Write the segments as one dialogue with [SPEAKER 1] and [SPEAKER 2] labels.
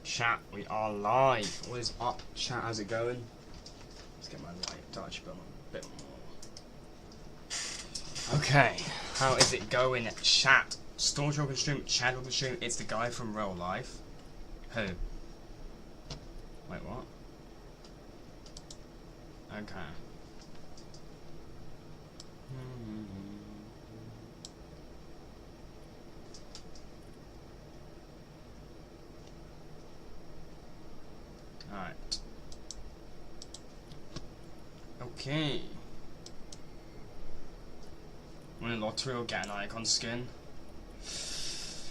[SPEAKER 1] Chat, we are live. What is up, chat? How's it going? Let's get my light touch a bit more. Okay, how is it going, chat? Stormtrooper stream, chat on the stream. It's the guy from real life. Who? Wait, what? Okay. Alright. Okay. Win a lottery or get an icon skin.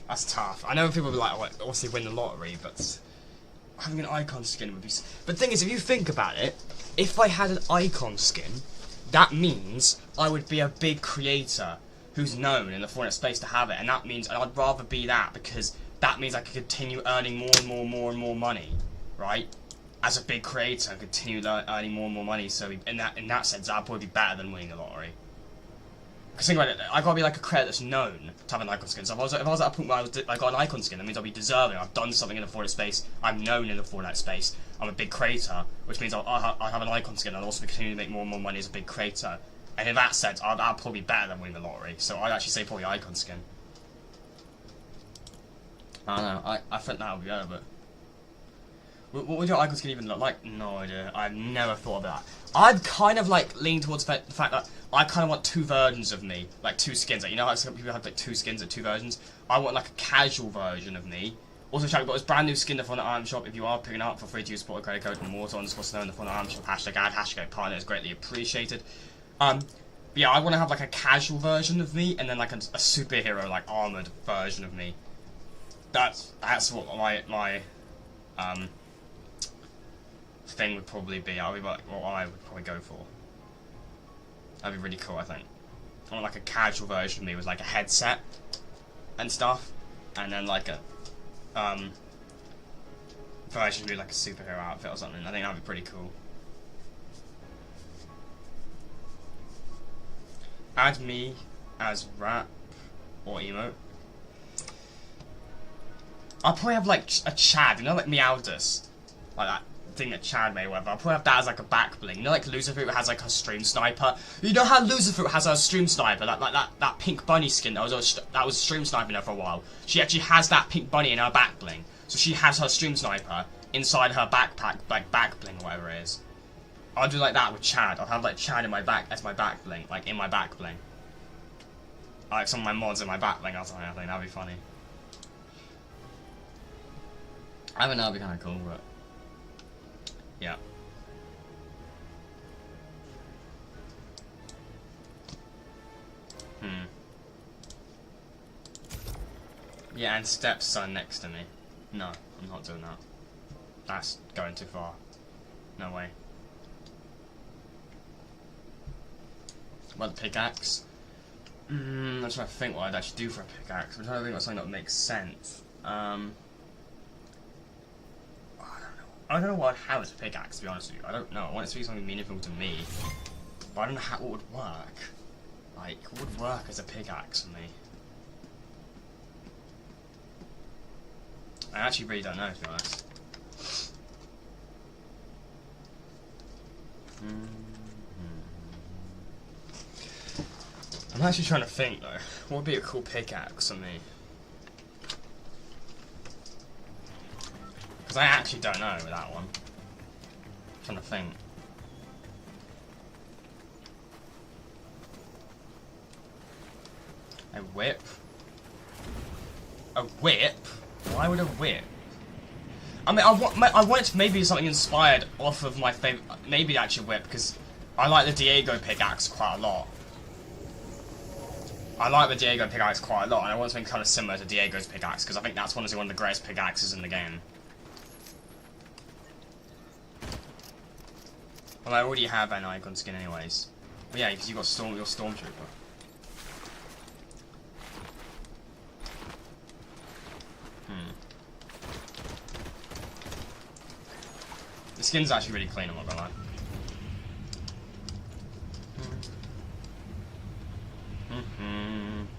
[SPEAKER 1] That's tough. I know people will be like, well, obviously win the lottery, but having an icon skin would be... But the thing is, if you think about it, if I had an icon skin, that means I would be a big creator who's known in the Fortnite space to have it, and that means I'd rather be that, because that means I could continue earning more and more money, right? As a big creator, and continue earning more and more money. So in that sense, that'd probably be better than winning the lottery. Because think about it, I gotta be like a creator that's known to have an icon skin. So if I was at a point where I got an icon skin, that means I'll be deserving. I've done something in the Fortnite space. I'm known in the Fortnite space. I'm a big creator, which means I'll have an icon skin. I'll also continue to make more and more money as a big creator. And in that sense, I'll probably be better than winning the lottery. So I'd actually say probably icon skin. I don't know. I think that would be better, but. What would your icon skin even look like? No idea. I've never thought of that. I'd kind of like lean towards the fact that I kind of want two versions of me, like two skins. Like, you know how some people have like two skins or two versions? I want like a casual version of me. Also, chat, we've got this brand new skin in the Fortnite item shop. If you are picking it up, feel free to use support credit code Mortal_Snow in the Fortnite item shop. #ad, #partner is greatly appreciated. But yeah, I want to have like a casual version of me, and then like a superhero, like armored version of me. That's what my thing would probably be. I would like what I would probably go for. That'd be really cool, I think. I want like a casual version of me with like a headset and stuff, and then like a version of me like a superhero outfit or something. I think that'd be pretty cool. Add me as rap or emote. I'll probably have like a Chad, you know, like Meowdus, like that thing that Chad made, whatever. I'll probably have that as like a back bling. You know, like Lucifer has like her stream sniper. You know how Lucifer has her stream sniper, that pink bunny skin that was stream sniping her for a while. She actually has that pink bunny in her back bling, so she has her stream sniper inside her backpack, like back bling or whatever it is. I'll do like that with Chad. I'll have like Chad in my back as my back bling, like in my back bling. Like some of my mods in my back bling or something. I think that'd be funny. I think that'd be kind of cool, but yeah. Yeah, and stepson next to me. No, I'm not doing that. That's going too far. No way. What, the pickaxe? I'm trying to think what I'd actually do for a pickaxe. I'm trying to think of something that would make sense. I don't know what I'd have as a pickaxe, to be honest with you. I don't know. I want it to be something meaningful to me. But I don't know what would work. Like, what would work as a pickaxe for me? I actually really don't know, to be honest. I'm actually trying to think, though. What would be a cool pickaxe for me? Because I actually don't know with that one. I'm trying to think. A whip? A whip? Why would a whip? I mean, I want it to maybe something inspired off of my favourite... Maybe actually whip, because I like the Diego pickaxe quite a lot. I like the Diego pickaxe quite a lot, and I want something kind of similar to Diego's pickaxe, because I think that's honestly one of the greatest pickaxes in the game. Well, I already have an icon skin anyways. But yeah, because you've got your Stormtrooper. The skin's actually really clean, I'm not gonna lie.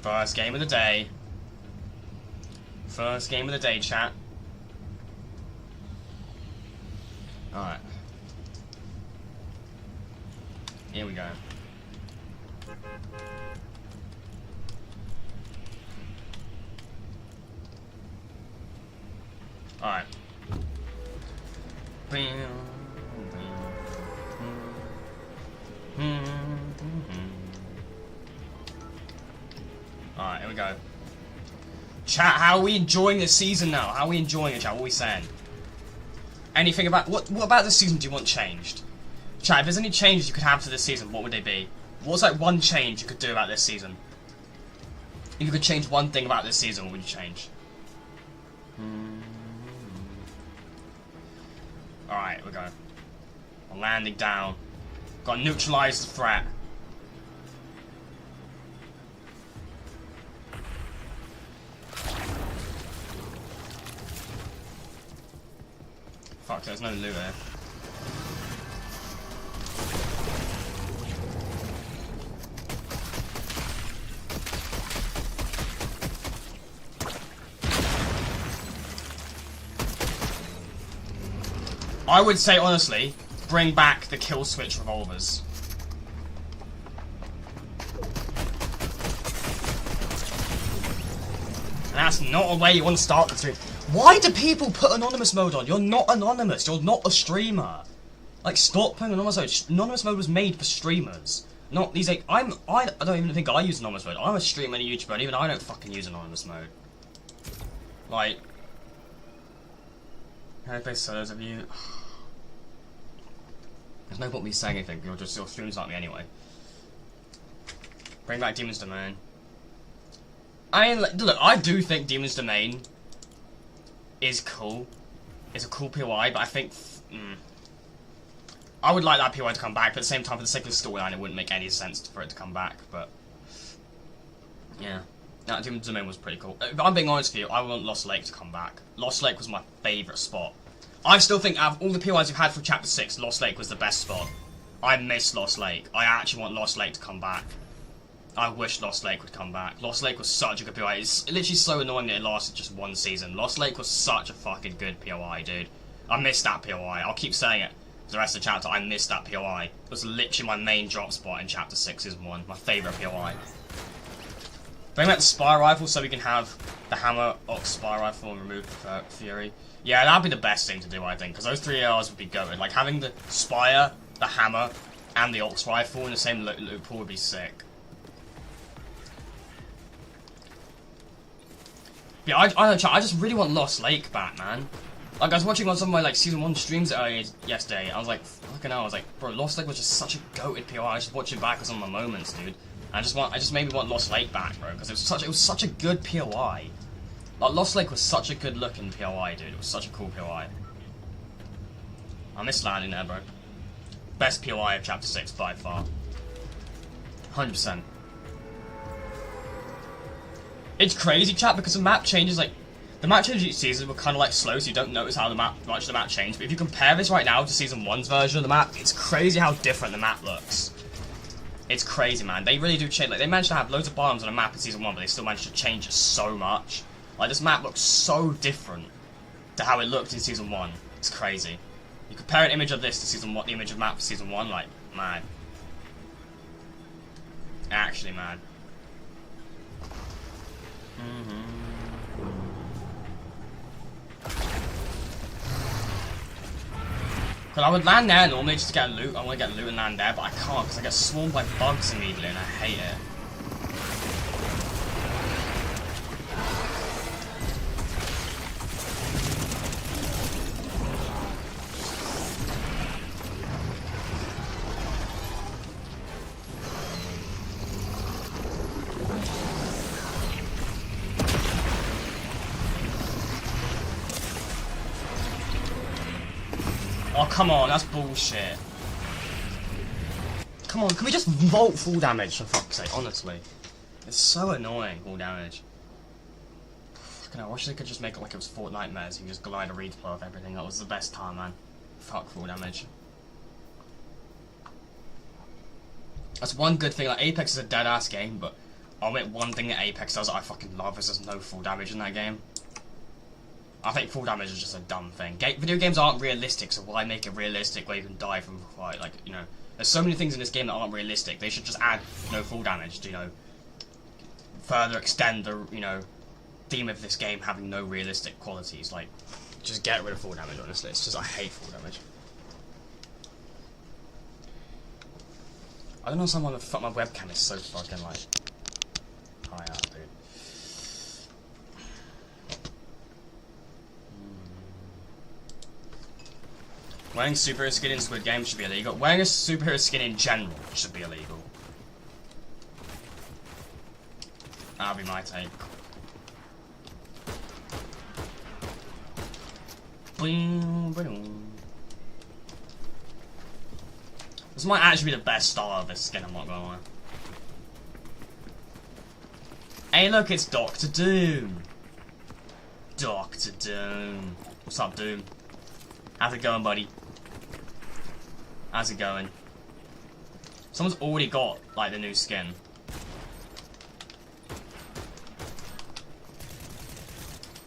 [SPEAKER 1] First game of the day. First game of the day, chat. Alright. Here we go. Alright. Alright, here we go. Chat, how are we enjoying this season now? How are we enjoying it, chat? What are we saying? Anything about... What about this season do you want changed? Chat, if there's any changes you could have to this season, what would they be? What's like one change you could do about this season? If you could change one thing about this season, what would you change? Alright, we're going. We're landing down. Got to neutralise the threat. Fuck, there's no loot there. I would say, honestly, bring back the kill switch revolvers. And that's not a way you want to start the stream. Why do people put anonymous mode on? You're not anonymous. You're not a streamer. Like, stop putting anonymous mode. Anonymous mode was made for streamers. Not these, like, I don't even think I use anonymous mode. I'm a streamer and a YouTuber, and even I don't fucking use anonymous mode. Like, how do so those of you? There's no point me saying anything. Your streamers like me anyway. Bring back Demon's Domain. I mean, look, I do think Demon's Domain is cool. It's a cool POI, but I think I would like that POI to come back. But at the same time, for the sake of the storyline, it wouldn't make any sense for it to come back. But yeah, that Demon's Domain was pretty cool. If I'm being honest with you, I want Lost Lake to come back. Lost Lake was my favourite spot. I still think out of all the POIs we've had from Chapter 6, Lost Lake was the best spot. I miss Lost Lake. I actually want Lost Lake to come back. I wish Lost Lake would come back. Lost Lake was such a good POI. It's literally so annoying that it lasted just one season. Lost Lake was such a fucking good POI, dude. I missed that POI. I'll keep saying it for the rest of the chapter. I missed that POI. It was literally my main drop spot in Chapter 6 Season 1. My favourite POI. Bring back the Spire Rifle so we can have the Hammer, Ox, Spire Rifle and remove Fury. Yeah, that'd be the best thing to do, I think, because those three ARs would be goated. Like, having the Spire, the Hammer, and the Ox Rifle in the same loot pool would be sick. Yeah, I don't know, chat, I just really want Lost Lake back, man. Like, I was watching on some of my, like, Season 1 streams earlier yesterday, I was like, fucking hell, I was like, bro, Lost Lake was just such a goated POI, I just watch it back with some of my moments, dude. I just maybe want Lost Lake back, bro, because it was such a good POI. Like, Lost Lake was such a good looking POI, dude. It was such a cool POI. I miss landing there, bro. Best POI of Chapter 6 by far. 100%. It's crazy, chat, because the map changes, like, the map changes each season were kind of like slow, so you don't notice how much the map changed. But if you compare this right now to Season 1's version of the map, it's crazy how different the map looks. It's crazy, man. They really do change. Like, they managed to have loads of biomes on a map in Season 1, but they still managed to change it so much. Like, this map looks so different to how it looked in Season 1. It's crazy. You compare an image of this to Season 1, the image of map for Season 1, like, mad. Actually mad. Because I would land there normally just to get loot. I want to get loot and land there, but I can't because I get swarmed by bugs immediately and I hate it. Oh, come on, that's bullshit. Come on, can we just vault full damage, for fuck's sake, honestly. It's so annoying, full damage. Fucking hell, I wish they could just make it like it was Fortnite Mares, you can just glide a replay of everything. That was the best time, man. Fuck full damage. That's one good thing, like, Apex is a dead-ass game, but I'll admit one thing that Apex does that I fucking love is there's no full damage in that game. I think full damage is just a dumb thing. Video games aren't realistic, so why make it realistic where you can die from quite, like, you know, there's so many things in this game that aren't realistic. They should just add, you know, full damage to, you know, further extend the, you know, theme of this game having no realistic qualities. Like, just get rid of full damage, honestly. It's just, I hate full damage. I don't know someone the fuck my webcam is so fucking, like, high up, dude. Wearing superhero skin in Squid Game should be illegal. Wearing a superhero skin in general should be illegal. That'll be my take. Boing, boing. This might actually be the best style of this skin, I'm not gonna lie. Hey look, it's Dr. Doom! Dr. Doom. What's up, Doom? How's it going, buddy? How's it going? Someone's already got, like, the new skin.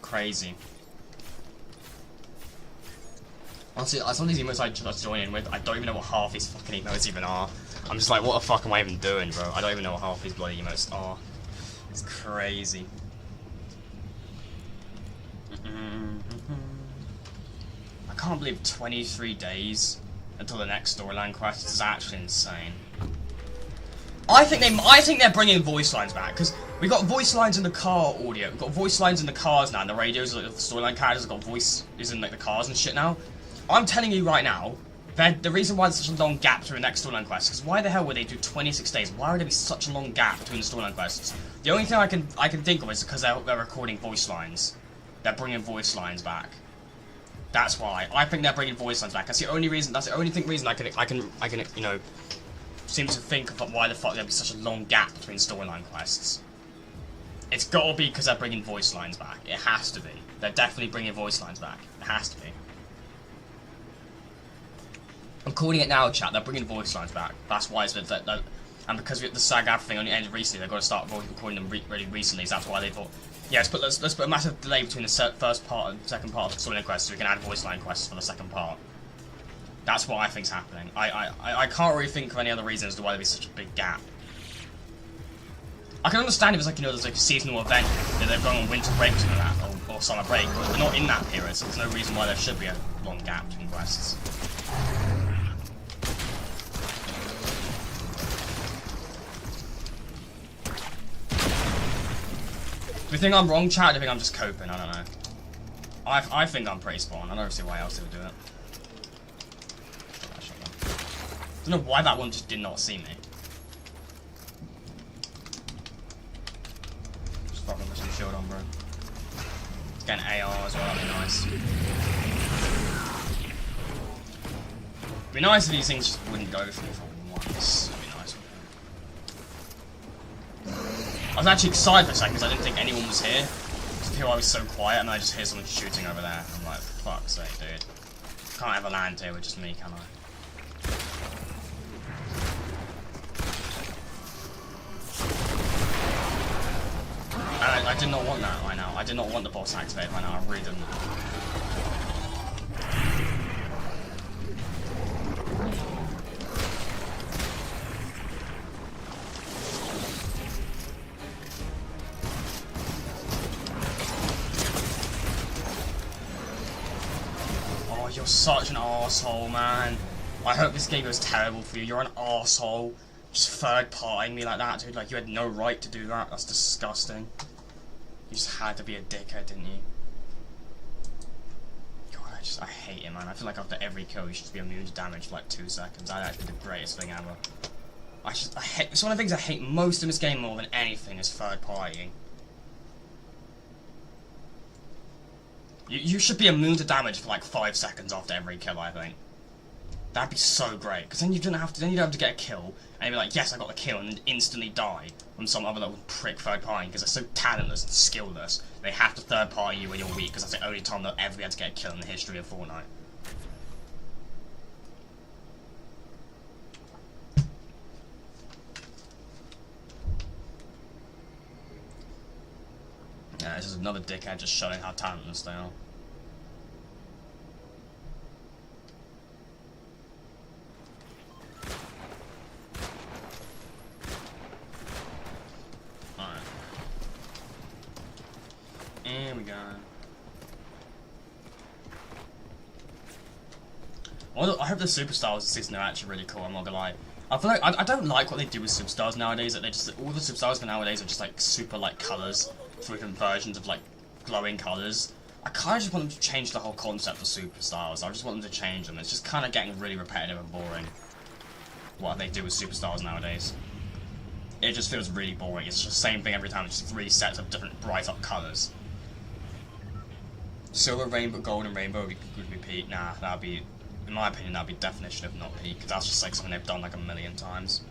[SPEAKER 1] Crazy. Honestly, some of these emotes I just join in with, I don't even know what half these fucking emotes even are. I'm just like, what the fuck am I even doing, bro? I don't even know what half these bloody emotes are. It's crazy. I can't believe 23 days until the next storyline quest is actually insane. I think they're bringing voice lines back, because we got voice lines in the car audio. We've got voice lines in the cars now, and the radios, like the storyline characters have got voices in like the cars and shit now. I'm telling you right now, the reason why there's such a long gap between the next storyline quest, because why the hell would they do 26 days? Why would there be such a long gap between the storyline quests? The only thing I can think of is because they're recording voice lines. They're bringing voice lines back. That's why. I think they're bringing voice lines back. That's the only reason. That's the only reason I can you know, seem to think of why the fuck there'd be such a long gap between storyline quests. It's gotta be because they're bringing voice lines back. It has to be. They're definitely bringing voice lines back. It has to be. I'm calling it now, chat. They're bringing voice lines back. That's why it's that. And because the SAG-AFTRA thing only ended recently, they've got to start recording them really recently. So that's why they thought, yeah, let's put a massive delay between the first part and second part of the storyline quest, so we can add voice line quests for the second part. That's what I think's happening. I can't really think of any other reasons as to why there'd be such a big gap. I can understand if it's like, you know, there's like a seasonal event that they're going on winter break or something like that, or summer break, but we're not in that period, so there's no reason why there should be a long gap between quests. Do you think I'm wrong, chat? Or do you think I'm just coping? I don't know. I think I'm pretty spot on. I don't see why else they would do it. I don't know why that one just did not see me. Just fucking with some shield on, bro. Let's get an AR as well, that'd be nice. It'd be nice if these things just wouldn't go for me for once. That'd be nice. I was actually excited for a second because I didn't think anyone was here. I was so quiet and I just hear someone shooting over there. I'm like, fuck's sake, dude. Can't ever land here with just me, can I? And I did not want that right now. I did not want the boss activated right now. I really didn't. You're such an arsehole, man. I hope this game goes terrible for you. You're an arsehole. Just third-partying me like that, dude. Like, you had no right to do that. That's disgusting. You just had to be a dickhead, didn't you? God, I hate it, man. I feel like after every kill, you should just be immune to damage for like 2 seconds. That'd actually be the greatest thing ever. I hate. It's one of the things I hate most in this game more than anything is third-partying. You should be immune to damage for like 5 seconds after every kill, I think. That'd be so great, because then you don't have to get a kill, and you'd be like, yes, I got the kill, and then instantly die from some other little prick third party, because they're so talentless and skillless. They have to third party you when you're weak, because that's the only time they'll ever be able to get a kill in the history of Fortnite. Yeah, this is another dickhead just showing how talentless they are. we go. I hope the superstars this season are actually really cool, I'm not gonna lie. I feel like I don't like what they do with superstars nowadays, that they just all the superstars nowadays are just like super like colours, different versions of like glowing colours. I kinda just want them to change the whole concept of superstars. I just want them to change them. It's just kinda getting really repetitive and boring what they do with superstars nowadays. It just feels really boring. It's just the same thing every time, it's just 3 sets of different bright up colours. Silver, rainbow, gold and rainbow would be peak. Nah, that'd be, in my opinion, that'd be definition of not peak, because that's just like something they've done like a million times.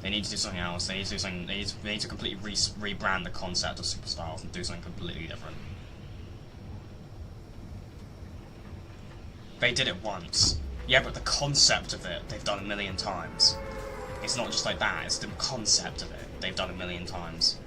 [SPEAKER 1] They need to do something else. They need to do something. They need to completely rebrand the concept of superstars and do something completely different. They did it once. Yeah, but the concept of it, they've done a million times. It's not just like that, it's the concept of it they've done a million times.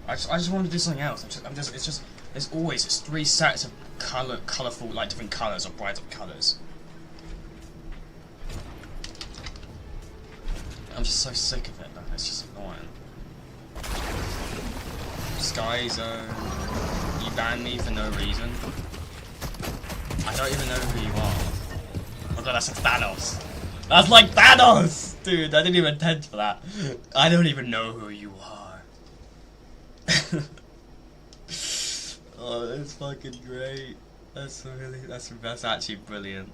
[SPEAKER 1] I just want to do something else. There's always 3 sets of colourful, like different colours or bright up colours. I'm just so sick of it, though. It's just annoying. Sky Zone, you banned me for no reason. I don't even know who you are. Oh god, that's like Thanos. That's like Thanos! Dude, I didn't even intend for that. I don't even know who you are. Oh, that's fucking great. That's actually brilliant.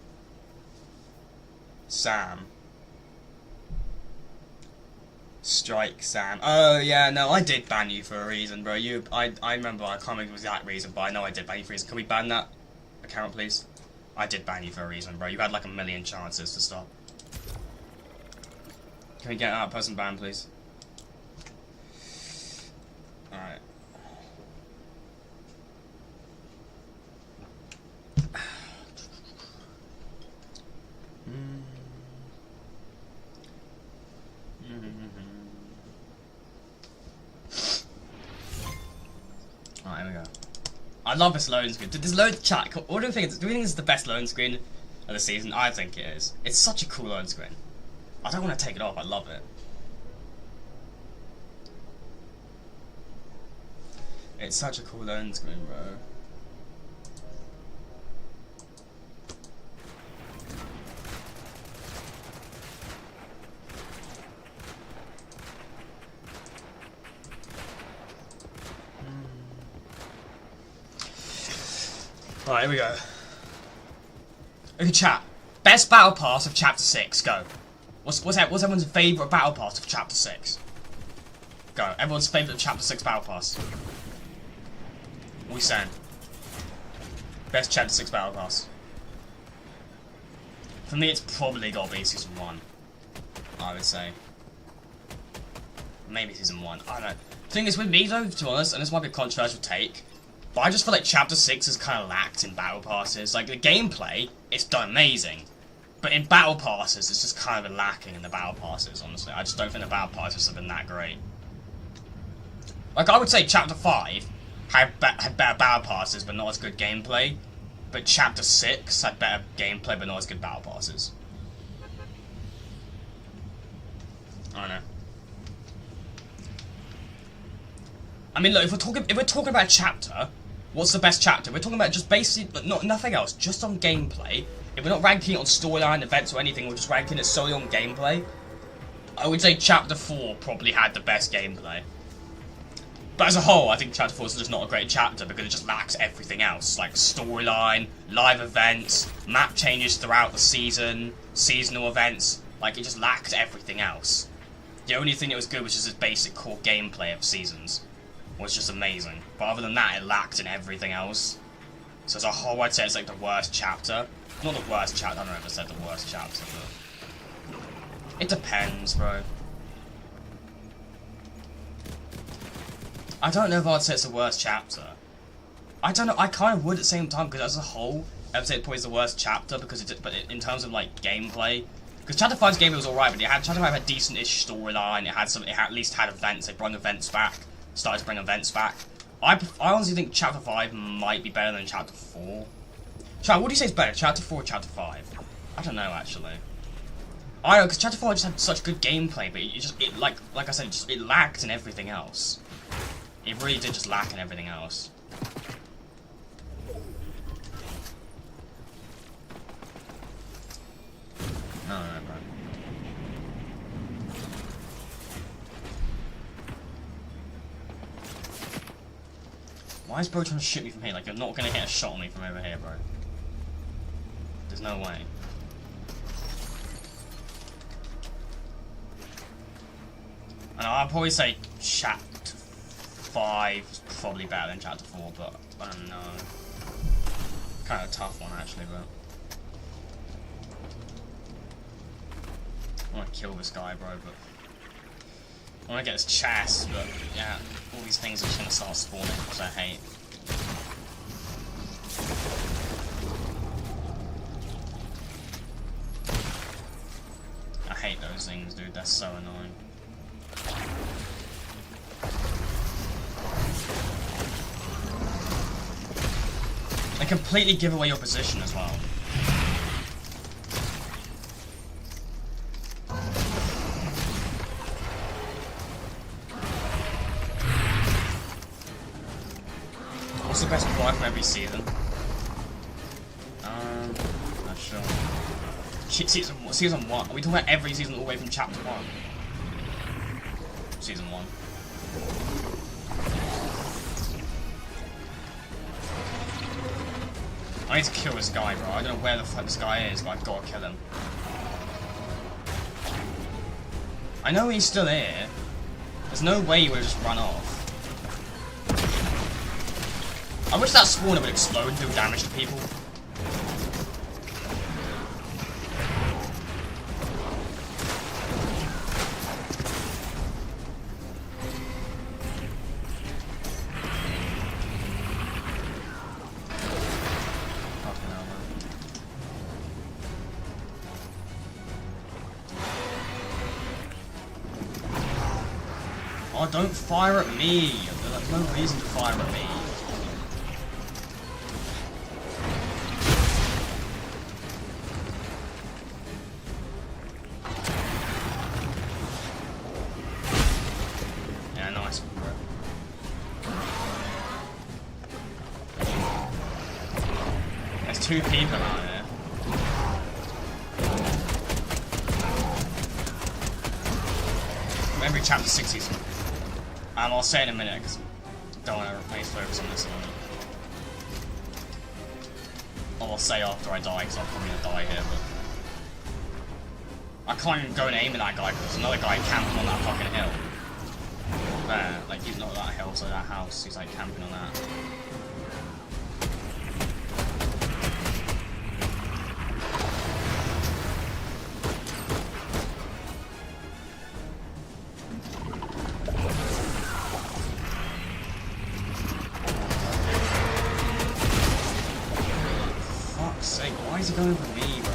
[SPEAKER 1] Sam. Strike Sam. Oh yeah, no, I did ban you for a reason, bro. I remember, I can't remember the exact reason, but I know I did ban you for a reason. Can we ban that account, please? I did ban you for a reason, bro. You had like a million chances to stop. Can we get that person banned, please? Alright. Alright, here we go. I love this loading screen. This load chat. What do you think? Do we think it's the best loading screen of the season? I think it is. It's such a cool loading screen. I don't want to take it off. I love it. It's such a cool loading screen, bro. Alright, here we go. Okay, chat. Best battle pass of chapter 6, go. What's everyone's favourite battle pass of chapter 6? Go. Everyone's favourite chapter 6 battle pass. What are we saying? Best chapter 6 battle pass. For me, it's probably gotta be season 1. I would say. Maybe season 1. I don't know. The thing is, with me though, to be honest, and this might be a controversial take, but I just feel like chapter 6 is kind of lacked in battle passes. Like, the gameplay, it's done amazing. But in battle passes, it's just kind of lacking in the battle passes, honestly. I just don't think the battle passes have been that great. Like, I would say chapter 5 had better battle passes, but not as good gameplay. But chapter 6 had better gameplay, but not as good battle passes. I don't know. I mean, look, if we're talking about a chapter, what's the best chapter? We're talking about just basically, nothing else, just on gameplay. If we're not ranking it on storyline, events, or anything, we're just ranking it solely on gameplay. I would say chapter 4 probably had the best gameplay. But as a whole, I think chapter 4 is just not a great chapter because it just lacks everything else. Like storyline, live events, map changes throughout the season, seasonal events. Like, it just lacked everything else. The only thing that was good was just its basic core gameplay of seasons. Was just amazing. But other than that, it lacked in everything else. So as a whole, I'd say it's like the worst chapter. Not the worst chapter, I don't know if I said the worst chapter, but... It depends, bro. I don't know if I'd say it's the worst chapter. I don't know, I kind of would at the same time, because as a whole, I'd say it probably is the worst chapter, because in terms of, like, gameplay... Because chapter 5's gameplay was alright, but chapter 5 had decent-ish storyline, it at least had events, they brought events back. started to bring events back. I honestly think Chapter 5 might be better than Chapter 4. What do you say is better, Chapter 4 or Chapter 5? I don't know, actually. I don't know, because Chapter 4 just had such good gameplay, but it like I said, it lacked in everything else. It really did just lack in everything else. No, bro. Why is bro trying to shoot me from here? Like, you're not gonna hit a shot on me from over here, bro. There's no way. I know, I'd probably say Chapter 5 is probably better than Chapter 4, but I don't know. Kind of a tough one, actually, but... I want to kill this guy, bro, but... I want to get his chest, but yeah, all these things are just going to start spawning, which I hate. I hate those things, dude, they're so annoying. They completely give away your position as well. What's the best buy from every season? Not sure. Season 1? Are we talking about every season all the way from Chapter 1? Season 1. I need to kill this guy, bro. I don't know where the fuck this guy is, but I've got to kill him. I know he's still here. There's no way he would just run off. I wish that spawner would explode and do damage to people. Oh, don't fire at me! There's no reason to fire at me. Yeah, nice, bro. There's 2 people out here. Maybe Chapter 6 season. I'll say it in a minute, because I don't want to waste focus on this one. Or I'll say after I die, because I'm probably going to die here, but... I can't even go and aim at that guy, because there's another guy camping on that fucking hill. There, like, he's not that hill, so that house, he's like camping on that. Why is he going for me, bro?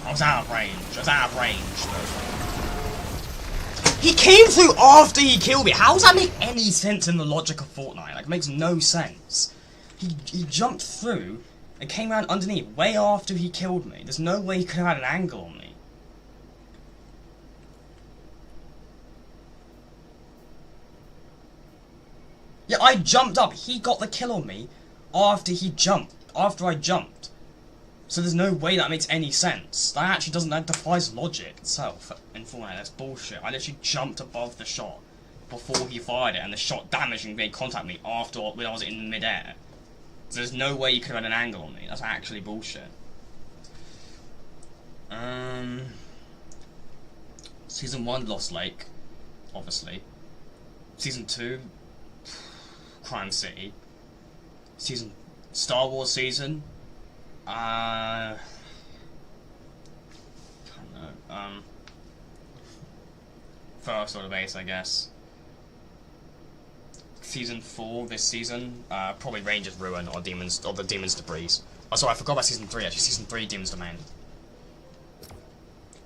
[SPEAKER 1] I was out of range. I was out of range, though. He came through after he killed me. How does that make any sense in the logic of Fortnite? Like, it makes no sense. He jumped through and came around underneath way after he killed me. There's no way he could have had an angle on me. Yeah, I jumped up. He got the kill on me after he jumped. After I jumped. So there's no way that makes any sense. That actually doesn't, that defies logic itself in Fortnite. That's bullshit. I literally jumped above the shot before he fired it, and the shot damaged and made contact with me after, when I was in midair. So there's no way you could have had an angle on me. That's actually bullshit. Season 1, Lost Lake, obviously. Season 2, Crime City. Star Wars season. I don't know. first order base, I guess. Season 4 this season, probably Rangers Ruin or Demons, or the Demons Debris. Oh, sorry, I forgot about Season 3, actually. Season 3, Demons Domain.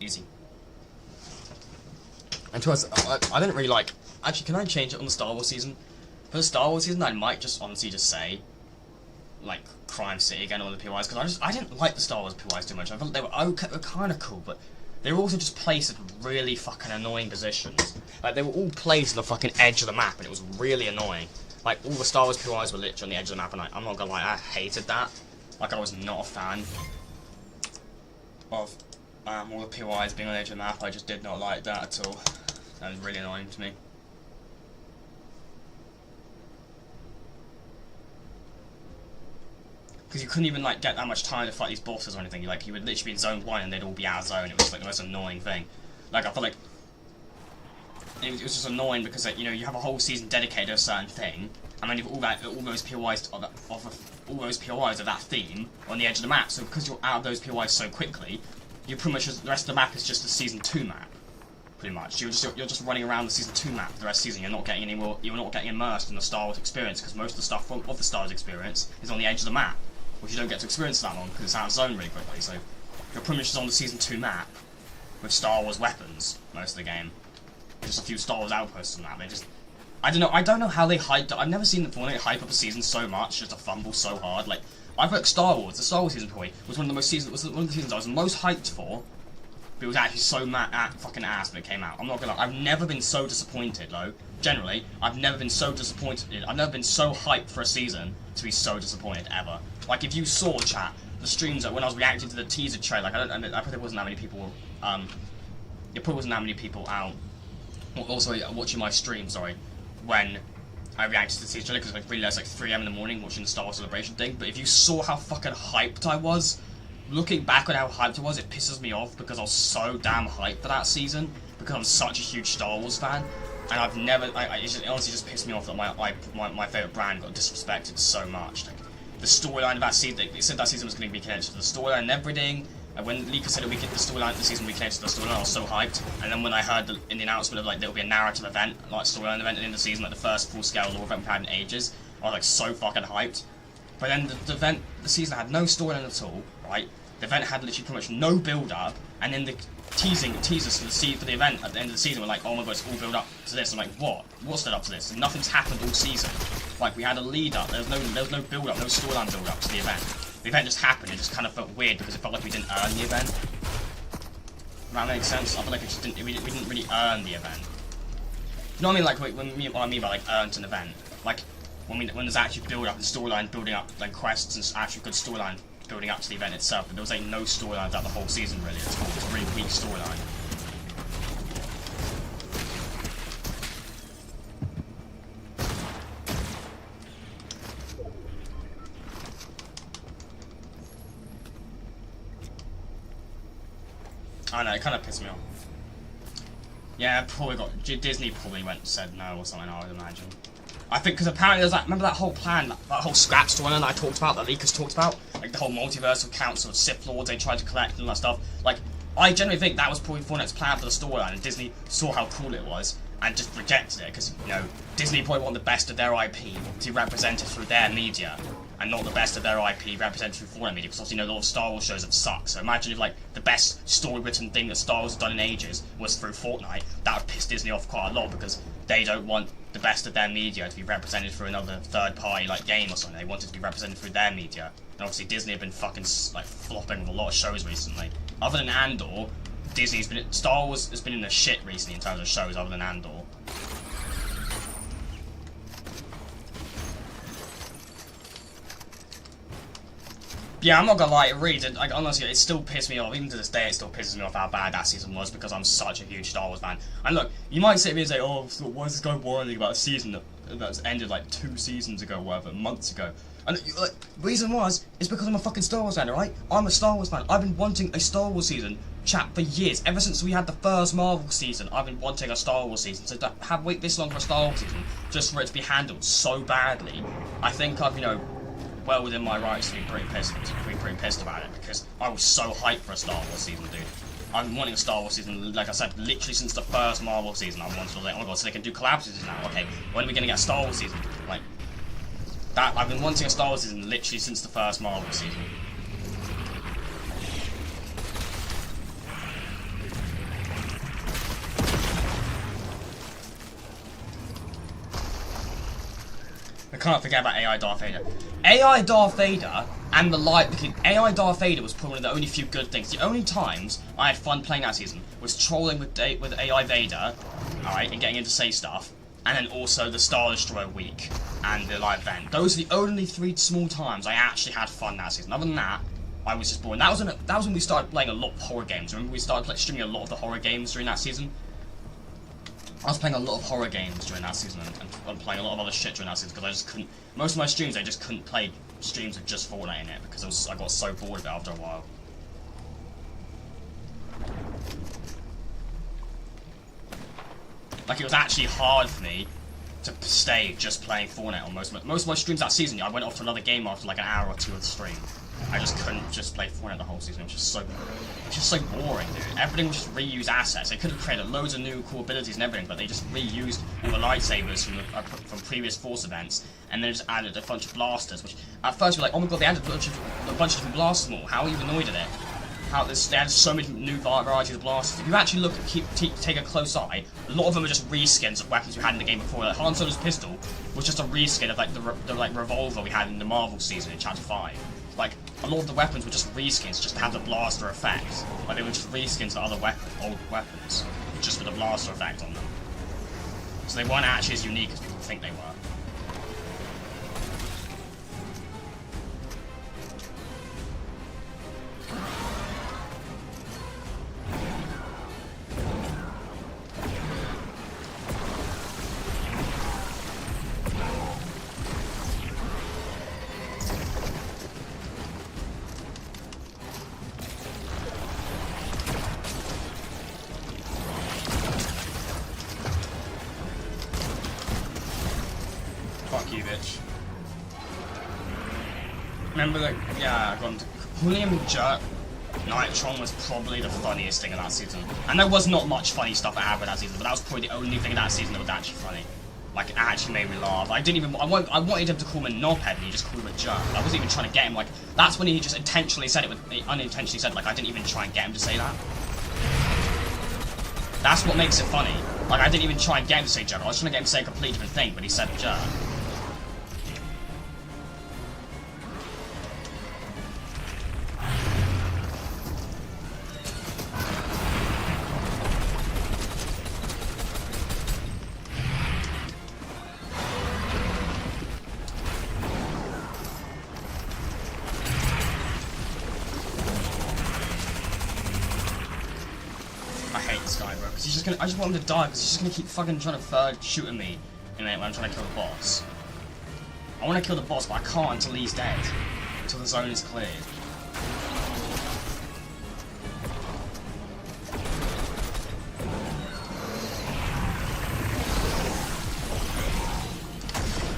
[SPEAKER 1] Easy. And to us, I didn't really like... Actually, can I change it on the Star Wars season? For the Star Wars season, I might just honestly just say, like, Crime City again, all the PYs, because I didn't like the Star Wars PYs too much. I felt they were okay, kind of cool, but they were also just placed at really fucking annoying positions. Like, they were all placed on the fucking edge of the map, and it was really annoying. Like, all the Star Wars PYs were literally on the edge of the map, and I'm not gonna lie, I hated that. Like, I was not a fan of all the PYs being on the edge of the map. I just did not like that at all. That was really annoying to me. Because you couldn't even like get that much time to fight these bosses or anything. You would literally be in zone 1 and they'd all be out of zone. It was like the most annoying thing. Like I felt like it was just annoying because like, you know, you have a whole season dedicated to a certain thing, and then you've all those POIs all those POIs of that theme on the edge of the map. So because you're out of those POIs so quickly, you pretty much the rest of the map is just the season 2 map. Pretty much, you're just running around the season 2 map for the rest of the season. You're not getting any more. You're not getting immersed in the Star Wars experience because most of the stuff of the Star Wars experience is on the edge of the map, which you don't get to experience that long because it's out of zone really quickly. So you're pretty much just on the season 2 map with Star Wars weapons most of the game. Just a few Star Wars outposts on that. They just, I don't know how they hyped up. I've never seen the Fortnite hype up a season so much, just to fumble so hard. Like I feel like Star Wars, the Star Wars season probably was one of the seasons I was most hyped for. But it was actually so fucking ass when it came out. I'm not gonna lie, I've never been so disappointed, though. Generally, I've never been so disappointed. I've never been so hyped for a season to be so disappointed, ever. Like, if you saw, chat, the streams, like, when I was reacting to the teaser trailer, like, I probably there wasn't that many people, it probably wasn't that many people out, also watching my stream, sorry, when I reacted to the teaser trailer, because I realised, like, 3 AM in the morning watching the Star Wars Celebration thing, but if you saw how fucking hyped I was, looking back on how hyped it was, it pisses me off because I was so damn hyped for that season because I'm such a huge Star Wars fan, and I've never. It honestly just pissed me off that my favorite brand got disrespected so much. Like the storyline of that season, they said that season was going to be connected to the storyline and everything. And when Leaker said that the storyline of the season we connected to the storyline, I was so hyped. And then when I heard in the announcement of like there will be a narrative event, like storyline event at the end of the season, like the first full-scale lore event we've had in ages, I was like so fucking hyped. But then the season had no storyline at all, right? The event had literally pretty much no build-up, and then the teasers for the event at the end of the season were like, oh my god, it's all build up to this. I'm like, what? What's led up to this? And nothing's happened all season. Like, we had a lead-up, there was no build-up, no storyline build-up to the event. The event just happened, it just kind of felt weird because it felt like we didn't earn the event. Does that make sense? I feel like we didn't really earn the event. You know what I mean? Like, what I mean by, like, earned an event. Like, when there's actually build-up and storyline building up, like, quests and actually good storyline building up to the event itself, but there was like no storyline throughout the whole season really. It was a really weak storyline. I know, it kind of pissed me off. Yeah, Disney probably said no or something, I would imagine. I think because apparently there's remember that whole plan, that whole scrap storyline that I talked about, that Leakers talked about? Like the whole multiversal council of Sith Lords they tried to collect and all that stuff. Like, I generally think that was probably Fortnite's plan for the storyline, and Disney saw how cool it was and just rejected it, because, you know, Disney probably want the best of their IP to be represented through their media, and not the best of their IP represented through Fortnite media, because obviously, you know, a lot of Star Wars shows have sucked. So imagine if, like, the best story-written thing that Star Wars has done in ages was through Fortnite. That would piss Disney off quite a lot, because they don't want the best of their media to be represented through another third-party, like, game or something. They want it to be represented through their media. And obviously Disney have been fucking, like, flopping with a lot of shows recently. Other than Andor, Star Wars has been in the shit recently in terms of shows other than Andor. Yeah, I'm not gonna lie, it really did, like, honestly, it still pissed me off. Even to this day, it still pisses me off how bad that season was, because I'm such a huge Star Wars fan. And look, you might sit here and say, oh, why is this guy whining about a season that's ended, like, 2 seasons ago, whatever, months ago? And, like, reason is because I'm a fucking Star Wars fan, alright? I'm a Star Wars fan. I've been wanting a Star Wars season, chat, for years. Ever since we had the first Marvel season, I've been wanting a Star Wars season. So to wait this long for a Star Wars season, just for it to be handled so badly, I think I've, you know, well within my rights to be pretty pissed about it, because I was so hyped for a Star Wars season, dude. I've been wanting a Star Wars season, like I said, literally since the first Marvel season. I wanted to, like, oh my god, so they can do collab seasons now. Okay, when are we gonna get a Star Wars season? Like that. I've been wanting a Star Wars season literally since the first Marvel season. I can't forget about AI Darth Vader. AI Darth Vader and the light. AI Darth Vader was probably the only few good things. The only times I had fun playing that season was trolling with AI Vader, alright, and getting him to say stuff, and then also the Star Destroyer week and the live event. Those are the only 3 small times I actually had fun that season. Other than that, I was just bored. That was when we started playing a lot of horror games. Remember, we started streaming a lot of the horror games during that season. I was playing a lot of horror games during that season and playing a lot of other shit during that season because I just couldn't. Most of my streams, I just couldn't play streams with just Fortnite in it because I got so bored of it after a while. Like, it was actually hard for me to stay just playing Fortnite on most of my streams that season. I went off to another game after like an hour or 2 of the stream. I just couldn't just play Fortnite the whole season. It was just so boring, dude. Everything was just reused assets. They could have created loads of new cool abilities and everything, but they just reused all the lightsabers from previous Force events, and then just added a bunch of blasters. Which at first you're like, oh my god, they added a bunch of different blasters more. How are you annoyed at it? They added so many new varieties of blasters. If you actually look, take a close eye, a lot of them are just reskins of weapons we had in the game before. Like Han Solo's pistol was just a reskin of like the revolver we had in the Marvel season in Chapter 5. Like, a lot of the weapons were just reskins just to have the blaster effect. Like, they were just reskins of other old weapons, just with the blaster effect on them. So they weren't actually as unique as people think they were. Fuck you, bitch. Remember that? Yeah, I got him to. Calling him jerk. Nitron was probably the funniest thing of that season. And there was not much funny stuff I had with that season, but that was probably the only thing of that season that was actually funny. Like, it actually made me laugh. I wanted him to call him a knobhead, and he just called him a jerk. I wasn't even trying to get him, like, that's when he just intentionally said it unintentionally said, like, I didn't even try and get him to say that. That's what makes it funny. Like, I didn't even try and get him to say jerk. I was trying to get him to say a completely different thing, but he said jerk. I hate this guy, bro, because he's just gonna. I just want him to die, because he's just gonna keep fucking trying to shoot at me when I'm trying to kill the boss. I want to kill the boss, but I can't until he's dead. Until the zone is cleared.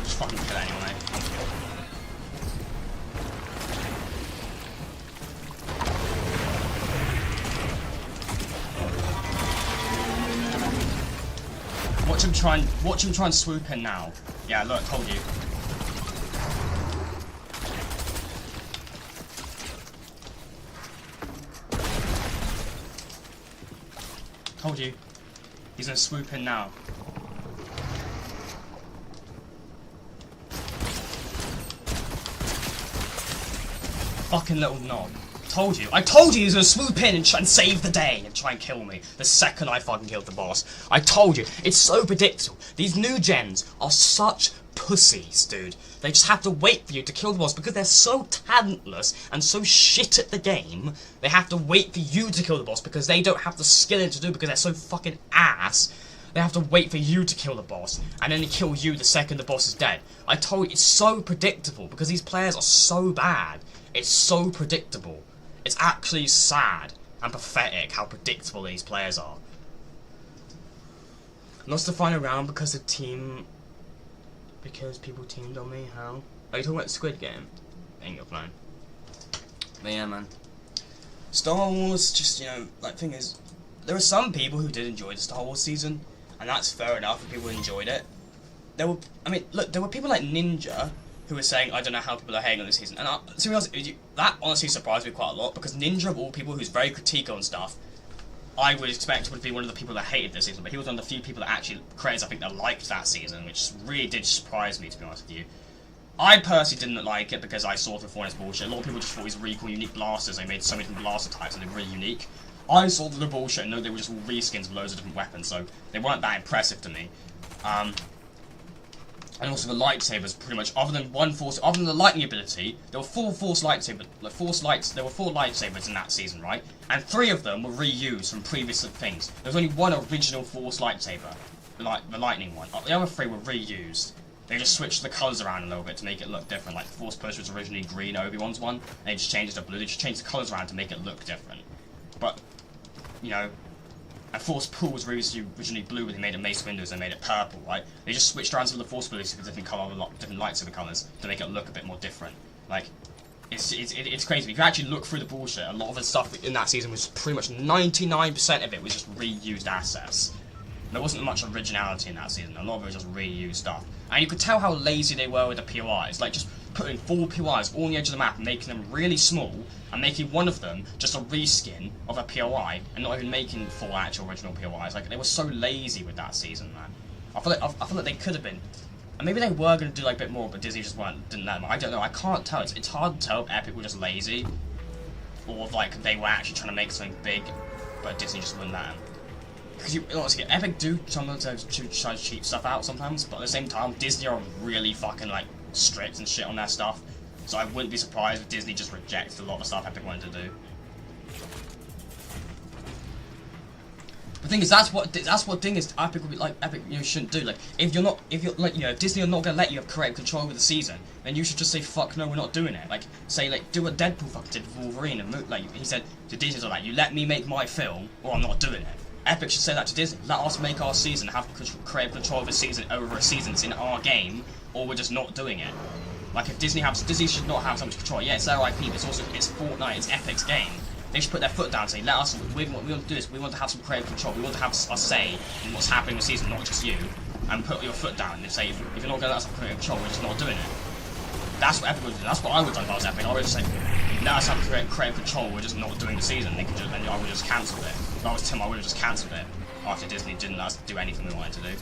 [SPEAKER 1] Just fucking kill it anyway. Watch him try and swoop in now. Yeah, look, told you. Told you. He's gonna swoop in now. Fucking little knob. Told you. I told you he was gonna swoop in and try and save the day and try and kill me the second I fucking killed the boss. I told you. It's so predictable. These new gens are such pussies, dude. They just have to wait for you to kill the boss because they're so talentless and so shit at the game. They have to wait for you to kill the boss because they don't have the skill to do it because they're so fucking ass. They have to wait for you to kill the boss, and then they kill you the second the boss is dead. I told you, it's so predictable because these players are so bad. It's so predictable. It's actually sad and pathetic how predictable these players are. Lost the final round because people teamed on me. How? Are you talking about the Squid Game? Ain't got fine. But yeah, man. Star Wars, just, like, thing is, there were some people who did enjoy the Star Wars season, and that's fair enough if people enjoyed it. There were people like Ninja who were saying, I don't know how people are hating on this season, and to be honest, that honestly surprised me quite a lot, because Ninja, of all people, who's very critical and stuff, I would expect would be one of the people that hated this season, but he was one of the few people that actually, creators I think that liked that season, which really did surprise me, to be honest with you. I personally didn't like it because I saw through Fortnite's bullshit. A lot of people just thought these were really cool, unique blasters. They made so many different blaster types and they were really unique. I saw the bullshit and know they were just all reskins of loads of different weapons, so they weren't that impressive to me. And also the lightsabers, pretty much, other than the lightning ability, there were four lightsabers in that season, right? And 3 of them were reused from previous things. There was only one original Force lightsaber, the lightning one. The other 3 were reused. They just switched the colours around a little bit to make it look different. Like the Force Push was originally green, Obi-Wan's one, and they just changed it to blue. They just changed the colours around to make it look different. But, and Force Pull was originally blue, but they made it Mace Windows and made it purple, right? They just switched around some of the Force abilities to different different lightsaber colours to make it look a bit more different. Like, it's crazy. If you actually look through the bullshit, a lot of the stuff in that season was pretty much 99% of it was just reused assets. There wasn't much originality in that season. A lot of it was just reused stuff. And you could tell how lazy they were with the POIs. Like, just putting 4 POIs all on the edge of the map and making them really small, and making one of them just a reskin of a POI, and not even making 4 actual original POIs. Like, they were so lazy with that season, man. I feel like they could have been. And maybe they were going to do, like, a bit more, but Disney just didn't let them. I don't know. I can't tell. It's hard to tell if Epic were just lazy, or if, like, they were actually trying to make something big, but Disney just wouldn't let them. Because honestly, Epic do sometimes try to cheat stuff out sometimes, but at the same time, Disney are really fucking, like, strict and shit on their stuff. So I wouldn't be surprised if Disney just rejects a lot of stuff Epic wanted to do. The thing is, that's what thing is Epic would be like. Epic, shouldn't do. Like, if Disney are not gonna let you have creative control over the season, then you should just say, fuck no, we're not doing it. Like, say, like, do what Deadpool fucking did with Wolverine, and like he said to Disney, like, you let me make my film, or I'm not doing it. Epic should say that to Disney. Let us make our season, have creative control of a season over a season that's in our game, or we're just not doing it. Like, if Disney should not have so much control. Yeah, it's their IP, but it's Fortnite, it's Epic's game. They should put their foot down and say, we want to do this, we want to have some creative control, we want to have a say in what's happening in the season, not just you. And put your foot down and say, if you're not going to let us have creative control, we're just not doing it. That's what Epic would do. That's what I would have done if I was Epic. I would just say, let us have creative control, we're just not doing the season. And I would have just cancelled it. If I was Tim, I would have just cancelled it after Disney didn't let us do anything we wanted to do.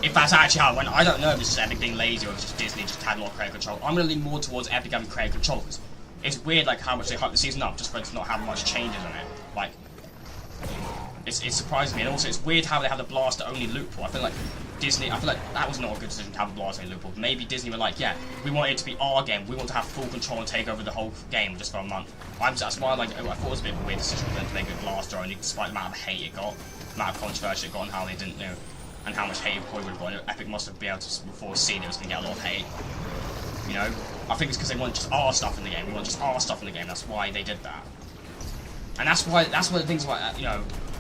[SPEAKER 1] If that's actually how it went, I don't know if it's just Epic being lazy or if it's just Disney just had a lot of creative control. I'm going to lean more towards Epic having creative control, because it's weird, like, how much they hype the season up just for it to not have much changes in it. Like, it surprised me, and also it's weird how they have the blaster only loot pool. I feel like that was not a good decision to have a blaster only loot pool. Maybe Disney were like, yeah, we want it to be our game, we want to have full control and take over the whole game just for a month. That's why I thought it was a bit of a weird decision for them to make it blaster only, despite the amount of hate it got, the amount of controversy it got, and how they didn't, and how much hate it probably would have got. Epic must have been able to foresee it was going to get a lot of hate. I think it's because they want just our stuff in the game. We want just our stuff in the game. That's why they did that. And that's one of the things why,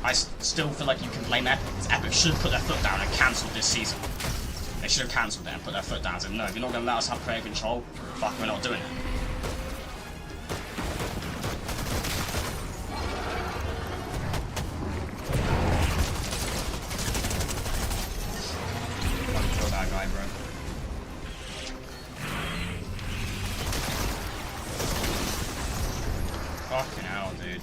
[SPEAKER 1] I still feel like you can blame Epic. Because Epic should have put their foot down and cancelled this season. They should have cancelled it and put their foot down and said, no, if you're not going to let us have creative control, fuck, we're not doing it. Kill that guy, bro. Fucking hell, dude.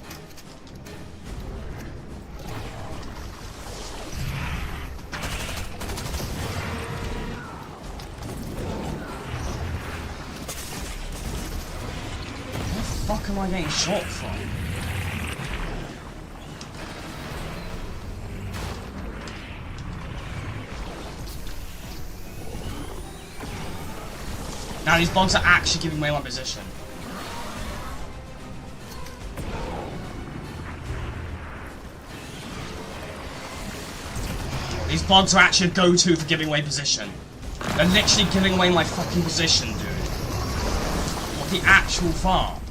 [SPEAKER 1] Where the fuck am I getting shot from? Now these bombs are actually giving away my position. These bugs are actually a go-to for giving away position. They're literally giving away my fucking position, dude. What the actual fuck?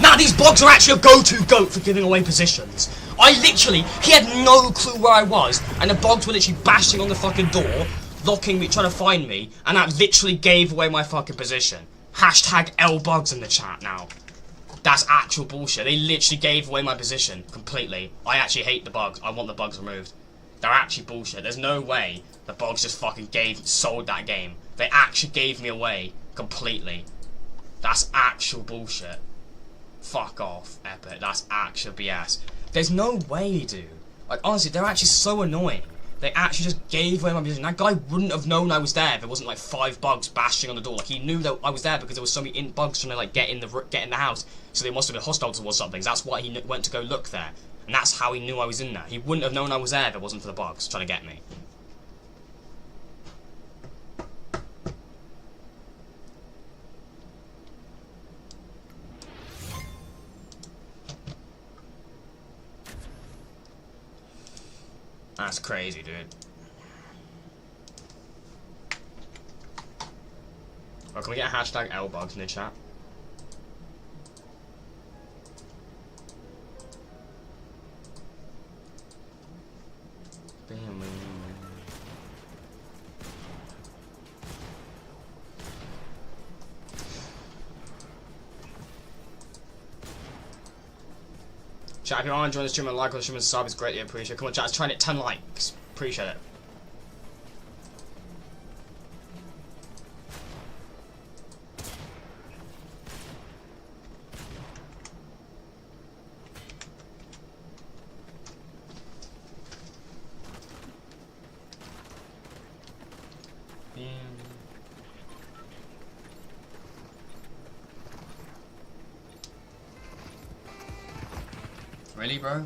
[SPEAKER 1] Nah, these bugs are actually a go-to goat for giving away positions. He had no clue where I was, and the bugs were literally bashing on the fucking door, locking me, trying to find me, and that literally gave away my fucking position. Hashtag LBugs in the chat now. That's actual bullshit. They literally gave away my position completely. I actually hate the bugs. I want the bugs removed. They're actually bullshit. There's no way the bugs just fucking sold that game. They actually gave me away completely. That's actual bullshit. Fuck off, Epic. That's actual BS. There's no way, dude. Like, honestly, they're actually so annoying. They actually just gave away my position. That guy wouldn't have known I was there if there wasn't like 5 bugs bashing on the door. Like, he knew that I was there because there was so many bugs trying to like get in the house. So they must have been hostile towards something. That's why he went to go look there, and that's how he knew I was in there. He wouldn't have known I was there if it wasn't for the bugs trying to get me. That's crazy, dude. Oh, can we get a hashtag LBugs in the chat? Chat, if you want to join the stream and like on the stream and sub, it's greatly appreciated. Come on, chat, let's try and hit 10 likes. Appreciate it. Really, bro?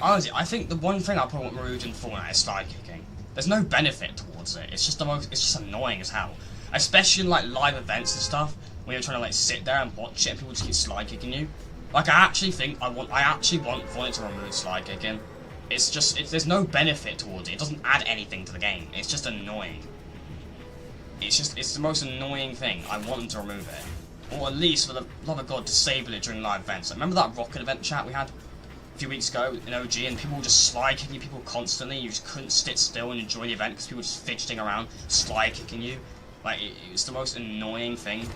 [SPEAKER 1] Honestly, I think the one thing I probably want removed in Fortnite is slide kicking. There's no benefit towards it. It's just annoying as hell. Especially in like live events and stuff, when you're trying to like sit there and watch it and people just keep slide kicking you. Like, I actually want Fortnite to remove slide kicking. There's no benefit towards it. It doesn't add anything to the game. It's just annoying. It's the most annoying thing. I want them to remove it. Or at least, for the love of God, disable it during live events. Like, remember that rocket event chat we had a few weeks ago in OG, and people were just slide kicking people constantly? You just couldn't sit still and enjoy the event because people were just fidgeting around, slide kicking you. Like, it's the most annoying thing.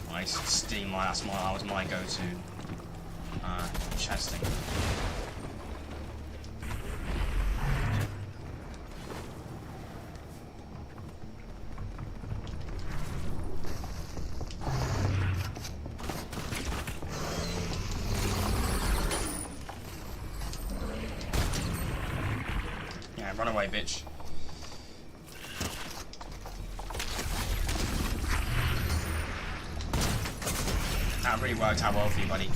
[SPEAKER 1] Nice, Steam, that was my go-to chesting. Run away, bitch. That really worked out well for you, buddy.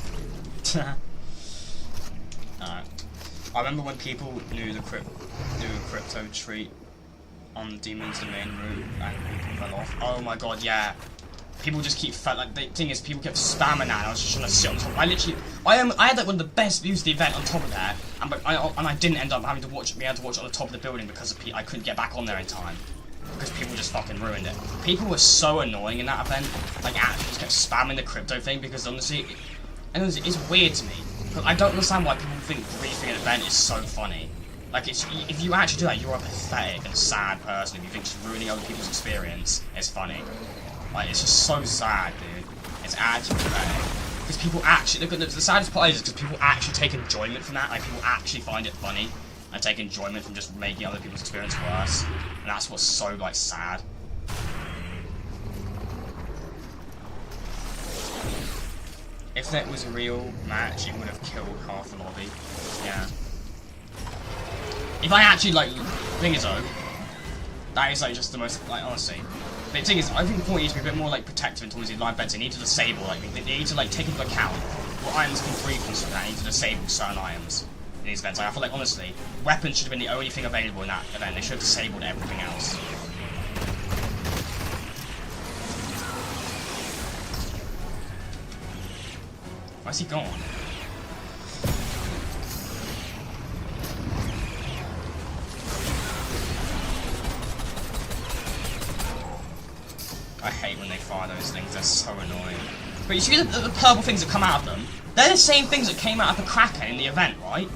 [SPEAKER 1] Alright. I remember when people knew the crypto treat on Demons the main route and people fell off. Oh my god, yeah. People just keep like the thing is people kept spamming that and I was just trying to sit on top. I had like one of the best views of the event on top of that, and I didn't end up having to watch it on the top of the building because I couldn't get back on there in time. Because people just fucking ruined it. People were so annoying in that event. Like, actually just kept spamming the crypto thing because honestly it's weird to me. Because I don't understand why people think griefing an event is so funny. Like, if you actually do that, you're a pathetic and sad person if you think just ruining other people's experience is funny. Like, it's just so sad, dude. It's actually pathetic. Because people actually, look at the saddest part is because people actually take enjoyment from that. Like, people actually find it funny and take enjoyment from just making other people's experience worse. And that's what's so, like, sad. If that was a real match, it would have killed half the lobby. Yeah. If I actually, like, the thing is though, that is, like, just the most, like, honestly. The thing is, I think Fortnite needs to be a bit more, like, protective in terms of live events. They need to disable, like, they need to, like, take into account what items can free from stuff. They need to disable certain items in these events. Like, I feel like, honestly, weapons should have been the only thing available in that event. They should have disabled everything else. Where's he gone? I hate when they fire those things, they're so annoying. But you see the purple things that come out of them? They're the same things that came out of the Kraken in the event, right?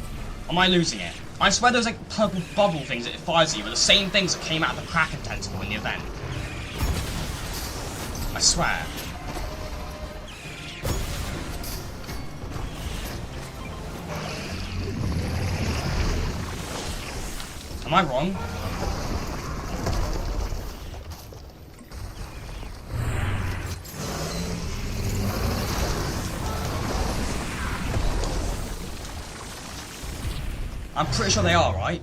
[SPEAKER 1] Am I losing it? I swear those like purple bubble things that it fires at you are the same things that came out of the Kraken tentacle in the event. I swear. Am I wrong? I'm pretty sure they are, right?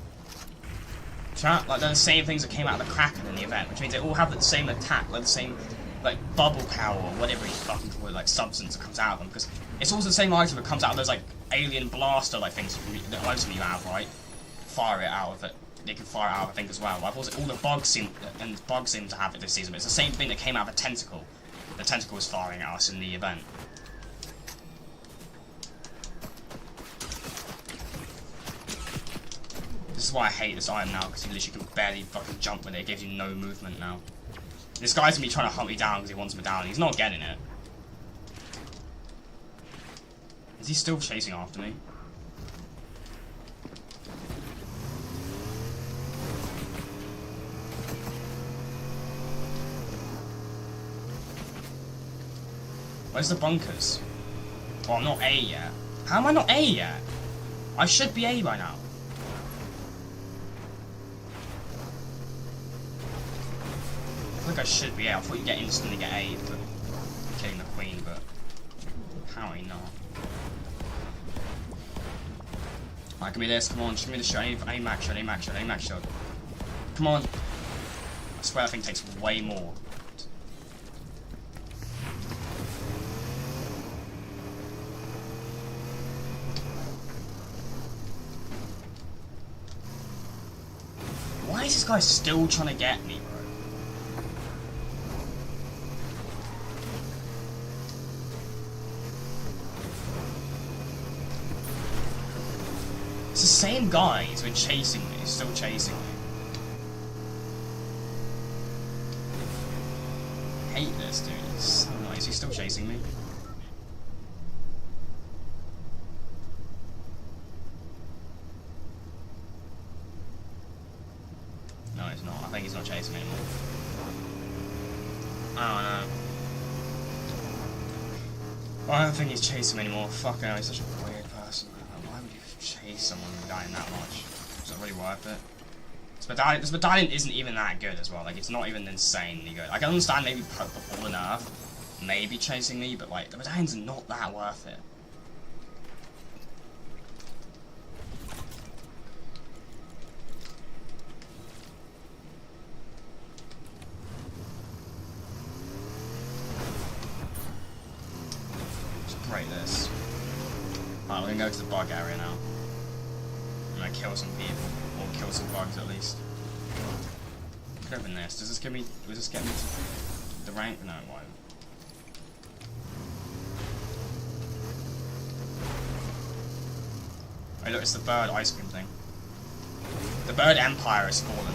[SPEAKER 1] Chat, like they're the same things that came out of the Kraken in the event, which means they all have the same attack, like the same, like bubble power or whatever you fucking call it, like substance that comes out of them. Because it's also the same item that comes out of those like alien blaster like things that most of you have, right? Fire it out of it. They can fire it out of a thing as well. Like also all the bugs seem to have it this season, but it's the same thing that came out of a tentacle. The tentacle was firing at us in the event. This is why I hate this item now, because you literally can barely fucking jump with it. It gives you no movement now. This guy's gonna be trying to hunt me down because he wants me down. He's not getting it. Is he still chasing after me? Where's the bunkers? Oh, I'm not A yet. How am I not A yet? I should be A by now. I think I should be A. I thought you'd get instantly get A for killing the queen, but apparently not. Alright, give me this, come on, just give me the shot. I need max shot, I need max shot, I need max shot. Come on. I swear that thing takes way more. Why is this guy still trying to get me, bro? It's the same guy who's been chasing me, he's still chasing me. I hate this, dude. It's so nice. He's still chasing me. No, he's not. I think he's not chasing me anymore. I don't know. I don't think he's chasing me anymore. Fuck no, he's such a weird person. Why would you chase someone dying that much? Is that really worth it? This medallion isn't even that good as well. Like, it's not even insanely good. I can understand maybe before the nerf, maybe chasing me, but like, the medallion's not that worth it. Break this. Alright, we're gonna go to the bug area now. I'm gonna kill some people. Or kill some bugs at least. Could open this. Does this get me to the rank? No, it won't. Hey look, it's the bird ice cream thing. The bird empire has fallen.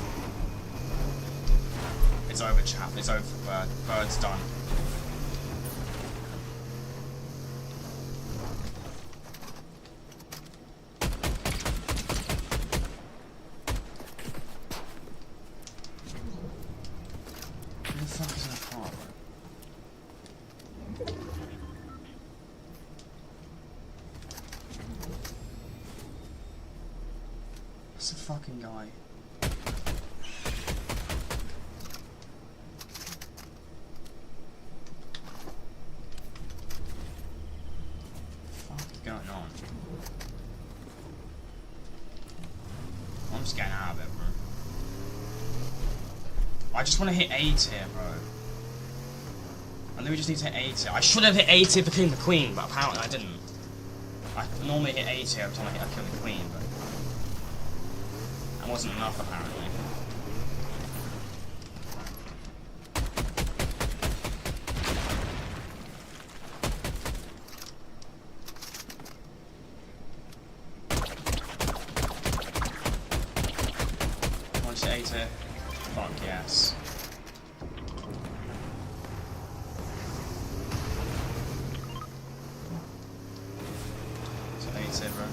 [SPEAKER 1] It's over, chap. It's over for bird. Bird's done. That's a fucking guy. What the fuck is going on? I'm just getting out of it, bro. I just want to hit A tier, bro. I know we just need to hit A tier. I should have hit A tier for killing the queen, but apparently I didn't. I normally hit A tier every time I kill the queen, but that wasn't enough apparently. Once hit A tier. Fuck yes. So A tier, bro.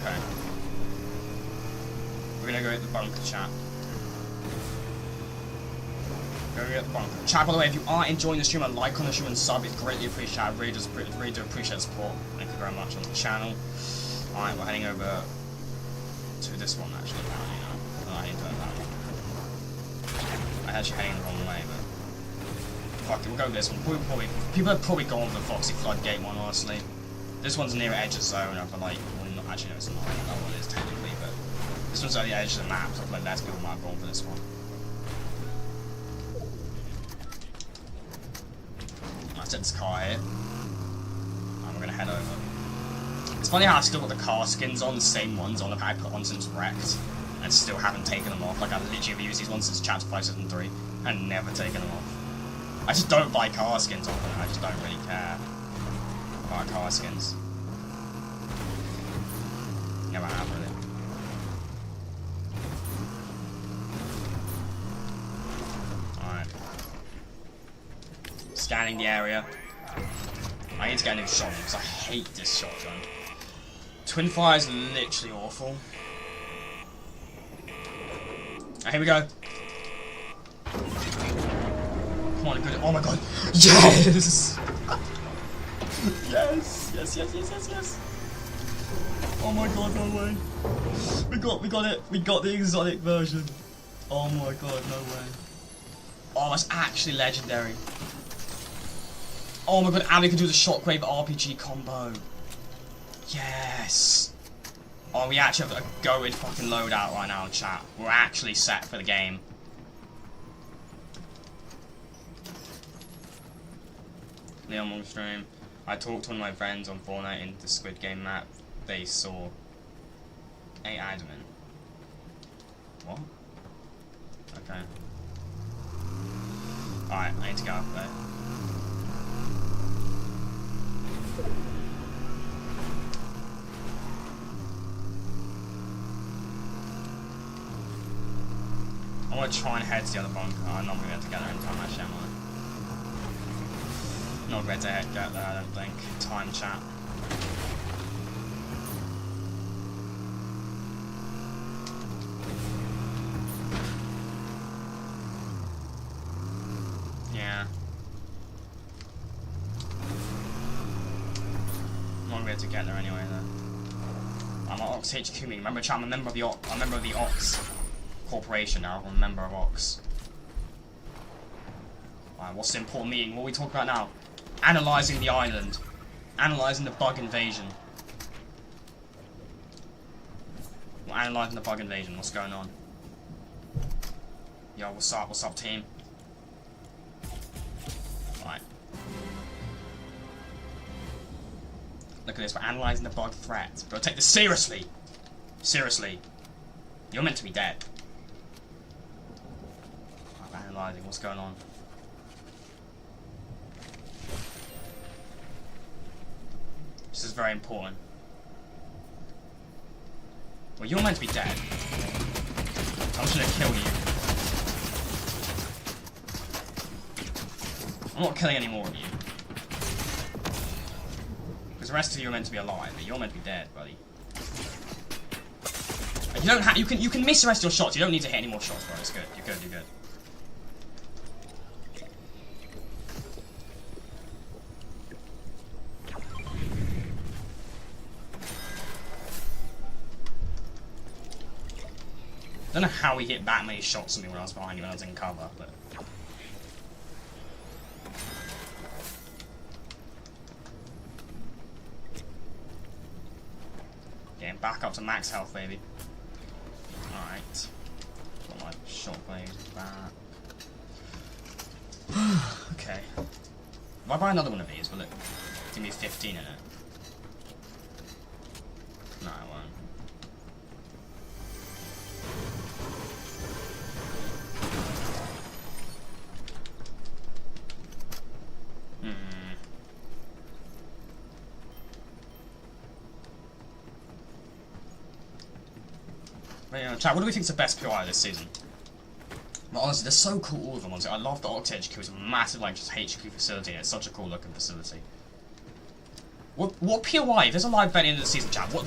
[SPEAKER 1] Okay. We're gonna go hit the bunker, chat. Go hit the bunker. Chat, by the way, if you are enjoying the stream, a like on the stream and sub is greatly appreciated. I really do appreciate the support. Thank you very much on the channel. Alright, we're heading over to this one, actually, apparently, no. I'm not heading to that one. I'm actually heading the wrong way, but... Fuck it, we'll go this one. People have probably gone for the Foxy Floodgate one, honestly. This one's near edge of zone, but like, well, not, actually no, it's not. I don't know what it is technically, but this one's at the edge of the map, so I feel like less people might have gone for this one. I set this car here, and we're gonna head over. It's funny how I've still got the car skins on, the same ones on, I put on since Wrecked, and still haven't taken them off. Like, I literally have used these ones since Chapter 573, and never taken them off. I just don't buy car skins on them, I just don't really care about car skins. Never have, really. Alright. Scanning the area. I need to get a new shotgun, because I hate this shotgun. Twin fire is literally awful. Here we go. Come on, good. Oh my god. Yes! Yes! Yes! Oh my god, no way. We got it. We got the exotic version. Oh my god, no way. Oh, that's actually legendary. Oh my god, and we can do the Shockwave RPG combo. Yes! Oh, we actually have a goated fucking loadout right now, chat. We're actually set for the game. Leon on stream. I talked to one of my friends on Fortnite in the Squid Game map. They saw a admin. What? Okay. Alright, I need to go up there. I want to try and head to the other bunker. I'm not going to be able to get there in time, actually, am I? Not going to get there, I don't think. Time chat. Yeah. I'm not going to be able to get there anyway, though. I'm at Ox HQ meeting. Remember, chat, I'm a member of the Ox Corporation now. I'm a member of Ox. Alright, what's the important meeting? What are we talking about now? Analysing the island. Analysing the bug invasion. We're analysing the bug invasion. What's going on? Yo, what's up? What's up, team? Right. Look at this. We're analysing the bug threat. We've got to take this seriously. Seriously. You're meant to be dead. I'm analysing. What's going on? This is very important. Well, you're meant to be dead. I'm just gonna kill you. I'm not killing any more of you. Because the rest of you are meant to be alive, but you're meant to be dead, buddy. You don't have. You can miss the rest of your shots. You don't need to hit any more shots, bro. It's good. You're good. You're good. I don't know how he hit that many shots at me when I was behind you when I was in cover, but... Getting back up to max health, baby. Alright. Got my shockwave back. Okay. If I buy another one of these, will it give me 15 in it? No, it won't. Chat, what do we think is the best POI this season? But honestly, they're so cool, all of them. Honestly, I love the Oct HQ. It's a massive, like, just HQ facility. It's such a cool looking facility. What POI? If there's a live event at the end of the season, chat, what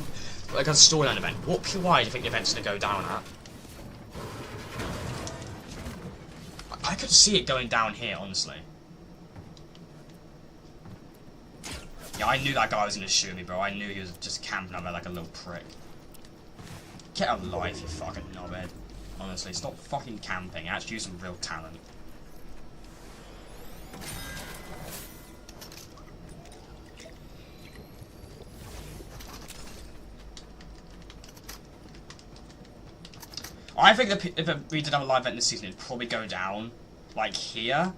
[SPEAKER 1] like a storyline event. What POI do you think the event's gonna go down at? I could see it going down here, honestly. Yeah, I knew that guy was gonna shoot me, bro. I knew he was just camping up there like a little prick. Get a life, you fucking knobhead. Honestly, stop fucking camping. Actually use some real talent. I think that if we did have a live event this season, it'd probably go down, like here,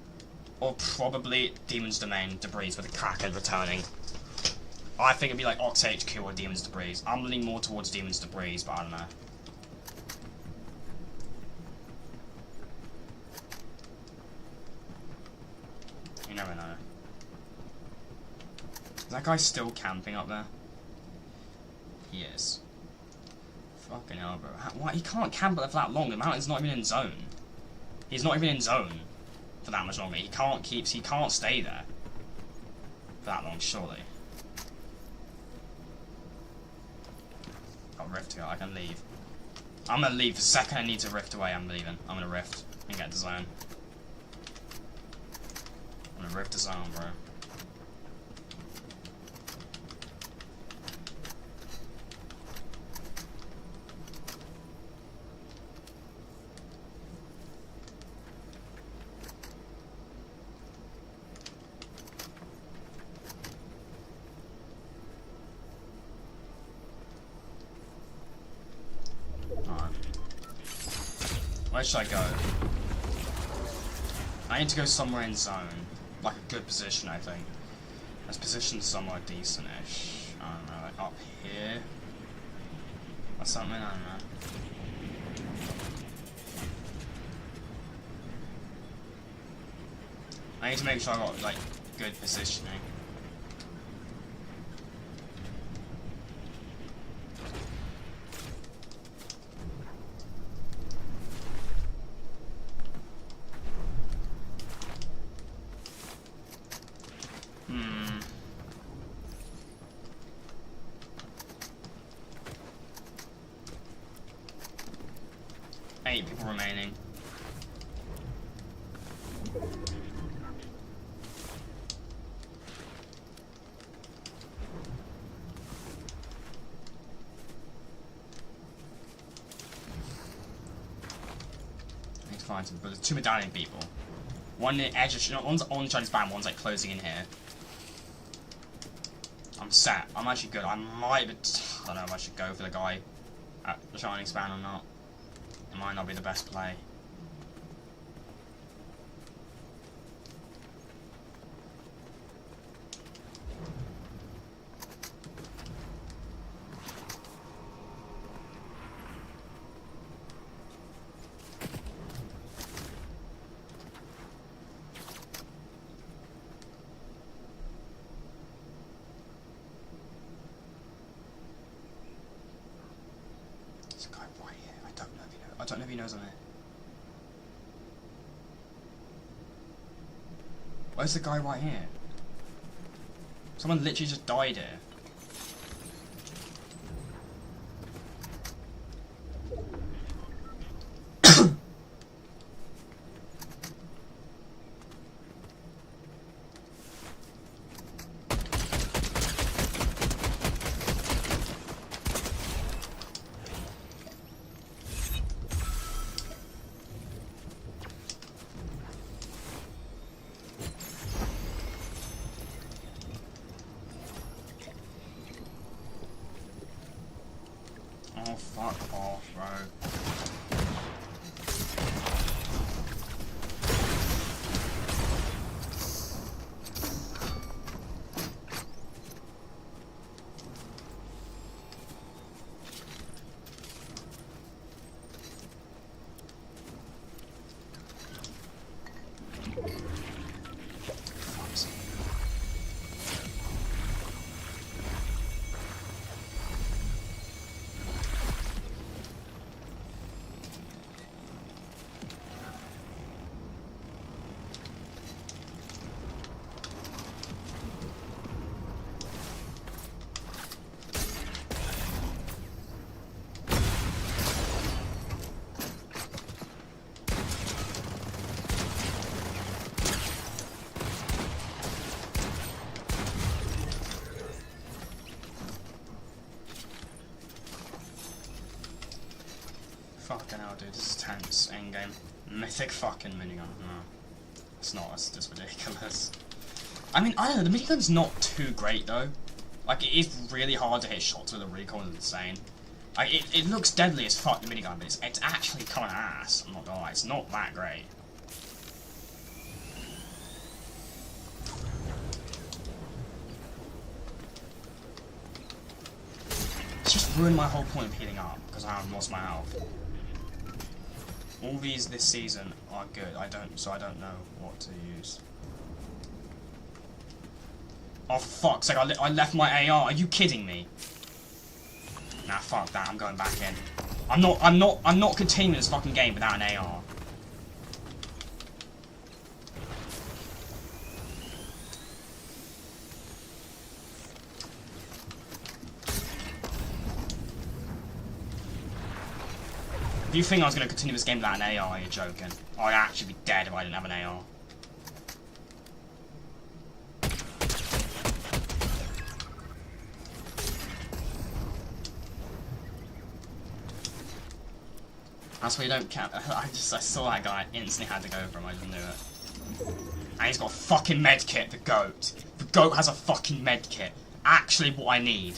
[SPEAKER 1] or probably Demon's Domain Debris with the Kraken returning. I think it'd be like Ox HQ or Demon's Debris. I'm leaning more towards Demon's Debris, but I don't know. You never know. Is that guy still camping up there? He is. Fucking hell, bro. Why? He can't camp there for that long. The mountain's not even in zone. He's not even in zone for that much longer. He can't stay there for that long, surely. Got rift to go. I can leave. I'm gonna leave. The second I need to rift away, I'm leaving. I'm gonna rift and get to zone. I'm gonna rift to zone, bro. Where should I go? I need to go somewhere in zone. Like a good position, I think. Let's position somewhere decent-ish. I don't know, like up here? Or something, I don't know. I need to make sure I got, like, good positioning. People remaining. I need to find some, but there's two medallion people. One near edge of, one's on Chinese band, one's like closing in here. I'm set. I'm actually good. I might, but I don't know if I should go for the guy at the Shining Span or not. It might not be the best play. There's a guy right here. I don't know if he knows I'm here. Where's the guy right here? Someone literally just died here. Oh, fuck off, bro. Fucking hell, dude, this is tense. Endgame. Mythic fucking minigun. No. It's not, it's just ridiculous. I mean, I don't know, the minigun's not too great though. Like, it is really hard to hit shots with a recoil, it's insane. Like, it looks deadly as fuck, the minigun, but it's actually kind of ass. I'm not gonna lie, it's not that great. It's just ruined my whole point of healing up, because I haven't lost my health. All these this season are good, so I don't know what to use. Oh, for fuck's sake, I left my AR, are you kidding me? Nah, fuck that, I'm going back in. I'm not continuing this fucking game without an AR. If you think I was going to continue this game without an AR, you're joking. I'd actually be dead if I didn't have an AR. That's why you don't count. I saw that guy, I instantly had to go for him, I just knew it. And he's got a fucking med kit, the goat. The goat has a fucking med kit. Actually what I need.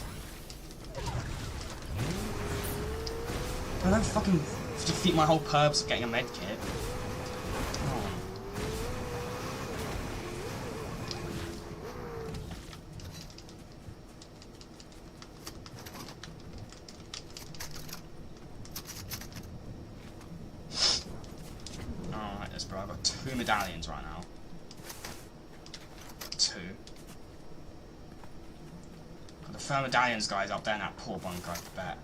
[SPEAKER 1] I don't fucking defeat my whole purpose of getting a med kit. Oh. Alright, this bro, I've got 2 medallions right now. 2. Got the 3 medallions guys up there in that poor bunker, I bet.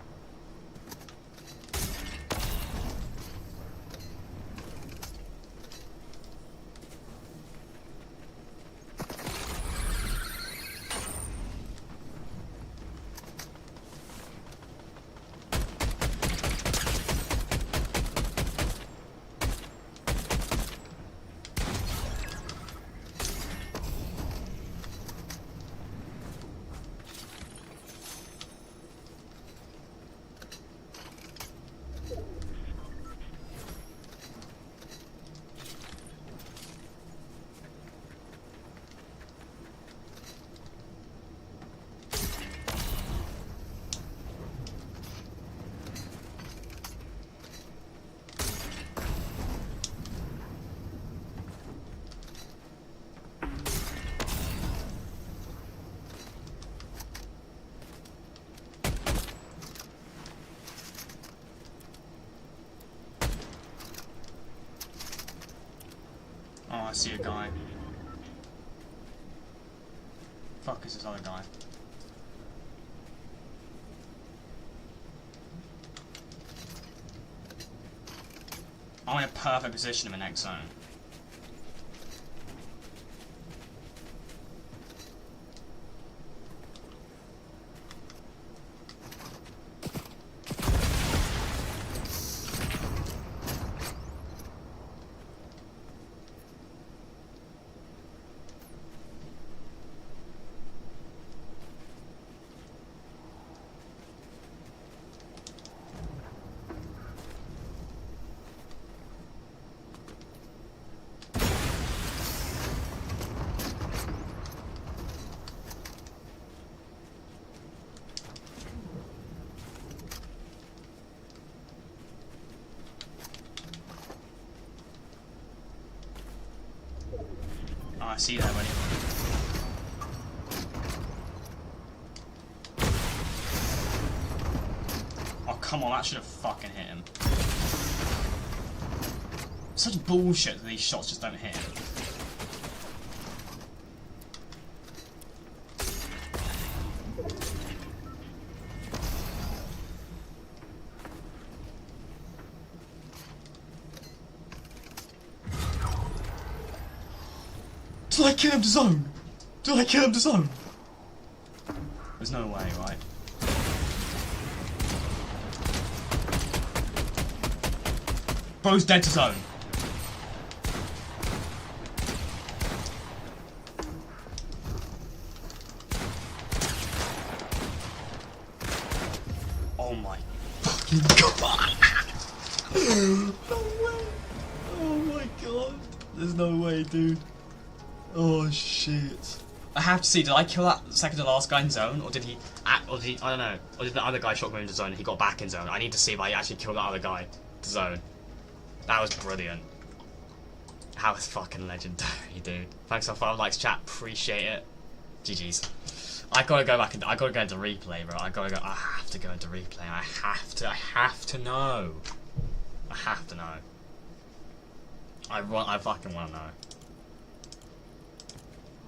[SPEAKER 1] Oh, I see a guy. Fuck is this other guy? I'm in a perfect position in the next zone. Oh, I see that, buddy. Oh, come on, that should have fucking hit him. Such bullshit that these shots just don't hit him. Did I kill him to zone? Did I kill him to zone? There's no way, right? Bro's dead to zone. Oh my fucking god! No way! Oh my god! There's no way, dude. Oh shit! I have to see. Did I kill that second to last guy in zone, or did he? I don't know. Or did the other guy shotgun into zone and he got back in zone? I need to see if I actually killed that other guy to zone. That was brilliant. That was fucking legendary, dude. Thanks for 5 likes, chat. Appreciate it. GG's. I gotta go back and I gotta go into replay, bro. I have to go into replay. I have to know. I have to know. I fucking wanna know.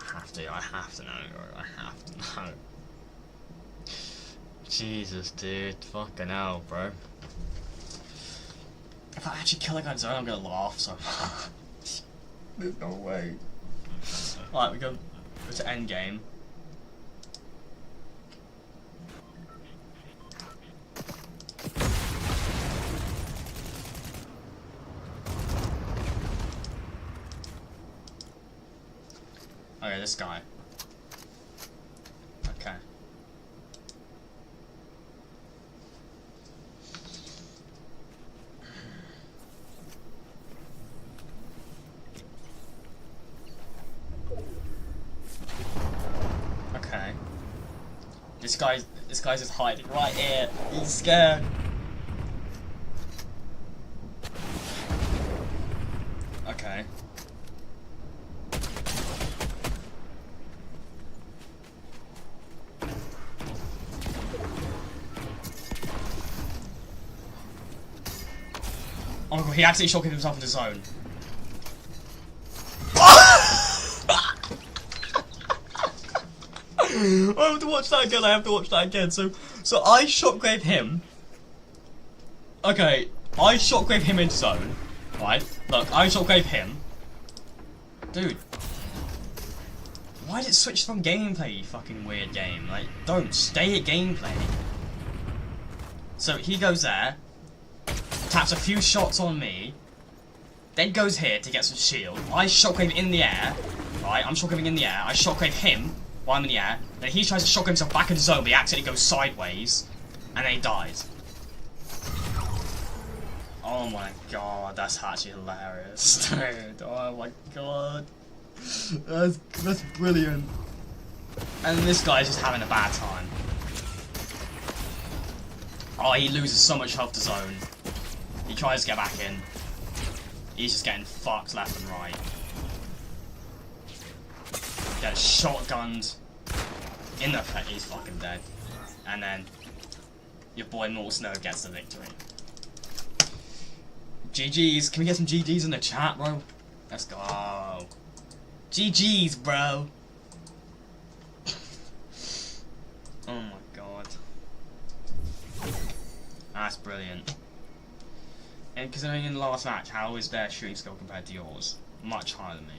[SPEAKER 1] I have to know, bro. I have to know. Jesus, dude. Fucking hell, bro. If I actually kill a guy in zone, I'm gonna laugh so much. There's no way. Alright, we go to end game. Okay, this guy. Okay. Okay. This guy's just hiding right here. He's scared. Okay. Oh my god, he actually shotgunned himself into zone. I have to watch that again, I have to watch that again. So I shotgrave him. Okay, I shotgrave him into zone. Right? Look, I shotgrave him. Dude. Why did it switch from gameplay, you fucking weird game? Like, don't stay at gameplay. So he goes there, taps a few shots on me, then goes here to get some shield. I shotgrave in the air. Right, I'm shotgraving in the air. I shotgrave him while I'm in the air. Then he tries to shotgun himself back in zone, but he accidentally goes sideways. And then he dies. Oh my god, that's actually hilarious. Dude, oh my god. That's brilliant. And this guy's just having a bad time. Oh, he loses so much health to zone. He tries to get back in. He's just getting fucked left and right. Gets shotgunned in the face. He's fucking dead. And then your boy Mortal Snow gets the victory. GG's. Can we get some GG's in the chat, bro? Let's go. GG's, bro. Oh my god. That's brilliant. And considering in the last match, how is their shooting skill compared to yours? Much higher than me.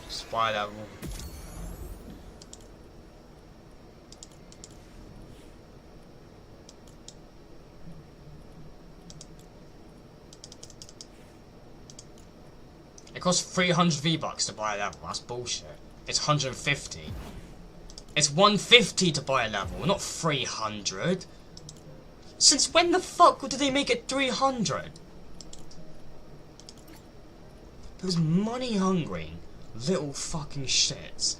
[SPEAKER 1] Spy level. It costs 300 V-Bucks to buy a level. That's bullshit. It's 150. It's 150 to buy a level, not 300. Since when the fuck did they make it 300? Those money hungry little fucking shits.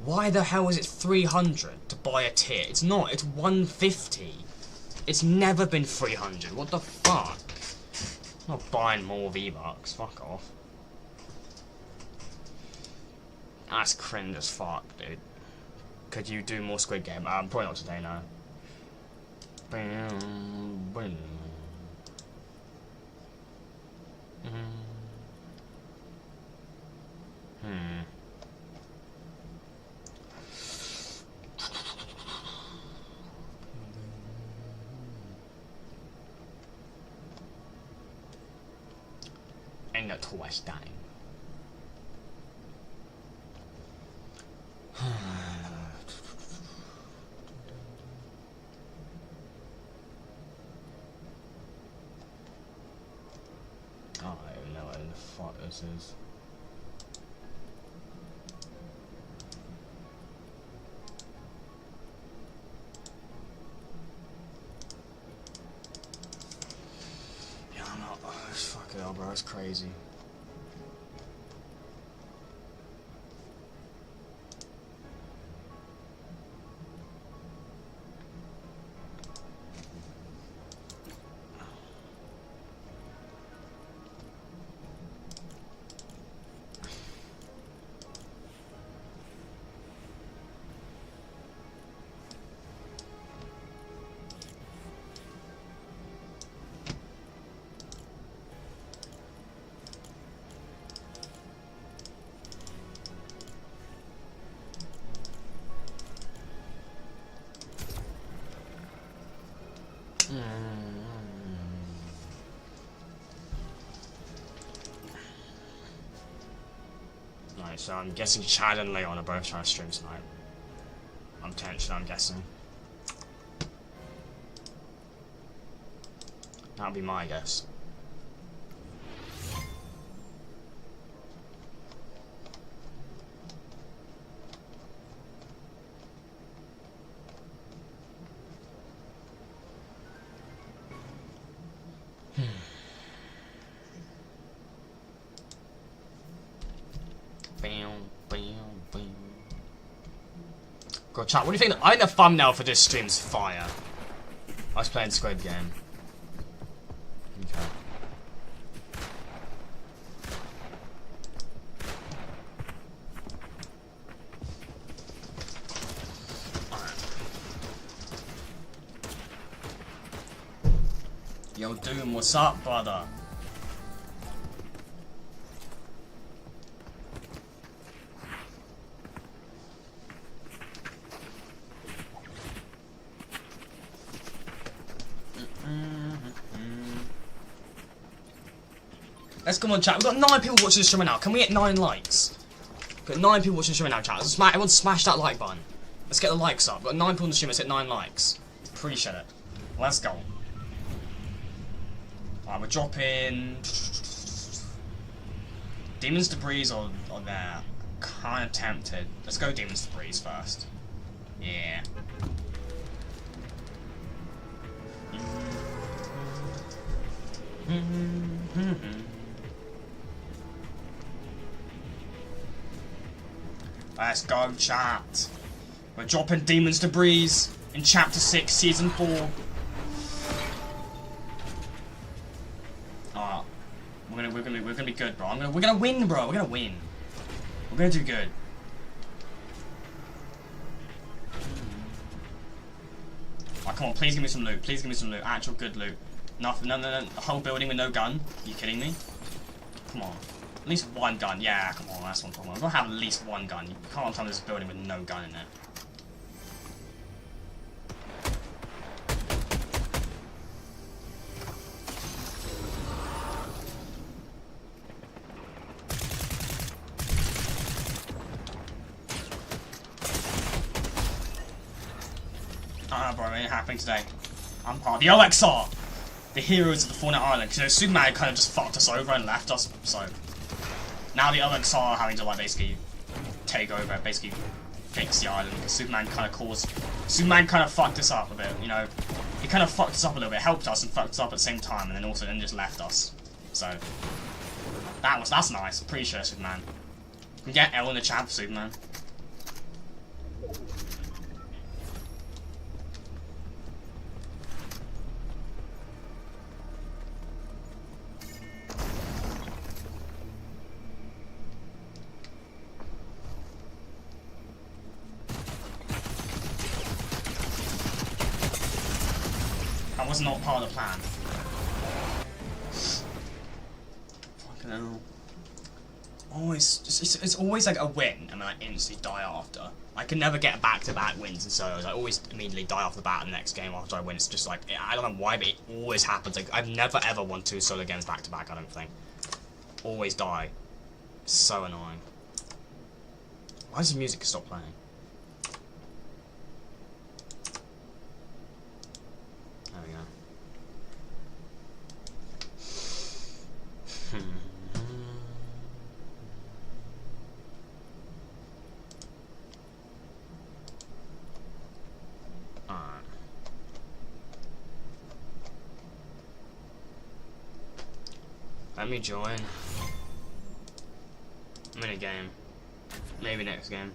[SPEAKER 1] Why the hell is it 300 to buy a tier? It's not, it's 150. It's never been 300. What the fuck? I'm not buying more V-Bucks. Fuck off. That's cringe as fuck, dude. Could you do more Squid Game? Probably not today, no. Ain't no twice dying. the fuck this is. Yeah, I'm not. Oh, fuck it, bro. It's crazy. Right, so I'm guessing Chad and Leon are both trying to stream tonight. I'm guessing. That'll be my guess. God, chat, what do you think? I think the thumbnail for this stream is fire. I was playing Squid Game. Okay. Alright. Yo, Doom, what's up, brother? Let's come on, chat. We've got 9 people watching the stream right now. Can we get 9 likes? We've got 9 people watching the stream right now, chat. Everyone smash that like button. Let's get the likes up. We've got 9 people in the stream. Let's get 9 likes. Appreciate it. Let's go. Alright, we're dropping... Demon's Debris or there. Kind of tempted. Let's go Demon's Debris first. Yeah. Let's go, chat. We're dropping Demon's Debris in Chapter 6, Season 4. Alright. We're gonna be good, bro. We're gonna win, bro. We're gonna win. We're gonna do good. Oh, come on, please give me some loot. Please give me some loot. Actual good loot. Nothing, no. The whole building with no gun. Are you kidding me? Come on. At least one gun. Yeah, come on, that's what I'm talking about. We're gonna have at least one gun. You can't tell me this building with no gun in it. Ah, bro, it ain't happening today. I'm part of the OXR! The heroes of the Fortnite Island. Because, you know, Superman kind of just fucked us over and left us, so... Now the OXR are having to, like, basically take over, basically fix the island, because Superman kind of fucked us up a bit, you know. He kind of fucked us up a little bit, helped us and fucked us up at the same time, and then just left us. So, that's nice. Appreciate it, Superman. Can we get L in the chat for Superman? That was not part of the plan. Fucking hell. It's always like a win, and then I instantly die after. I can never get back-to-back wins in solos. I always immediately die off the bat in the next game after I win. It's just like, I don't know why, but it always happens. Like, I've never ever won 2 solo games back-to-back, I don't think. Always die. It's so annoying. Why does the music stop playing? There we go. Let me join. I'm in a game. Maybe next game.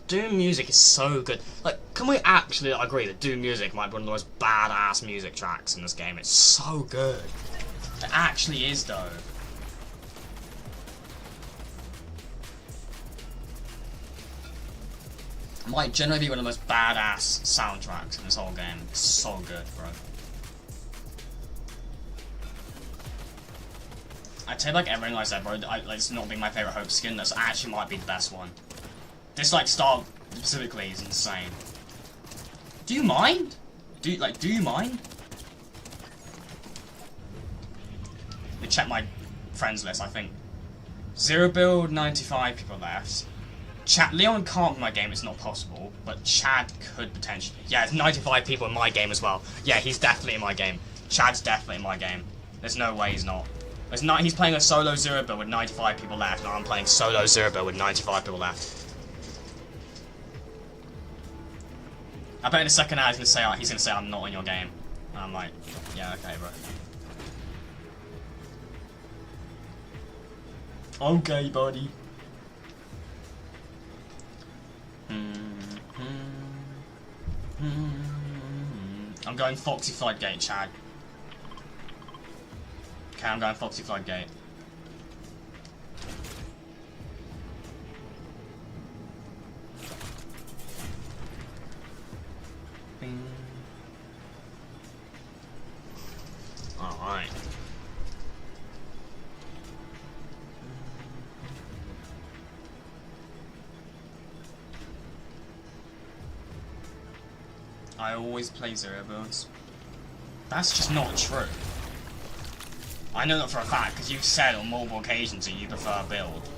[SPEAKER 1] Doom music is so good. Like, can we actually agree that Doom music might be one of the most badass music tracks in this game? It's so good. It actually is, though. It might generally be one of the most badass soundtracks in this whole game. It's so good, bro. I'd say, like, everything I said, bro, like, it's not being my favourite Hope skin, this actually might be the best one. This, like, style specifically is insane. Do you mind? Do you mind? Let me check my friends list, I think. 0 build, 95 people left. Leon can't be my game, it's not possible, but Chad could potentially. Yeah, there's 95 people in my game as well. Yeah, he's definitely in my game. Chad's definitely in my game. There's no way he's not. He's playing a solo 0 build with 95 people left, and I'm playing solo 0 build with 95 people left. I bet in a second hour he's gonna say I'm not in your game. And I'm like, yeah, okay, bro. Okay, buddy. I'm going Foxy Floodgate, Chad. Okay, I'm going Foxy Floodgate. Alright. I always play 0 builds. That's just not true. I know that for a fact, because you've said on multiple occasions that you prefer build.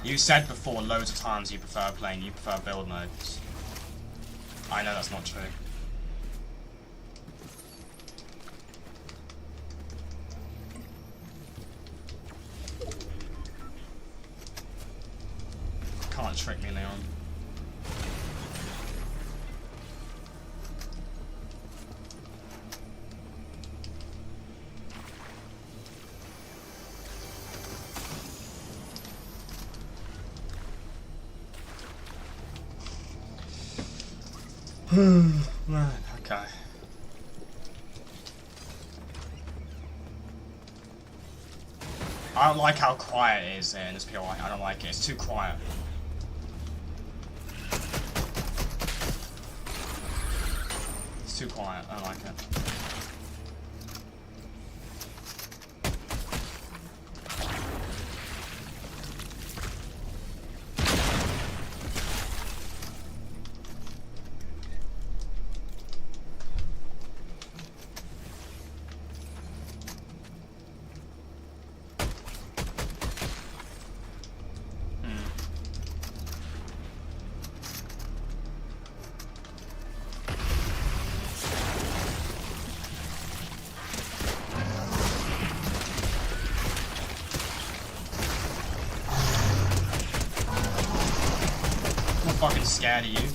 [SPEAKER 1] You said before loads of times you prefer build modes. I know that's not true. Can't trick me, Leon. Man, okay. I don't like how quiet it is in this POI. I don't like it. It's too quiet. It's too quiet. I don't like it. Fucking scared of you.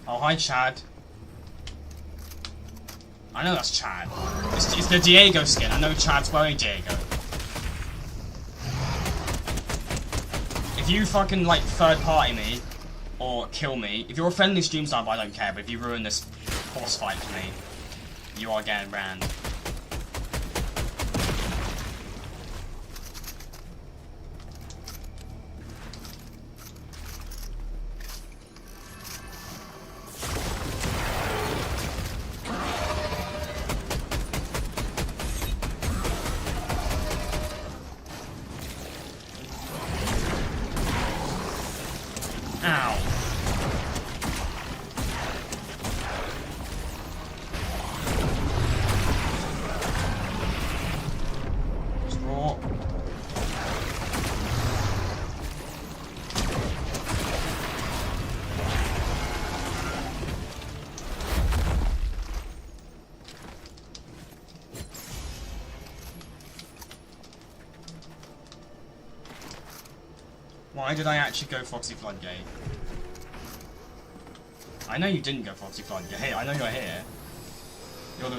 [SPEAKER 1] Oh, hi, Chad. I know that's Chad. It's the Diego skin. I know Chad's wearing Diego. If you fucking, like, third party me, or kill me, if you're a friendly stream sniper, I don't care, but if you ruin this boss fight for me, you are getting banned. Ow. Why did I actually go Foxy Floodgate? I know you didn't go Foxy Floodgate. Hey, I know you're here.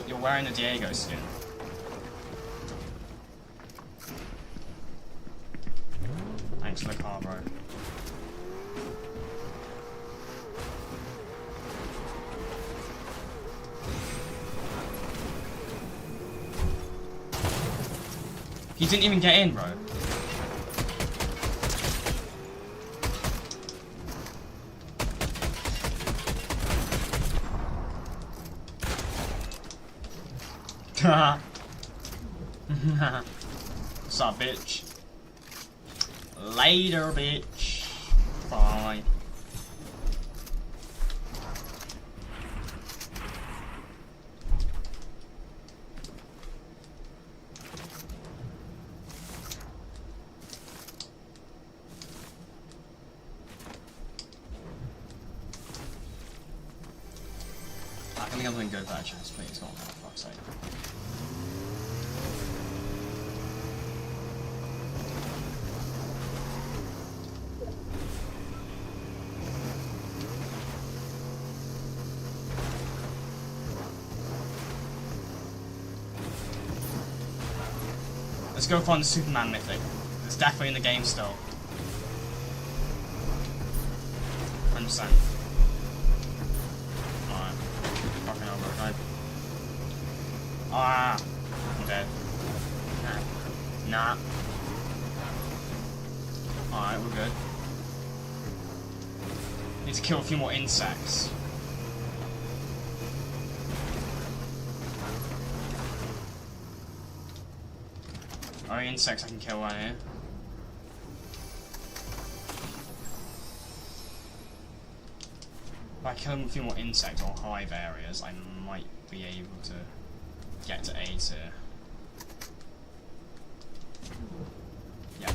[SPEAKER 1] You're wearing the Diego skin. Thanks for the car, bro. He didn't even get in, bro. What's up, bitch? Later, bitch. Bye. I think I'm doing good that chest, please. Go on, for fuck's sake. Let's go find the Superman mythic. It's definitely in the game still. 100%. Alright. Fucking hell, bro. No. Ah! I'm dead. Nah. Alright, we're good. Need to kill a few more insects. Only insects I can kill right here. If I kill a few more insects or hive areas, I might be able to get to A tier. Yeah.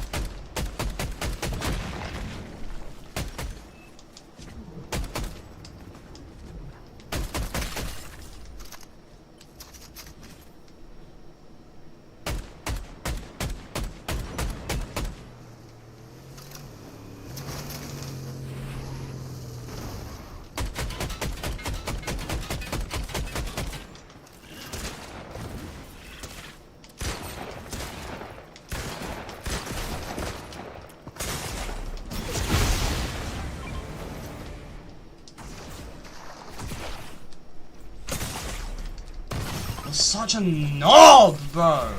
[SPEAKER 1] I'm such a knob, bro!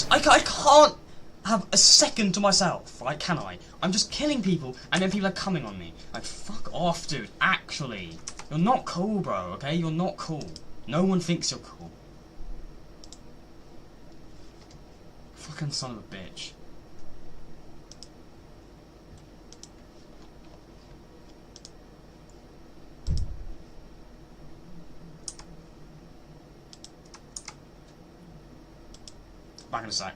[SPEAKER 1] I can't have a second to myself, right? Can I? I'm just killing people, and then people are coming on me. Like, fuck off, dude. Actually. You're not cool, bro, okay? You're not cool. No one thinks you're cool. Fucking son of a bitch. Back in a sec.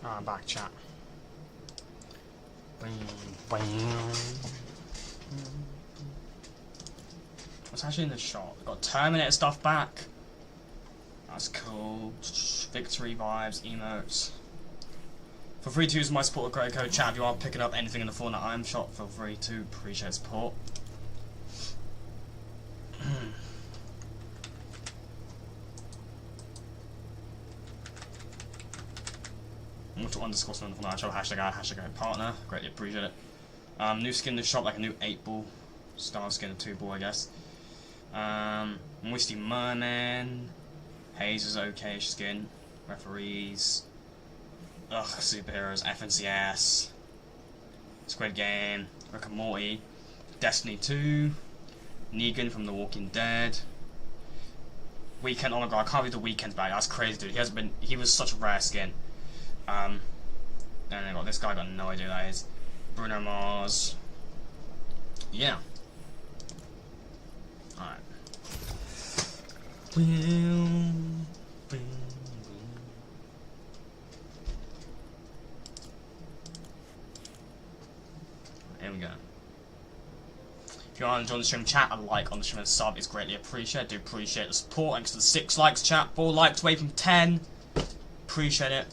[SPEAKER 1] I'm back, chat. What's actually in the shop? Got Terminator stuff back. That's cool. Victory vibes, emotes. Feel free to use my support code chat if you are picking up anything in the Fortnite item shop. Feel free to. Appreciate support. Multiple underscores on the Fortnite shop. Hashtag partner. Greatly appreciate it. New skin in the shop, like a new 8-ball style skin, a 2-ball, I guess. Moisty Merman. Haze is okay skin. Referees. Ugh, superheroes. FNCS. Squid Game. Rick and Morty. Destiny 2. Negan from The Walking Dead. Weekend. Oh my god, I can't believe the Weekend's back. That's crazy, dude. He was such a rare skin. And then I got this guy. I got no idea who that is. Bruno Mars. Yeah. Alright. Here we go. If you are enjoying the stream, chat, a like on the stream and sub is greatly appreciated. I do appreciate the support. Thanks to the 6 likes, chat. 4 likes away from 10. Appreciate it.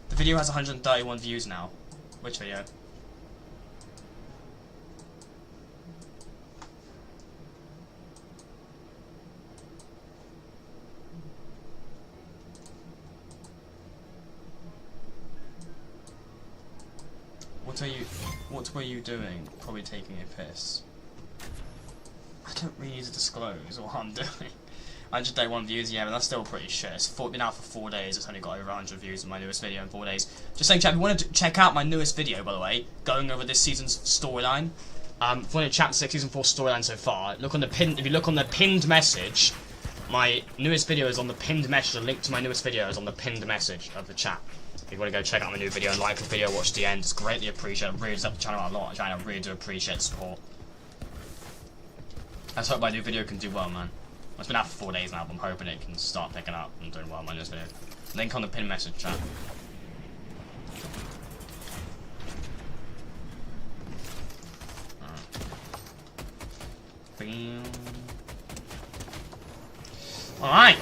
[SPEAKER 1] The video has 131 views now. Which video? What were you doing? Probably taking a piss. I don't really need to disclose what I'm doing. 131 views, yeah, but that's still pretty shit. It's been out for 4 days, it's only got over 100 views in my newest video in 4 days. Just saying, chat, if you want to check out my newest video, by the way, going over this season's storyline, for the chapter 6 season 4 storyline so far, look on the if you look on the pinned message, my newest video is on the pinned message, a link to my newest video is on the pinned message of the chat. If you want to go check out my new video and like the video, watch the end, it's greatly appreciated. It really does help the channel out a lot. I really do appreciate the support. Let's hope my new video can do well, man. It's been out for 4 days now, but I'm hoping it can start picking up and doing well in my newest video. Link on the pinned message, chat. Alright!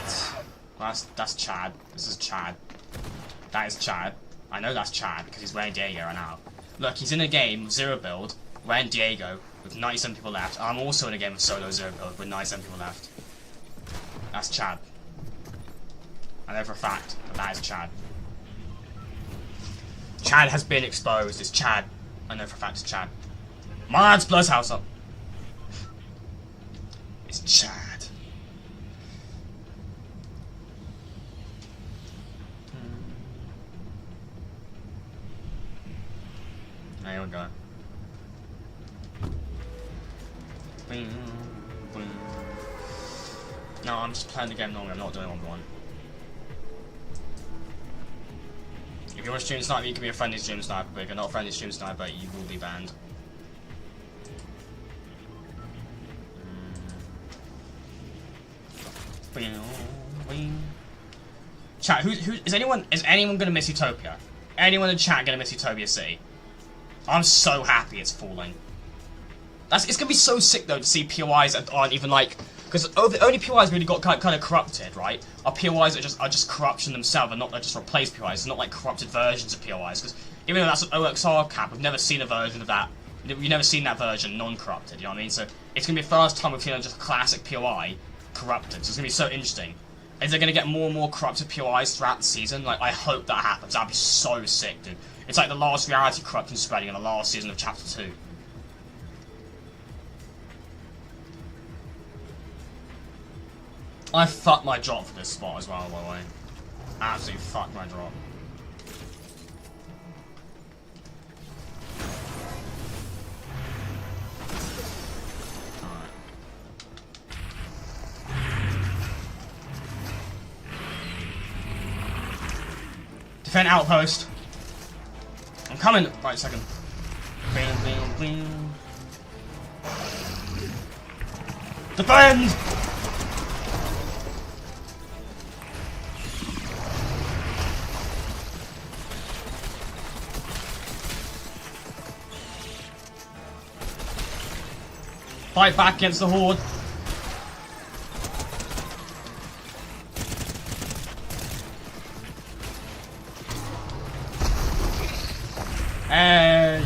[SPEAKER 1] Well, that's Chad. This is Chad. That is Chad. I know that's Chad because he's wearing Diego right now. Look, he's in a game, 0 build, wearing Diego, with 97 people left. I'm also in a game of solo 0 build with 97 people left. That's Chad. I know for a fact that is Chad. Chad has been exposed. It's Chad. I know for a fact it's Chad. Mods, blows house up. It's Chad. There we go. No, I'm just playing the game normally, I'm not doing 1v1. If you want to stream sniper, you can be a friendly stream sniper, but if you're not a friendly stream sniper, you will be banned. Chat, is anyone gonna miss Utopia? Anyone in chat gonna miss Utopia City? I'm so happy it's falling. It's gonna be so sick though to see POIs that aren't even like, because the only POIs really got kind of corrupted, right? Are POIs that are just corruption themselves and not that just replace POIs. It's not like corrupted versions of POIs. Because even though that's an OXR cap, we've never seen a version of that. We've never seen that version non-corrupted. You know what I mean? So it's gonna be the first time we've seen just a classic POI corrupted. So it's gonna be so interesting. Is there gonna get more and more corrupted POIs throughout the season? Like I hope that happens. That'd be so sick, dude. It's like the last reality corruption spreading in the last season of Chapter 2. I fucked my drop for this spot as well, by the way. Absolutely fucked my drop. Alright. Defend outpost. I'm coming. Right, second. Bing, bing, bing. Defend! Fight back against the horde. Hey!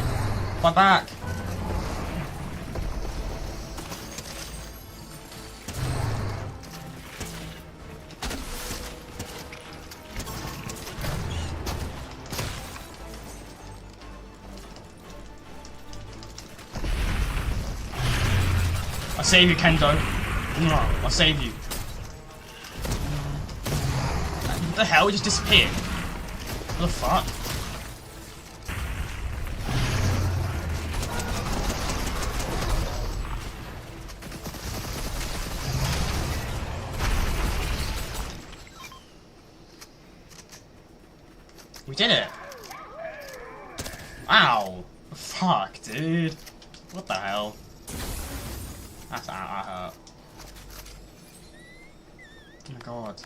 [SPEAKER 1] Fight back! I'll save you, Kendo. I'll save you. What the hell? He just disappeared. What the fuck? We did it! Ow! Fuck, dude. What the hell? That hurt. Oh my god.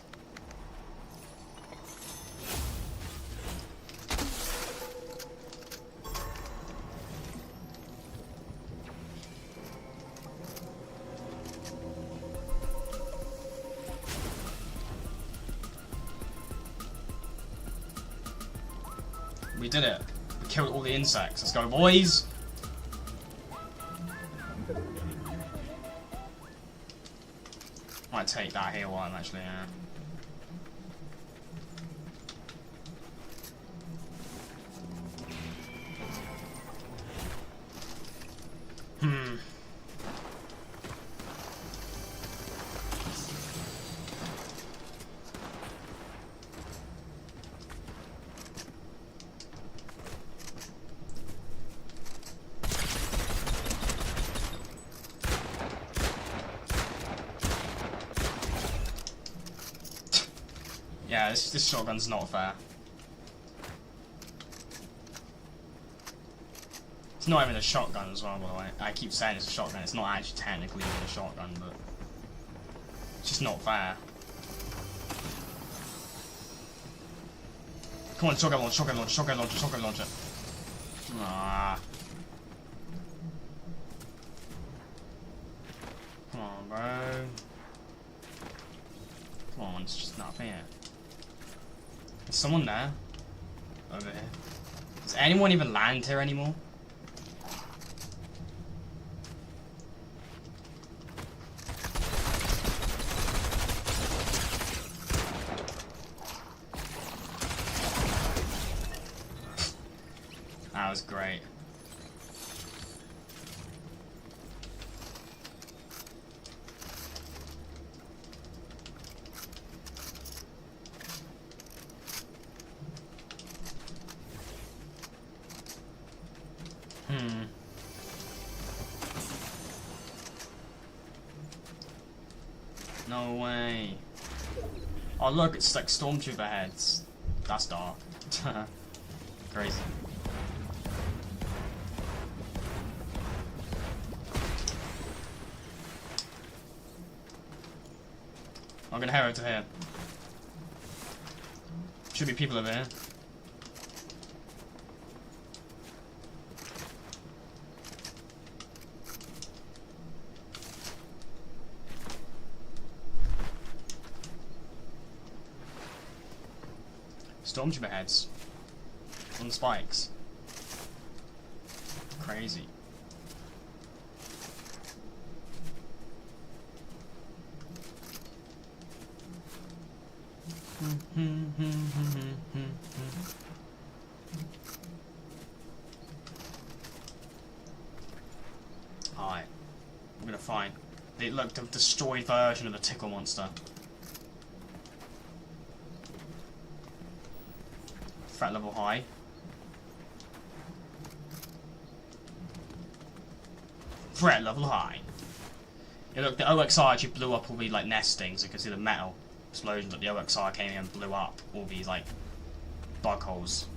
[SPEAKER 1] We did it. We killed all the insects. Let's go, boys! Might take that here while I'm actually, Yeah, this shotgun's not fair. It's not even a shotgun as well, by the way. I keep saying it's a shotgun. It's not actually technically even a shotgun, but it's just not fair. Come on, shotgun launcher, shotgun launcher, shotgun launcher, shotgun launcher. Ah. Come on, bro. Come on, it's just not fair. Is someone there? Over here. Does anyone even land here anymore? That was great. No way. Oh look, it's like stormtrooper heads. That's dark. Crazy. I'm gonna head over to here. Should be people over here. Stormtrooper heads on the spikes. Crazy. Alright. We're gonna find. They looked a destroyed version of the tickle monster. Threat level high. Threat level high. Yeah, look, the OXR actually blew up all the like nestings. You can see the metal explosion, but the OXR came in and blew up all these like bug holes.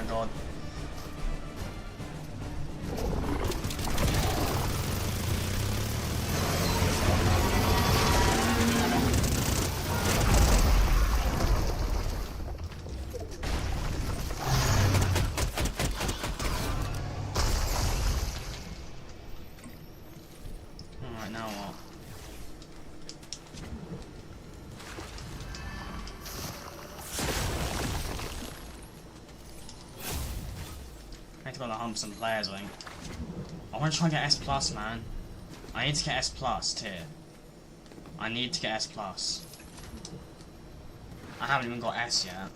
[SPEAKER 1] my god. Alright, now what? I need to go to hump some players, I think. I want to try and get S+, man. I need to get S+ tier. I need to get S+. I haven't even got S yet.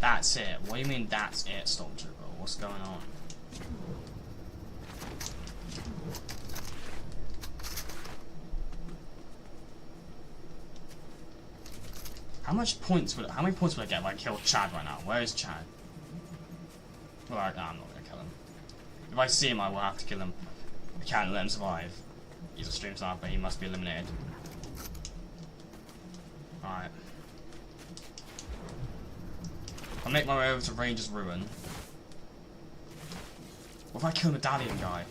[SPEAKER 1] That's it. What do you mean that's it, Stormtrooper? What's going on? How many points would I get if I kill Chad right now? Where is Chad? Well, I'm not gonna kill him. If I see him, I will have to kill him. I can't let him survive. He's a stream sniper, he must be eliminated. Alright. I'll make my way over to Ranger's Ruin. What if I kill the Medallion guy?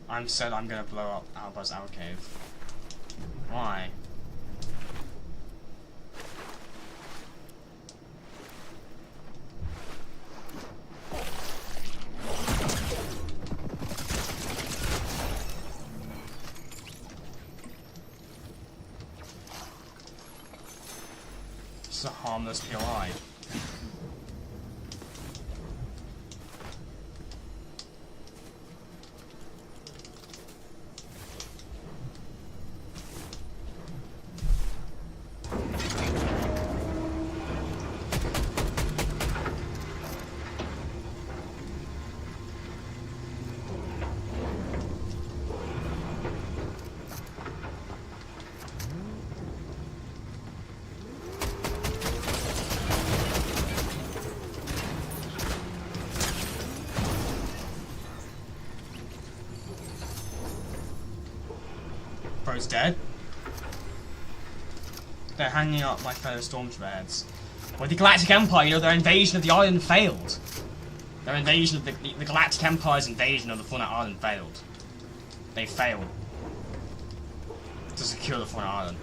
[SPEAKER 1] I'm said I'm gonna blow up Alba's Owl Cave. Why? It's a harmless POI. Bro's dead. They're hanging up my fellow Stormtrooper heads. Well, the Galactic Empire, you know, their invasion of the island failed. Their invasion of the Galactic Empire's invasion of the Fortnite Island failed. They failed to secure the Fortnite Island.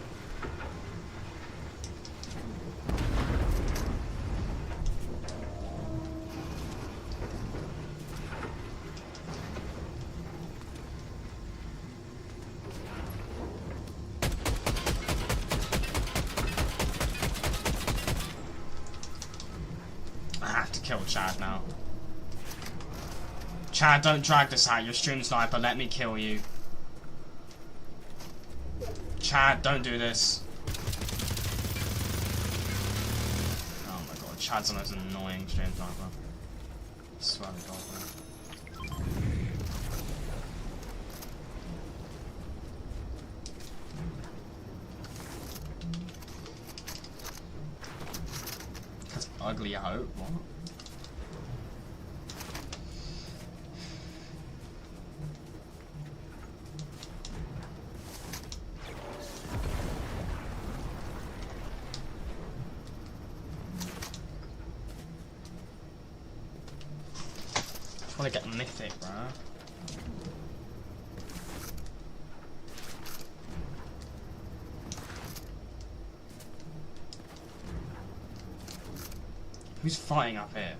[SPEAKER 1] Kill Chad now. Chad, don't drag this out. You're a stream sniper. Let me kill you. Chad, don't do this. Oh my god, Chad's the most annoying stream sniper. I swear to god, man. That's ugly, I hope. What? I want to get mythic, bro. Who's fighting up here?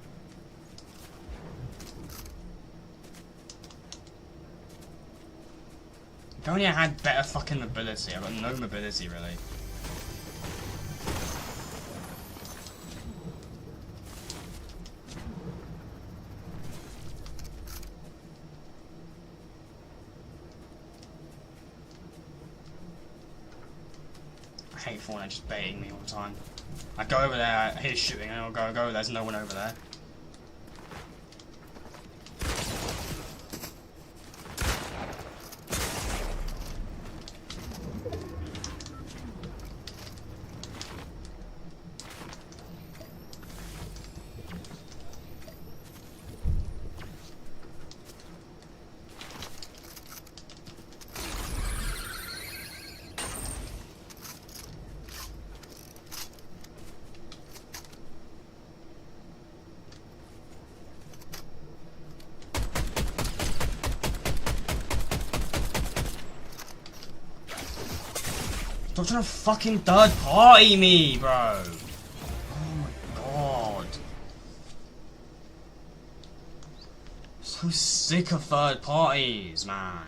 [SPEAKER 1] If only I had better fucking mobility. I've got no mobility, really. I hate Fortnite just baiting me all the time. I go over there, I hear shooting, and I'll go, there's no one over there. Stop trying to fucking third party me, bro. Oh my god. So sick of third parties, man.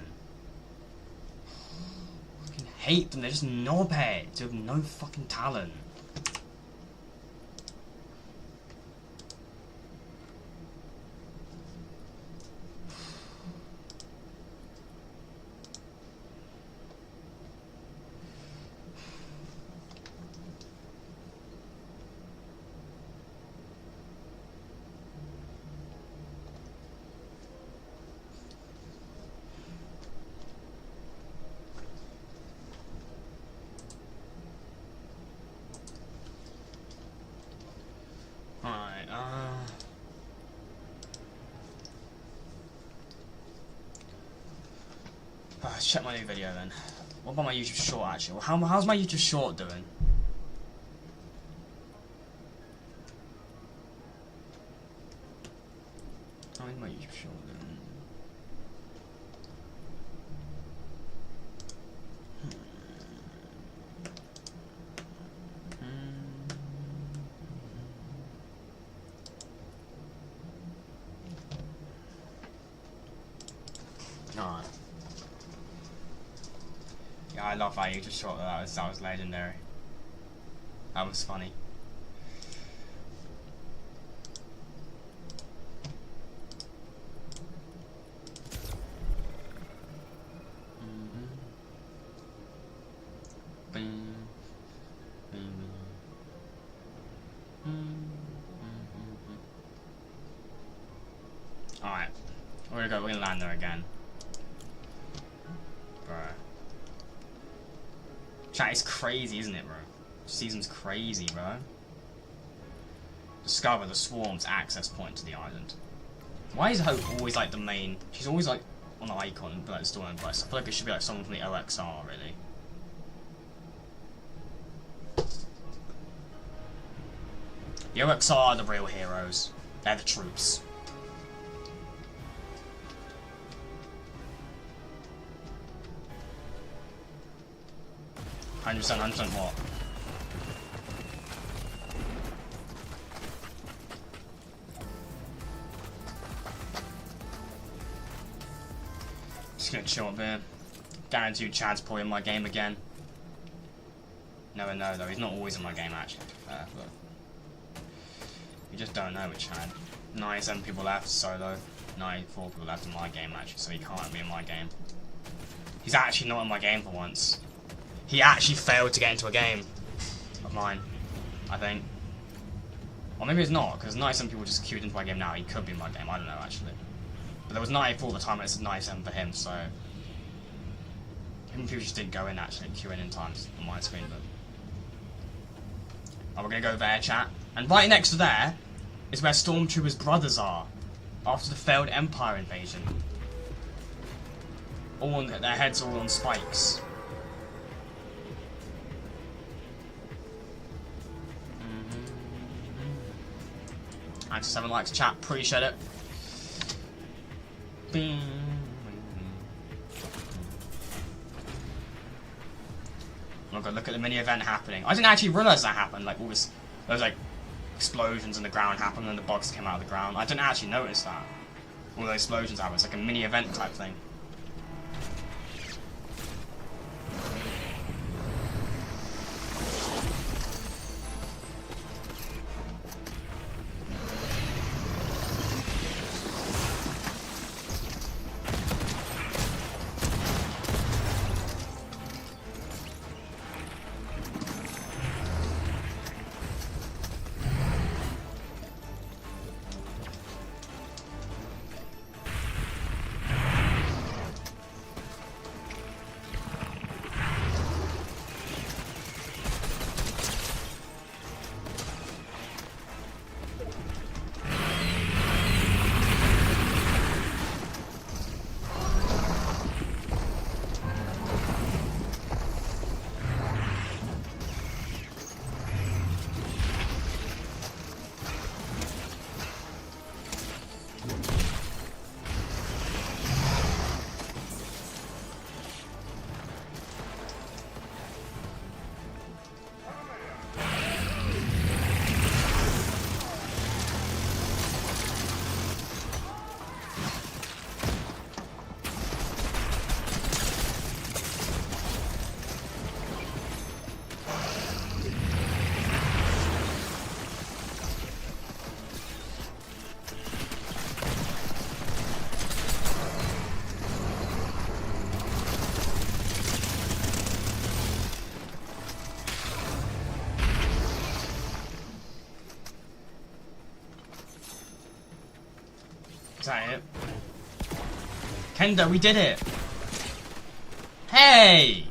[SPEAKER 1] I fucking hate them. They're just knobheads who have no fucking talent. Alright, let's check my new video then. What about my YouTube short actually? Well, how's my YouTube short doing? How is my YouTube short doing? Alright. Yeah, I love that you just shot that was legendary. That was funny. Alright. We're gonna land there again. Bro. Chat is crazy, isn't it, bro? Season's crazy, bro. Discover the swarm's access point to the island. Why is Hope always like the main? She's always like on the icon, but like the story advice. I feel like it should be like someone from the OXR, really. The OXR are the real heroes. They're the troops. 100% what? Just gonna chill up here. Guarantee Chad's probably in my game again. Never know though, he's not always in my game actually, to be fair, but you just don't know with Chad. 97 people left solo, 94 people left in my game actually, so he can't be in my game. He's actually not in my game for once. He actually failed to get into a game of mine, I think. Or maybe it's not, because 97 people just queued into my game now. He could be in my game, I don't know actually. But there was 94 at the time and it's 97 for him, so... Even people just didn't go in actually, queuing in times on my screen, but... Oh, we're gonna go there, chat. And right next to there is where Stormtrooper's brothers are, after the failed Empire invasion. All on, their heads all on spikes. 97 likes, chat, appreciate it. Oh god, look at the mini event happening. I didn't actually realise that happened, like all this, those like explosions in the ground happened and the box came out of the ground. I didn't actually notice that. All those explosions happened, it's like a mini event type thing. Is that it? Kendo, we did it! Hey!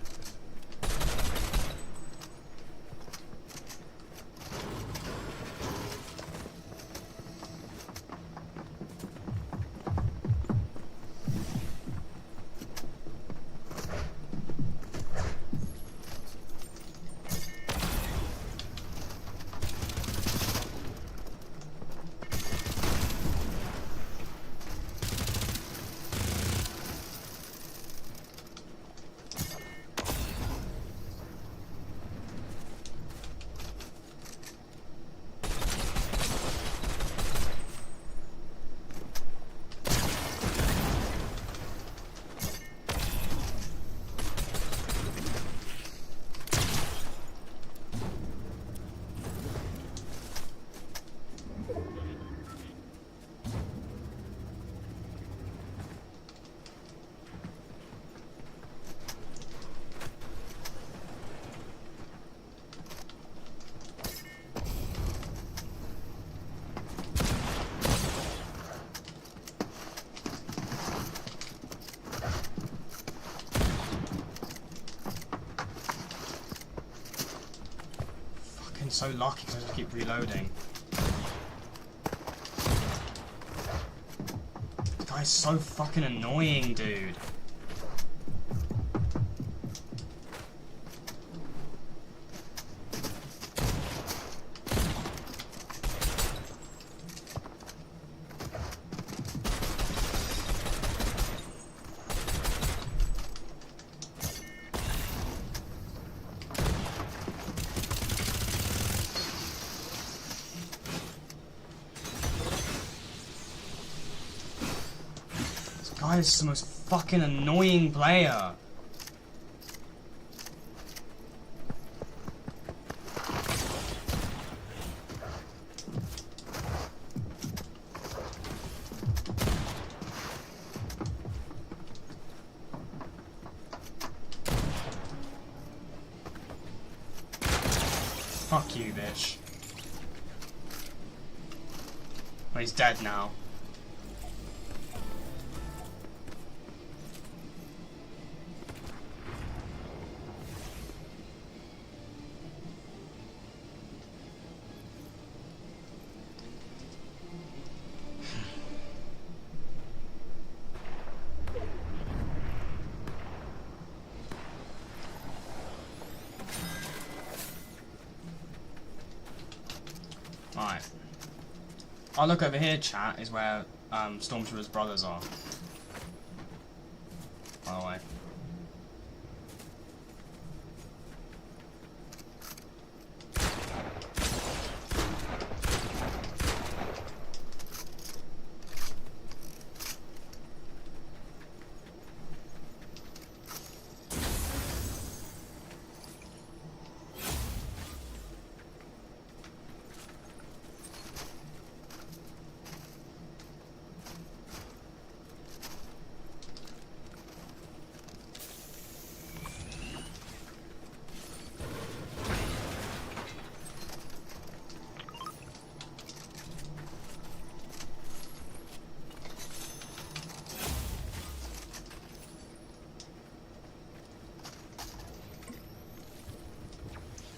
[SPEAKER 1] So lucky because I just keep reloading. This guy's so fucking annoying, dude. Guy is the most fucking annoying player. Fuck you, bitch. Well, he's dead now. Alright. Oh, look over here, chat, is where Stormtrooper's brothers are. By the way.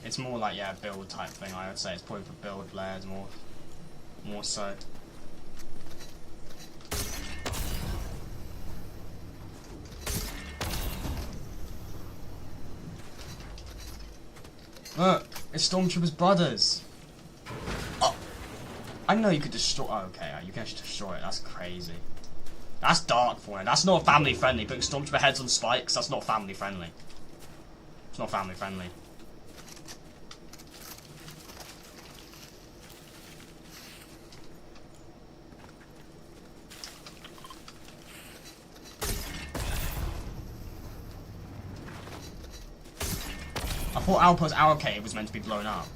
[SPEAKER 1] It's more like, yeah, build type thing, I would say. It's probably for build players more so. Look, it's Stormtrooper's brothers. Oh, I know you could destroy. Oh, okay, you can actually destroy it. That's crazy. That's dark for it. That's not family friendly. Putting Stormtrooper heads on spikes, that's not family friendly. It's not family friendly. I thought Outpost Arcade was meant to be blown up.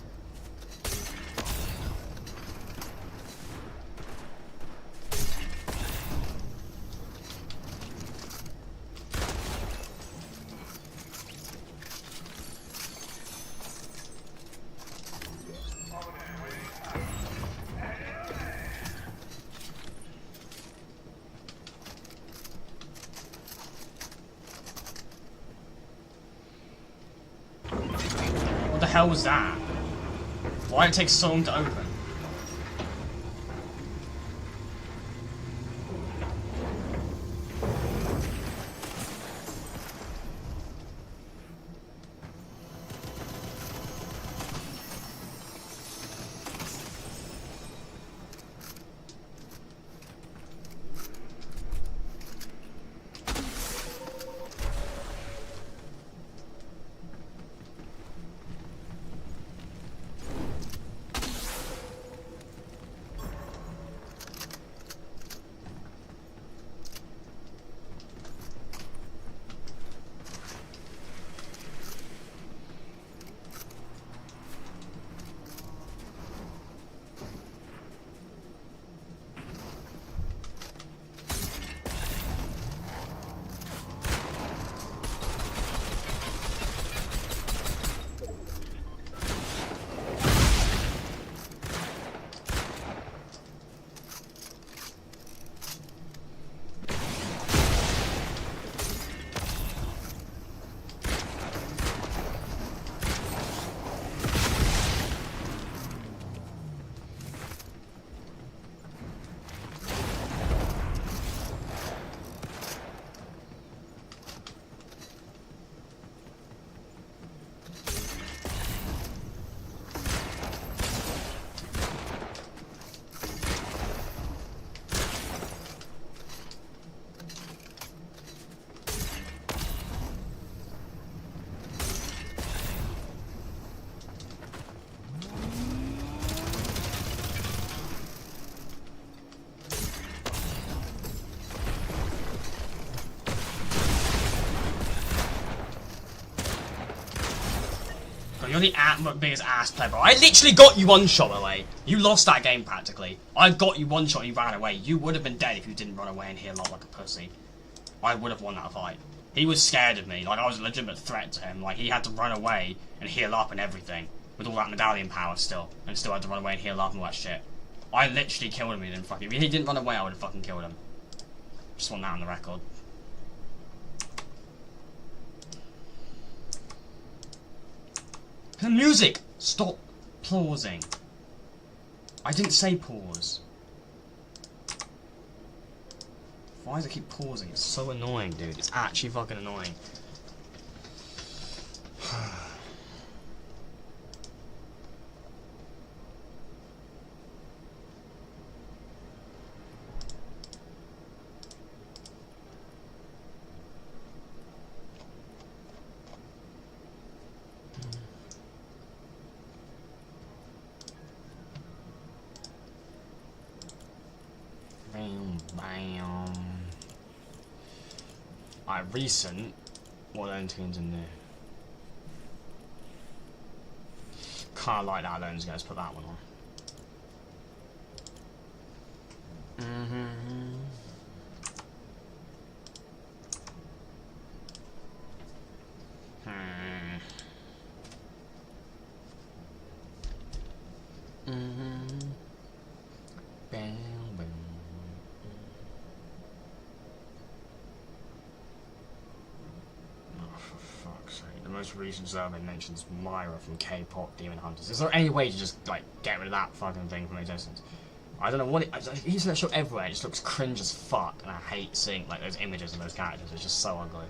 [SPEAKER 1] hell was that? Why did it take so long to open? You're the biggest ass player, bro. I literally got you one shot away. You lost that game practically. I got you one shot and you ran away. You would have been dead if you didn't run away and heal up like a pussy. I would have won that fight. He was scared of me. Like, I was a legitimate threat to him. Like, he had to run away and heal up and everything. With all that medallion power still. And still had to run away and heal up and all that shit. I literally killed him. He didn't fucking... If he didn't run away, I would have fucking killed him. Just want that on the record. The music! Stop pausing. I didn't say pause. Why does it keep pausing? It's so annoying, dude. It's actually fucking annoying. Bam. Alright, recent. What lone tunes in there? Kinda like that lone, so let's put that one on. Bam, bam. Oh, for fuck's sake. The most recent survey mentions Myra from K-pop Demon Hunters. Is there any way to just, like, get rid of that fucking thing from existence? I don't know what it... He's that show everywhere. It just looks cringe as fuck, and I hate seeing, like, those images of those characters. It's just so ugly.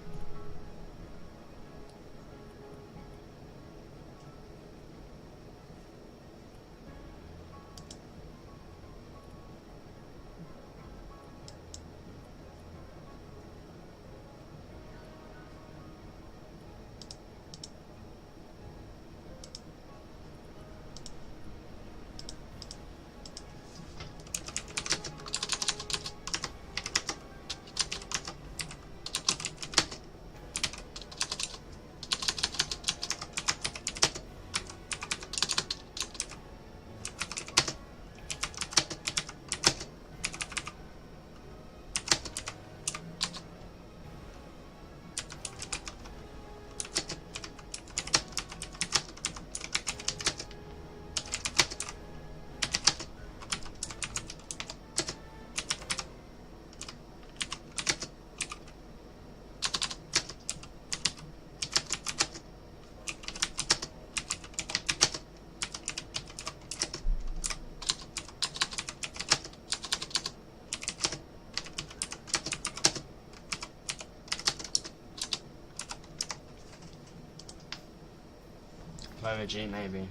[SPEAKER 1] Lower G, maybe.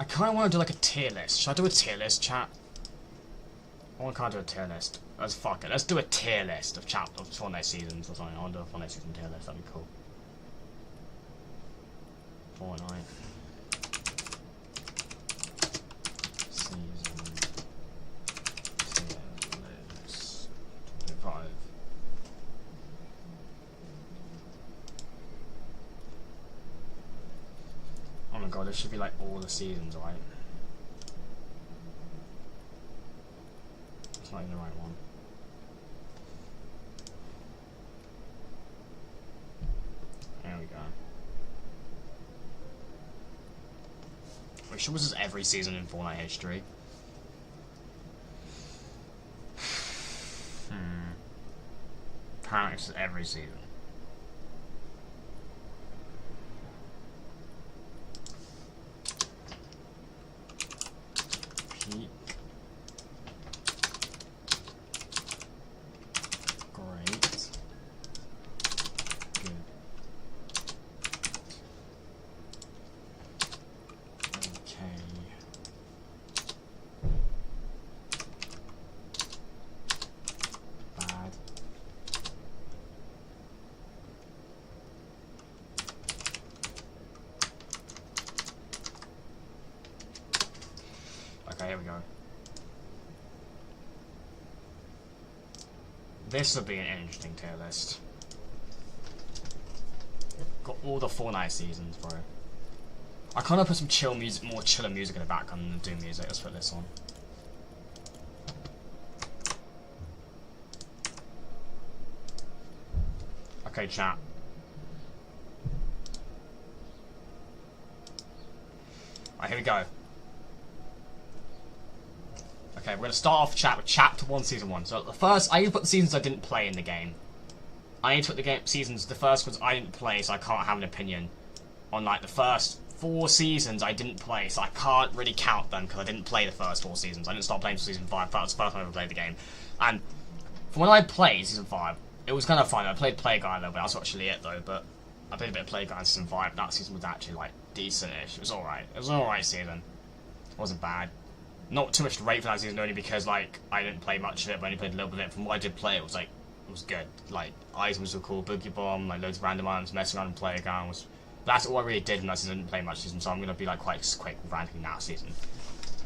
[SPEAKER 1] I kind of want to do like a tier list. Should I do a tier list, chat? I want to kind of do a tier list. Let's fuck it. Let's do a tier list of Fortnite seasons or something. I want to do a Fortnite season tier list. That'd be cool. Fortnite season tier list 25. Oh my god, this should be like all the seasons, right? It's not even the right one. There we go. Wait, sure was this every season in Fortnite history? Apparently it's every season. Peak. Great. Good. Okay. Bad. Okay, here we go. This would be an interesting tier list. Got all the Fortnite seasons, bro. I kind of put some chill music, more chiller music in the background than doom music. Let's put this on. Okay, chat. Alright, here we go. Okay, we're going to start off chat with Chapter 1, Season 1. So, the first, I need to put the seasons I didn't play in the game. I need to put the seasons, the first ones I didn't play, so I can't have an opinion on, like, the first 4 seasons I didn't play, so I can't really count them, because I didn't play the first 4 seasons. I didn't start playing Season 5, that was the first time I ever played the game. And, from when I played Season 5, it was kind of fun. I played Playguy a little bit, that's actually it, though, but I played a bit of Playguy in Season 5, that season was actually, like, decent-ish. It was alright. It was an alright season. It wasn't bad. Not too much to rate for that season, only because, like, I didn't play much of it, but I only played a little bit of it. From what I did play, it was, like, it was good. Like, items were cool, Boogie Bomb, like, loads of random items, messing around and playing again was... That's all I really did in that season. I didn't play much season, so I'm gonna be, like, quite quick ranting that season.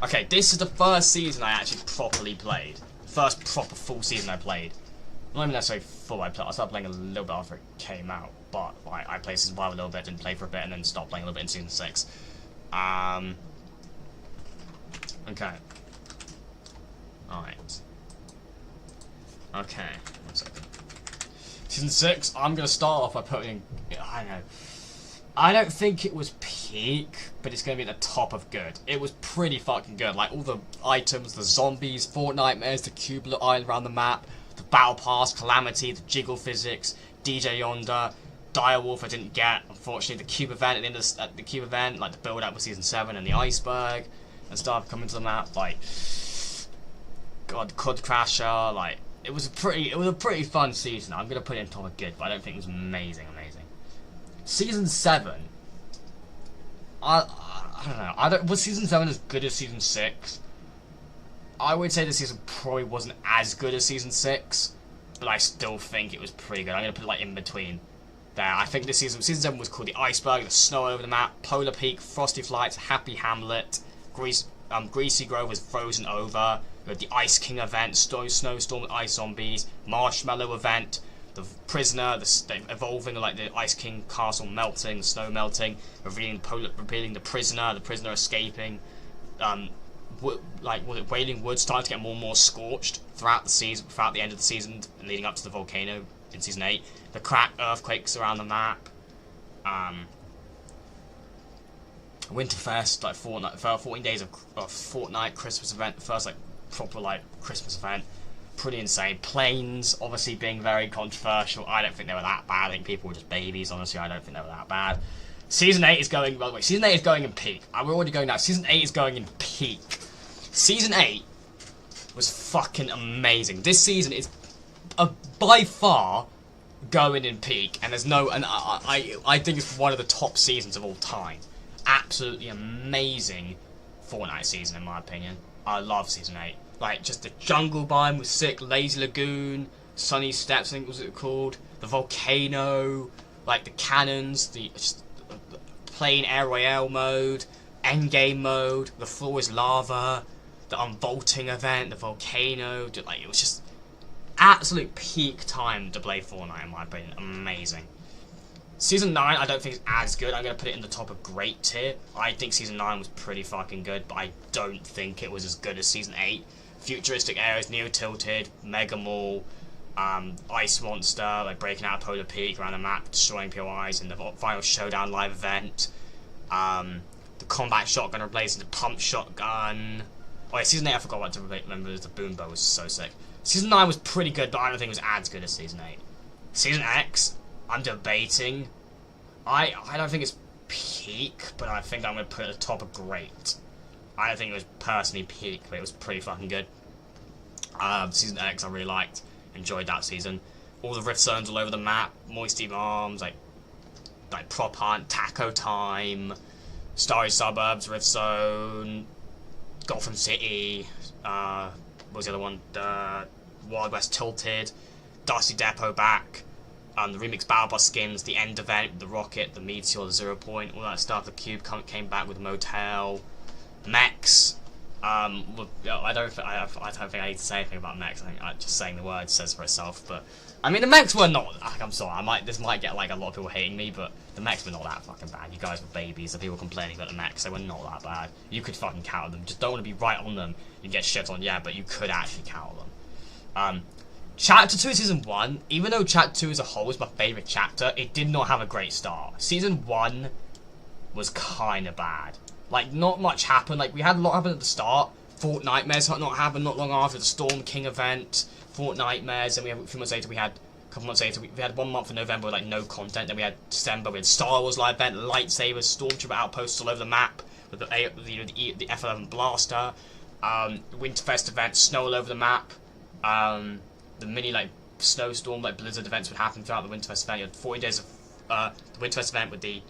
[SPEAKER 1] Okay, this is the first season I actually properly played. First proper full season I played. Not even necessarily full, I started playing a little bit after it came out, but, like, I played Season 5 a little bit, didn't play for a bit, and then stopped playing a little bit in Season 6. Okay. Alright. Okay, 1 second. Season 6, I'm gonna start off by putting... I don't know. I don't think it was peak, but it's gonna be at the top of good. It was pretty fucking good. Like, all the items, the zombies, Fortnitemares, the cube island around the map, the battle pass, Calamity, the jiggle physics, DJ Yonder, Direwolf I didn't get. Unfortunately, the cube event at the end of the cube event, like the build up with Season 7 and the iceberg and stuff coming to the map, like... God, Cod Crasher, like, it was a pretty fun season. I'm gonna put it in top of good, but I don't think it was amazing. Season 7, I don't know. Was Season 7 as good as Season 6? I would say this season probably wasn't as good as Season 6, but I still think it was pretty good. I'm gonna put it, like, in between there. I think this Season 7 was called the Iceberg, the snow over the map, Polar Peak, Frosty Flights, Happy Hamlet, Greasy Grove was frozen over. We had the Ice King event, Snowstorm with ice zombies, Marshmallow event, the Prisoner, evolving like the Ice King castle melting, the snow melting, revealing the Prisoner escaping, Wailing Woods starting to get more and more scorched throughout the season, throughout the end of the season, leading up to the volcano in Season 8. The crack earthquakes around the map. Winterfest, like 14 days of Fortnite Christmas event, the first like proper like Christmas event. Pretty insane. Planes, obviously being very controversial. I don't think they were that bad. I think people were just babies, honestly. I don't think they were that bad. Season 8 is going, by the way, Season 8 is going in peak. We're already going now. Season 8 is going in peak. Season 8 was fucking amazing. This season is by far going in peak, and there's no, and I think it's one of the top seasons of all time. Absolutely amazing Fortnite season, in my opinion. I love season 8. Like, just the jungle biome was sick, Lazy Lagoon, Sunny Steps, I think was it called, the volcano, like the cannons, the just plain air royale mode, endgame mode, the floor is lava, the unvaulting event, the volcano, like, it was just absolute peak time to play Fortnite, in my opinion. Amazing. Season 9, I don't think is as good. I'm going to put it in the top of great tier. I think Season 9 was pretty fucking good, but I don't think it was as good as Season 8. Futuristic areas, Neo-Tilted, Mega Mall, Ice Monster, like breaking out of Polar Peak around the map, destroying POIs, and the final showdown live event. The combat shotgun replacing the pump shotgun. Oh yeah, Season 8 I forgot what to remember, the boom bow was so sick. Season 9 was pretty good, but I don't think it was as good as Season 8. Season X, I'm debating. I don't think it's peak, but I think I'm going to put it at the top of great. I don't think it was personally peak, but it was pretty fucking good. Season X I really liked. Enjoyed that season. All the rift zones all over the map. Moisty Arms, like Prop Hunt, Taco Time, Starry Suburbs, Rift Zone, Gotham City, what was the other one? Wild West Tilted, Dusty Depot back, the remix Battle Bus skins, the end event, the rocket, the meteor, the 0 point, all that stuff. The cube came back with Motel, mechs. I don't think I need to say anything about mechs. I think just saying the word says for itself. But I mean, the mechs were not. I'm sorry. This might get like a lot of people hating me, but the mechs were not that fucking bad. You guys were babies. The people complaining about the mechs, they were not that bad. You could fucking counter them. Just don't want to be right on them. You get shit on, yeah, but you could actually counter them. Chapter 2 Season 1, even though Chapter 2 as a whole was my favourite chapter, it did not have a great start. Season 1 was kinda bad. Like, not much happened. Like, we had a lot happen at the start. Fortnitemares not happened not long after the Storm King event. Fortnitemares, and we had a few months later, we had 1 month in November with, like, no content. Then we had December, we had Star Wars live event, lightsabers, Stormtrooper outposts all over the map, with the F11 blaster, Winterfest event, snow all over the map, the mini, like, snowstorm, like, blizzard events would happen throughout the Winterfest event. You had 40 days of, the Winterfest event with the,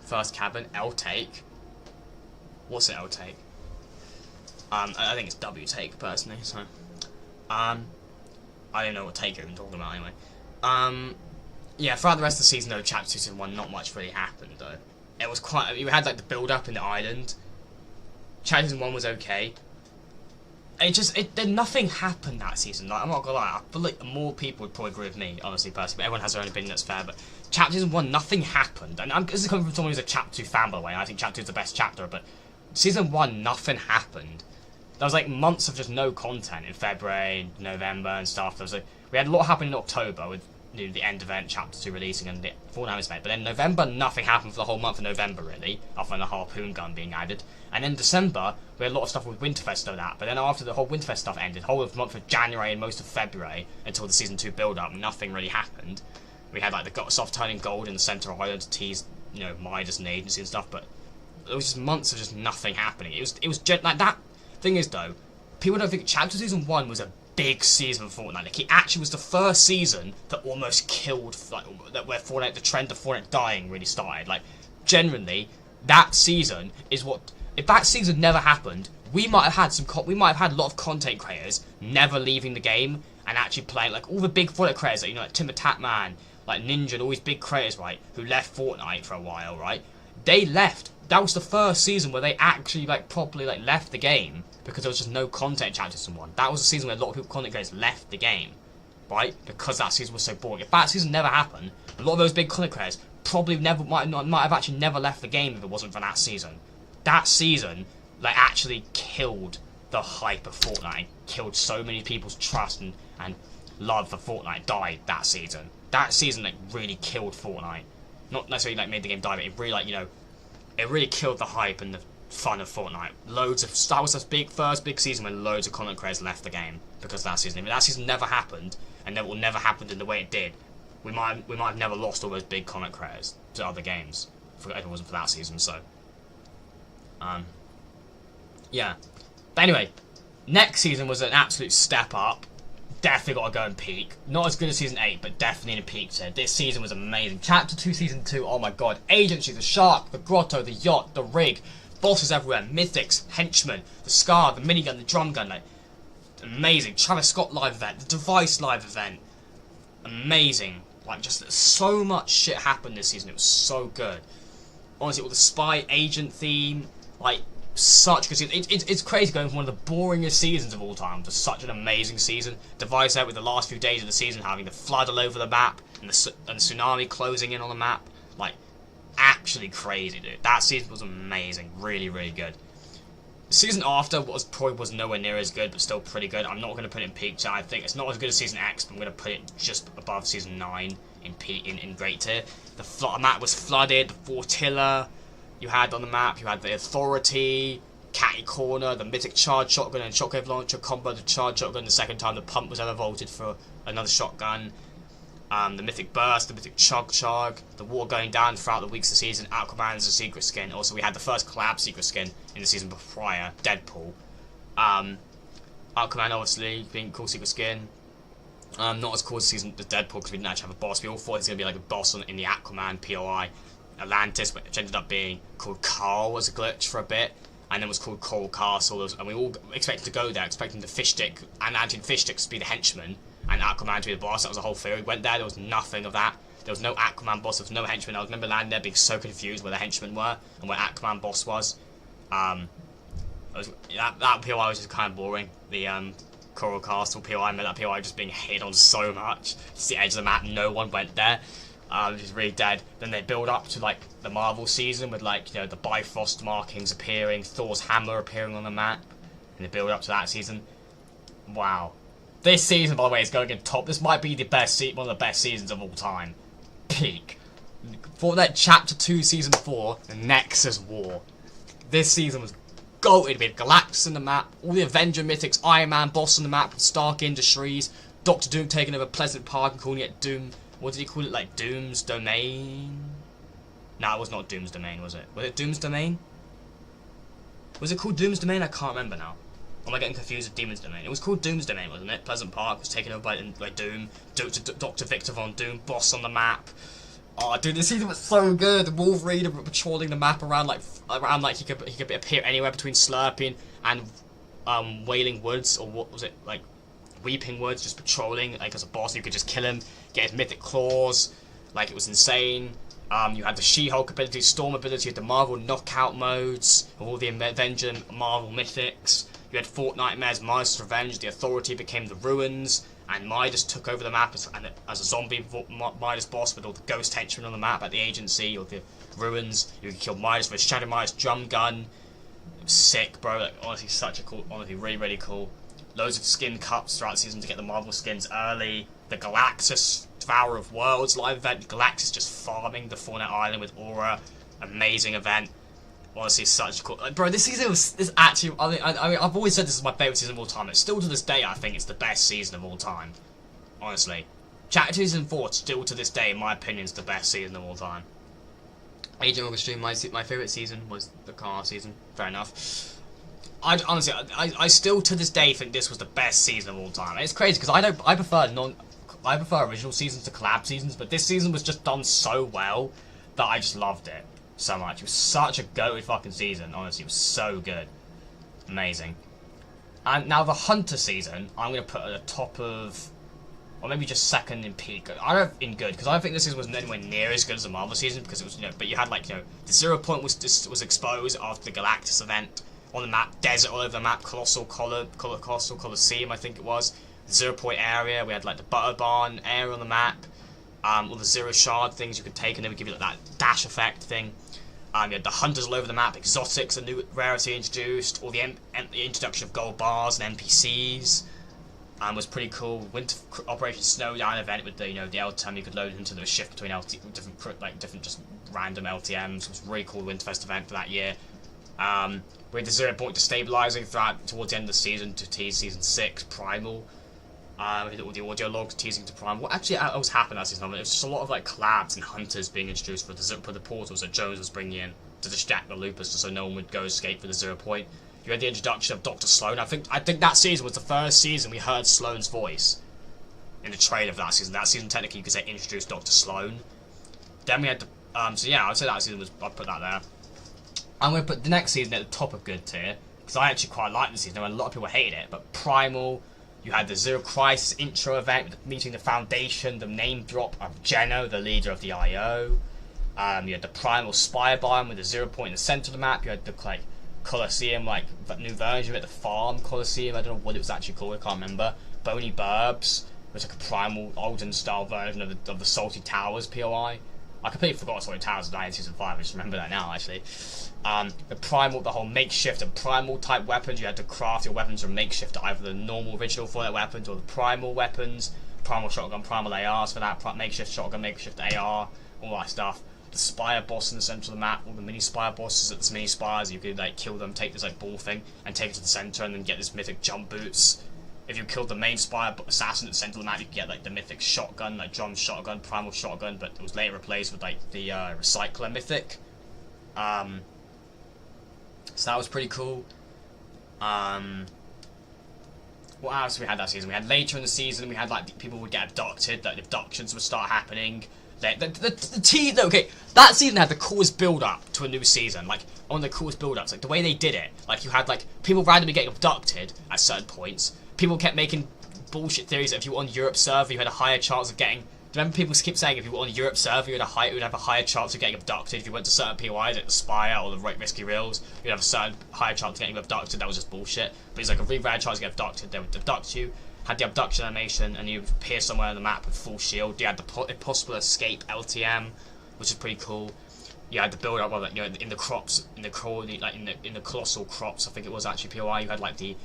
[SPEAKER 1] first cabin, L-Take. What's it, L-Take? I think it's W-Take, personally, so. I don't know what take you're even talking about, anyway. Yeah, throughout the rest of the season, though, Chapter 2 Season 1, not much really happened, though. It was quite, you had, like, the build-up in the island. Chapter Season 1 was okay. Nothing happened that season. Like, I'm not gonna lie, I feel like more people would probably agree with me, honestly, personally, but everyone has their own opinion, that's fair, but Chapter Season 1, nothing happened, and this is coming from someone who's a Chapter 2 fan, by the way, and I think Chapter 2 is the best chapter, but Season 1, nothing happened. There was, like, months of just no content in February, November, and stuff. There was, like, we had a lot happen in October with, you know, the end event, Chapter 2 releasing, and the Fortnite event, but then November, nothing happened for the whole month of November, really, other than the harpoon gun being added. And then December, we had a lot of stuff with Winterfest and that, but then after the whole Winterfest stuff ended, whole of the month of January and most of February, until the Season 2 build-up, nothing really happened. We had, like, the soft turning gold in the centre of Island to tease, you know, Midas and agency and stuff, but it was just months of just nothing happening. It was like, that thing is, though, people don't think Chapter Season 1 was a big season for Fortnite. Like, it actually was the first season that almost killed, like, where Fortnite, the trend of Fortnite dying really started. Like, generally, that season is what, if that season never happened, we might have had a lot of content creators never leaving the game and actually playing, like, all the big Fortnite creators, like, you know, like Timber Tatman, like Ninja, and all these big creators, right, who left Fortnite for a while, right? They left. That was the first season where they actually, like, properly, like, left the game because there was just no content in Chapter Season 1. That was the season where a lot of people, content creators, left the game, right? Because that season was so boring. If that season never happened, a lot of those big content creators probably might have actually never left the game if it wasn't for that season. That season, like, actually killed the hype of Fortnite. Killed so many people's trust and love for Fortnite. Died that season. That season, like, really killed Fortnite. Not necessarily, like, made the game die, but it really, like, you know, it really killed the hype and the fun of Fortnite. That was the first big season when loads of content creators left the game because of that season. If that season never happened, and it will never happen in the way it did, we might have never lost all those big content creators to other games if it wasn't for that season. So, yeah. But anyway, next season was an absolute step up. Definitely got to go and peak. Not as good as season 8, but definitely in a peak tier. This season was amazing. Chapter 2, season 2, oh my god. Agency, the shark, the grotto, the yacht, the rig, bosses everywhere, mythics, henchmen, the scar, the minigun, the drum gun, like, amazing. Travis Scott live event, the device live event, amazing. Like, just so much shit happened this season. It was so good. Honestly, all the spy agent theme, like, such good season. It's crazy going from one of the boringest seasons of all time to such an amazing season. Device out with the last few days of the season having the flood all over the map and the tsunami closing in on the map. Like, actually crazy, dude. That season was amazing. Really, really good. The season after probably was nowhere near as good, but still pretty good. I'm not going to put it in peak tier. I think it's not as good as season X, but I'm going to put it just above season 9 in great tier. The map was flooded. The Fortilla you had on the map. You had the Authority, Catty Corner, the Mythic Charge Shotgun and Shockwave Launcher combo. The Charge Shotgun, the second time the pump was ever vaulted for another shotgun. The Mythic Burst, the Mythic Chug, the war going down throughout the weeks of the season. Aquaman's a secret skin. Also, we had the first collab secret skin in the season prior, Deadpool. Aquaman, obviously, being a cool secret skin. Not as cool as season the Deadpool because we didn't actually have a boss. We all thought it was going to be like a boss in the Aquaman POI. Atlantis, which ended up being called Carl as a glitch for a bit, and then was called Coral Castle, and we all expected to go there, expecting the fish stick and Fish Sticks to be the henchman, and Aquaman to be the boss. That was the whole theory. We went there was nothing of that. There was no Aquaman boss, there was no henchman. I remember landing there being so confused where the henchmen were and where Aquaman boss was. That POI was just kind of boring. The Coral Castle POI, that POI just being hit on so much. Just the edge of the map, no one went there. Which is really dead. Then they build up to like the Marvel season with like, you know, the Bifrost markings appearing, Thor's hammer appearing on the map, and they build up to that season. Wow, this season, by the way, is going in top. This might be the best one of the best seasons of all time. Peak. Fortnite Chapter 2, Season 4, the Nexus War. This season was goated. We had Galactus in the map, all the Avenger mythics, Iron Man boss on the map, Stark Industries, Doctor Doom taking over Pleasant Park and calling it Doom. What did he call it? Like Doom's Domain? No, it was not Doom's Domain, was it? Was it Doom's Domain? Was it called Doom's Domain? I can't remember now. Or am I getting confused with Demon's Domain? It was called Doom's Domain, wasn't it? Pleasant Park was taken over by Doom. Dr. Victor Von Doom, boss on the map. Oh, dude, this season was so good. Wolverine patrolling the map around like he could appear anywhere between Slurping and Wailing Woods, or what was it, like Weeping Woods, just patrolling like as a boss. You could just kill him, get his mythic claws. Like, it was insane. You had the She-Hulk ability, Storm ability, the Marvel knockout modes, all the Avenger Marvel mythics. You had Fortnite Midas Revenge, the Authority became the Ruins, and Midas took over the map as a zombie Midas boss with all the ghost henchmen on the map at the Agency or the Ruins. You could kill Midas with Shadow Midas drum gun. It was sick, bro. Like, honestly, such a cool, honestly, really, really cool. Loads of skin cups throughout the season to get the Marvel skins early. The Galactus Devourer of Worlds live event. Galactus just farming the Fortnite Island with Aura. Amazing event. Honestly, such cool. Bro, this season is actually. I mean, I've always said this is my favourite season of all time. It's still to this day, I think it's the best season of all time. Honestly. Chapter 2 Season 4, still to this day, in my opinion, is the best season of all time. Agent of Extreme, my favourite season was the car season. Fair enough. Honestly, I still to this day think this was the best season of all time. And it's crazy because I prefer original seasons to collab seasons, but this season was just done so well that I just loved it so much. It was such a goated fucking season. Honestly, it was so good, amazing. And now the Hunter season, I'm gonna put at the top of, or maybe just second in peak. I don't in good because I don't think this season was anywhere near as good as the Marvel season because it was, you know. But you had like, you know, the 0 point was exposed after the Galactus event. On the map, desert all over the map, Colossal Coliseum, I think it was. The 0 point area, we had like the Butter Barn area on the map. All the Zero Shard things you could take, and they would give you like that dash effect thing. You had the Hunters all over the map, Exotics, a new rarity introduced. All the introduction of gold bars and NPCs was pretty cool. Winter Operation Snowdown event with the, you know, the LTM you could load into the shift between different just random LTMs. It was a really cool Winterfest event for that year. We had the 0 point destabilizing towards the end of the season to tease season 6 Primal. We had all the audio logs teasing to Primal. What actually else happened that season? It was just a lot of like collabs and hunters being introduced for the portals that Jones was bringing in to distract the loopers, so no one would go escape for the 0 point. You You had the introduction of Dr. Sloan. I think that season was the first season we heard Sloan's voice in the trailer for that season. That season, technically, you could say introduced Dr. Sloan. Then we had the so yeah, I'd say that season was. I'd put that there. I'm gonna put the next season at the top of good tier because I actually quite liked the season. A lot of people hated it, but Primal. You had the Zero Crisis intro event meeting the Foundation, the name drop of Geno, the leader of the IO. You had the Primal Spire Biome with the 0 point in the center of the map. You had the like Colosseum, like new version of it, the Farm Colosseum. I don't know what it was actually called. I can't remember. Bony Burbs. It was like a Primal olden style version of the Salty Towers POI. I completely forgot Salty Towers was in Season 5. I just remember that now actually. The Primal, the whole makeshift and Primal type weapons. You had to craft your weapons from makeshift to either the normal original Fortnite weapons or the Primal weapons. Primal shotgun, Primal ARs for that. Makeshift shotgun, makeshift AR, all that stuff. The Spire boss in the center of the map, all the mini Spire bosses at the mini Spires. You could like kill them, take this like ball thing, and take it to the center, and then get this mythic jump boots. If you killed the main Spire assassin at the center of the map, you could get like the mythic shotgun, like John's shotgun, Primal shotgun, but it was later replaced with like the recycler mythic. So that was pretty cool. What else we had that season? We had later in the season, we had like people would get abducted, like abductions would start happening. Okay, that season had the coolest build up to a new season, like one of the coolest build ups, like the way they did it. Like you had like people randomly getting abducted at certain points. People kept making bullshit theories that if you were on Europe server, you had a higher chance of getting. Remember, people keep saying if you were on a Europe server, you would have a higher chance of getting abducted. If you went to certain POIs, like the Spire or the Risky Reels, you'd have a certain higher chance of getting abducted. That was just bullshit. But it's like a really rare chance to get abducted. They would abduct you, had the abduction animation, and you appear somewhere on the map with full shield. You had the impossible escape LTM, which is pretty cool. You had the build up of it, you know, in the crops, in the colossal crops. I think it was actually POI. You had like the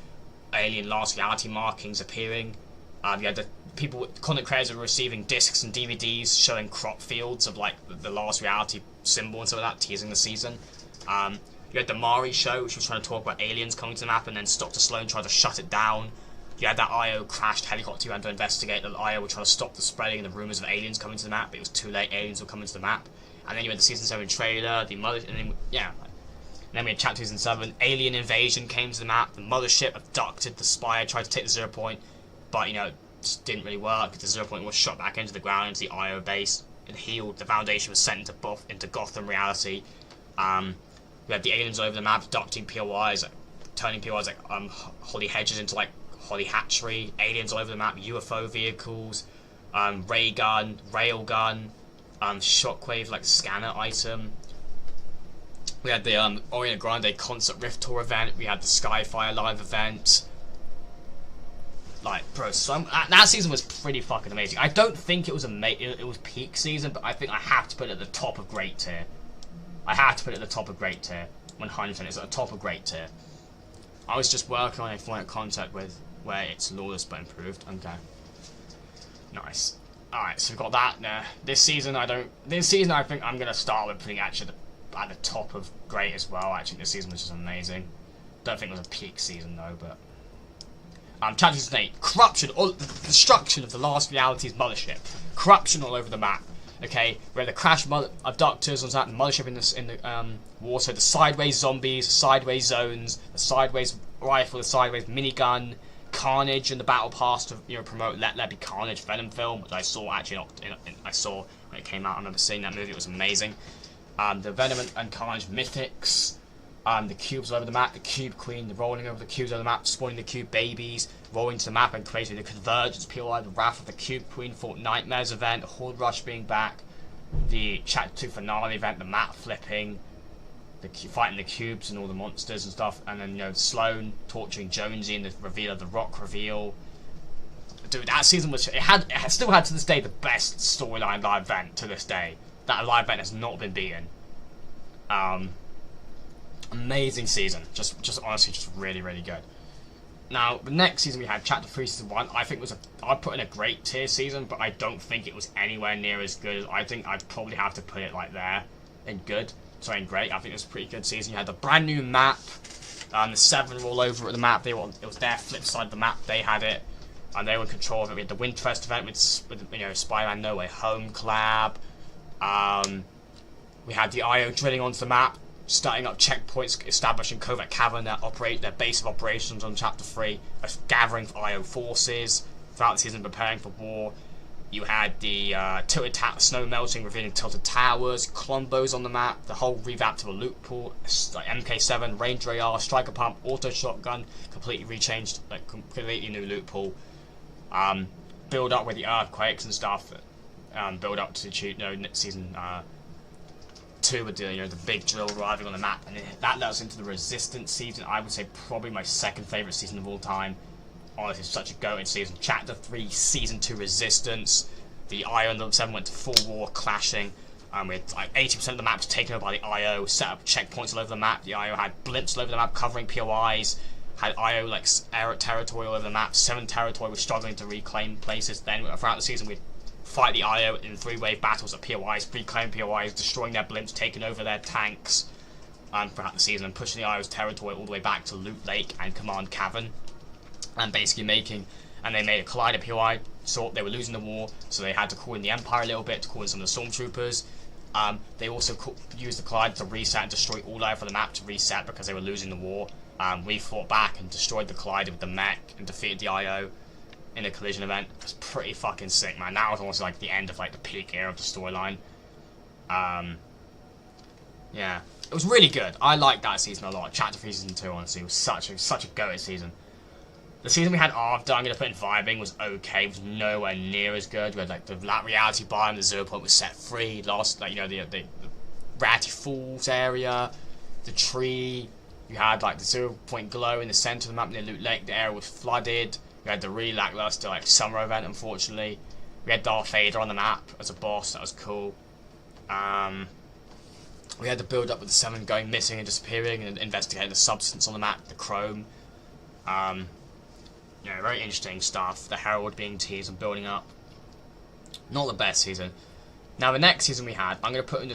[SPEAKER 1] alien last reality markings appearing. You had the content creators were receiving discs and DVDs showing crop fields of like the last reality symbol and stuff like that, teasing the season. You had the Mari show, which was trying to talk about aliens coming to the map, and then Dr. Sloan tried to shut it down. You had that IO crashed helicopter you had to investigate. The IO were trying to stop the spreading and the rumours of aliens coming to the map, but it was too late. Aliens were coming to the map. And then you had the Season 7 trailer, the mother, and then, yeah. And then we had Chapter Season 7, alien invasion came to the map, the mothership abducted the Spire, tried to take the 0 point, but, you know, it just didn't really work. The 0 point was shot back into the ground, into the IO base, it healed, the Foundation was sent into Gotham reality. We had the aliens over the map abducting POIs, like, turning POIs like Holly Hedges into like Holly Hatchery, aliens all over the map, UFO vehicles, ray gun, railgun, shockwave like scanner item. We had the Orient Grande concert Rift Tour event. We had the Skyfire live event. Like, bro, that season was pretty fucking amazing. I don't think it was it was peak season, but I think I have to put it at the top of great tier. I have to put it at the top of great tier. 100%, it's at the top of great tier. I was just working on a Fortnite concept where it's lawless but improved. Okay. Nice. Alright, so we've got that there. This season I think I'm gonna start with putting actually at the top of great as well. Actually, this season was just amazing. Don't think it was a peak season though, but Chapter 8, corruption, destruction of the last reality's mothership. Corruption all over the map. Okay, we had the crash abductors on that mothership in the water, the sideways zombies, the sideways zones, the sideways rifle, the sideways minigun, Carnage in the battle pass to promote Let There Be Carnage Venom film, which I saw actually I saw when it came out. I remember seeing that movie; it was amazing. The Venom and Carnage mythics. The cubes all over the map, the Cube Queen, the rolling over the cubes over the map, spawning the cube babies, rolling to the map and creating the Convergence POI, the Wrath of the Cube Queen, Fort Nightmares event, the Horde Rush being back, the Chapter 2 finale event, the map flipping, the fighting the cubes and all the monsters and stuff, and then Sloan torturing Jonesy and the reveal of the Rock reveal. Dude, that season was it still had to this day the best storyline live event to this day. That live event has not been beaten. Amazing season, just honestly, just really, really good. Now, the next season we had, Chapter 3, Season 1, I think I'd put in a great tier season, but I don't think it was anywhere near as good as, I think I'd probably have to put it like there, in good, sorry, in great. I think it was a pretty good season. You had the brand new map, the 7 were all over the map, it was their flip side of the map, they had it, and they were in control of it. We had the Winterfest event with Spider-Man No Way Home collab, we had the IO drilling onto the map, starting up checkpoints, establishing covert cavern that operate their base of operations on Chapter 3, gathering for IO forces throughout the season, preparing for war. You had the tilted snow melting, revealing tilted towers, combos on the map, the whole revamp to a loot pool, like MK7, Ranger AR, Striker Pump, Auto Shotgun, completely rechanged, like completely new loot pool. Build up with the earthquakes and stuff. Build up to season 2 with the big drill arriving on the map, and that led us into the Resistance season. I would say probably my second favourite season of all time. Honestly, it's such a goated season. Chapter 3, Season 2 Resistance. The IO and the 7 went to full war, clashing. With like 80% of the map was taken over by the IO, set up checkpoints all over the map. The IO had blimps all over the map covering POIs. Had IO like territory all over the map. 7 territory was struggling to reclaim places. Then throughout the season, we'd fight the IO in 3-wave battles at POIs, reclaim POIs, destroying their blimps, taking over their tanks throughout the season, and pushing the IO's territory all the way back to Loot Lake and Command Cavern. And basically they made a Collider POI, so they were losing the war, so they had to call in the Empire a little bit to call in some of the Stormtroopers. They also used the Collider to reset and destroy all over the map to reset because they were losing the war. We fought back and destroyed the Collider with the mech and defeated the IO in a collision event. It was pretty fucking sick, man. That was almost like the end of like the peak era of the storyline. Yeah, it was really good. I liked that season a lot. Chapter 3 Season 2, honestly, was such a goated season. The season we had after, I'm going to put in Vibing, was okay. It was nowhere near as good. We had like the reality biome, the 0 point was set free. Lost, like, the Ratty Falls area, the tree. You had like the 0 point glow in the centre of the map near Loot Lake. The area was flooded. We had the really lackluster like summer event, unfortunately. We had Darth Vader on the map as a boss. That was cool. We had the build up with the 7 going missing and disappearing, and investigating the substance on the map, the chrome. Very interesting stuff. The Herald being teased and building up. Not the best season. Now the next season we had, I'm going to put at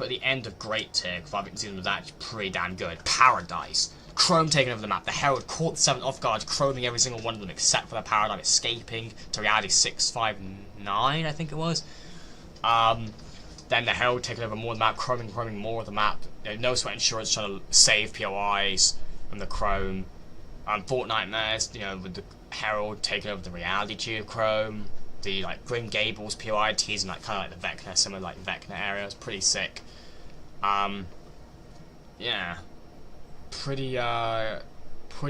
[SPEAKER 1] the end of great tier, because I think the season was actually pretty damn good. Paradise. Chrome taking over the map. The Herald caught the 7 off guard, chroming every single one of them except for the Paradigm escaping to reality 659, I think it was. Then the Herald taking over more of the map, chroming more of the map. No Sweat Insurance trying to save POIs from the Chrome. Fortnite Mares, with the Herald taking over the reality tube Chrome. The like Grim Gables POI teasing like kind of like the Vecna, similar like Vecna area. It's pretty sick. Yeah, pretty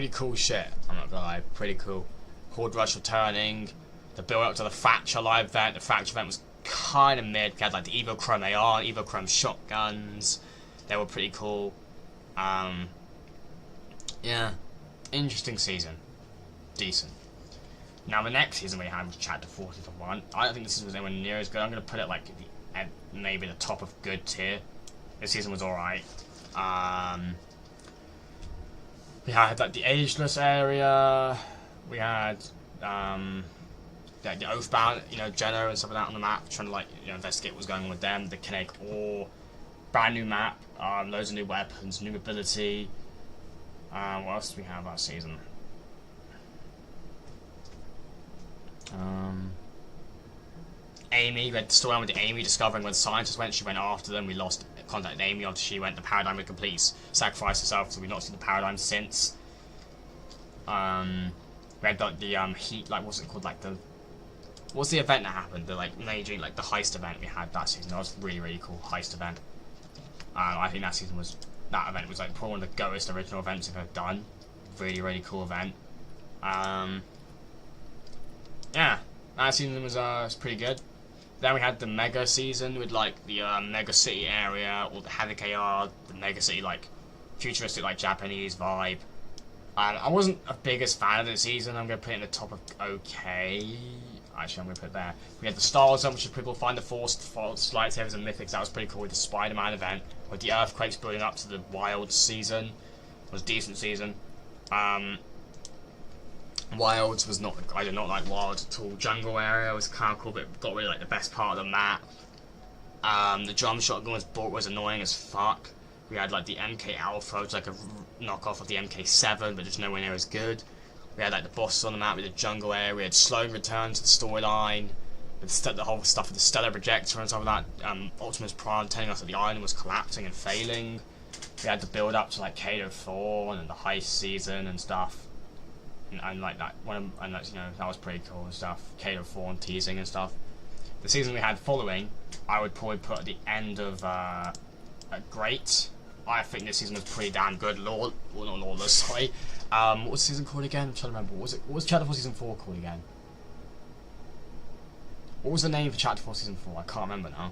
[SPEAKER 1] cool shit. I'm not gonna lie, pretty cool. Horde Rush returning. The build up to the Fracture live event. The Fracture event was kind of mid. We had like the Evo Chrome AR, Evo Chrome shotguns. They were pretty cool. Yeah, interesting season. Decent. Now the next season we had was Chapter 41. I don't think this season was anywhere near as good. I'm going to put it like at maybe the top of good tier. This season was alright. We had like the Ageless area. We had the Oathbound, Jenna and stuff like that on the map, trying to like investigate what was going on with them. The Kinetic Ore, brand new map, loads of new weapons, new ability. What else do we have that season? Amy, we had the storyline with Amy discovering where the scientists went. She went after them. We lost contact with Amy after she went. The Paradigm would complete sacrifice herself, so we've not seen the Paradigm since. We had the heat, like what's it called, like what's the event that happened? The like major, like the heist event we had that season. That was really cool heist event. I think that event was like probably one of the goatest original events I've ever done. Really cool event. Yeah, that season was pretty good. Then we had the Mega season with like the Mega City area, or the Havoc AR, the Mega City like futuristic like Japanese vibe. I wasn't a biggest fan of the season. I'm gonna put it in the top of okay. Actually, I'm gonna put it there. We had the Star Zone, which is people find the Force lightsabers and mythics. That was pretty cool with the Spider-Man event, with the earthquakes building up to the Wild season. It was a decent season. Wilds was not. I did not like Wilds at all. Jungle area was kind of cool, but got really like the best part of the map. The drum shotgun was annoying as fuck. We had like the MK Alpha, which was like a knockoff of the MK7, but just nowhere near as good. We had like the bosses on the map with the jungle area. We had slow return to the storyline, with the whole stuff with the stellar projector and stuff like that. Optimus Prime telling us that the island was collapsing and failing. We We had the build up to like Cato 4 and the heist season and stuff, and like that and that's, you know, that was pretty cool and stuff. Cato 4 and teasing and stuff. The season we had following, I would probably put at the end of Great. I think this season was pretty damn good. Not Lawless, sorry. What was the season called again? I'm trying to remember. What was Chapter 4 Season 4 called again? What was the name for Chapter 4 Season 4? I can't remember now.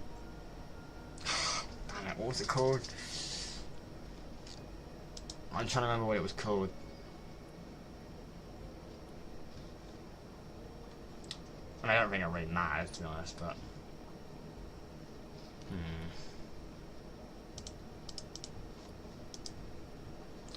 [SPEAKER 1] Damn it, what was it called? I'm trying to remember what it was called. I mean, I don't think it really matters, to be honest, but...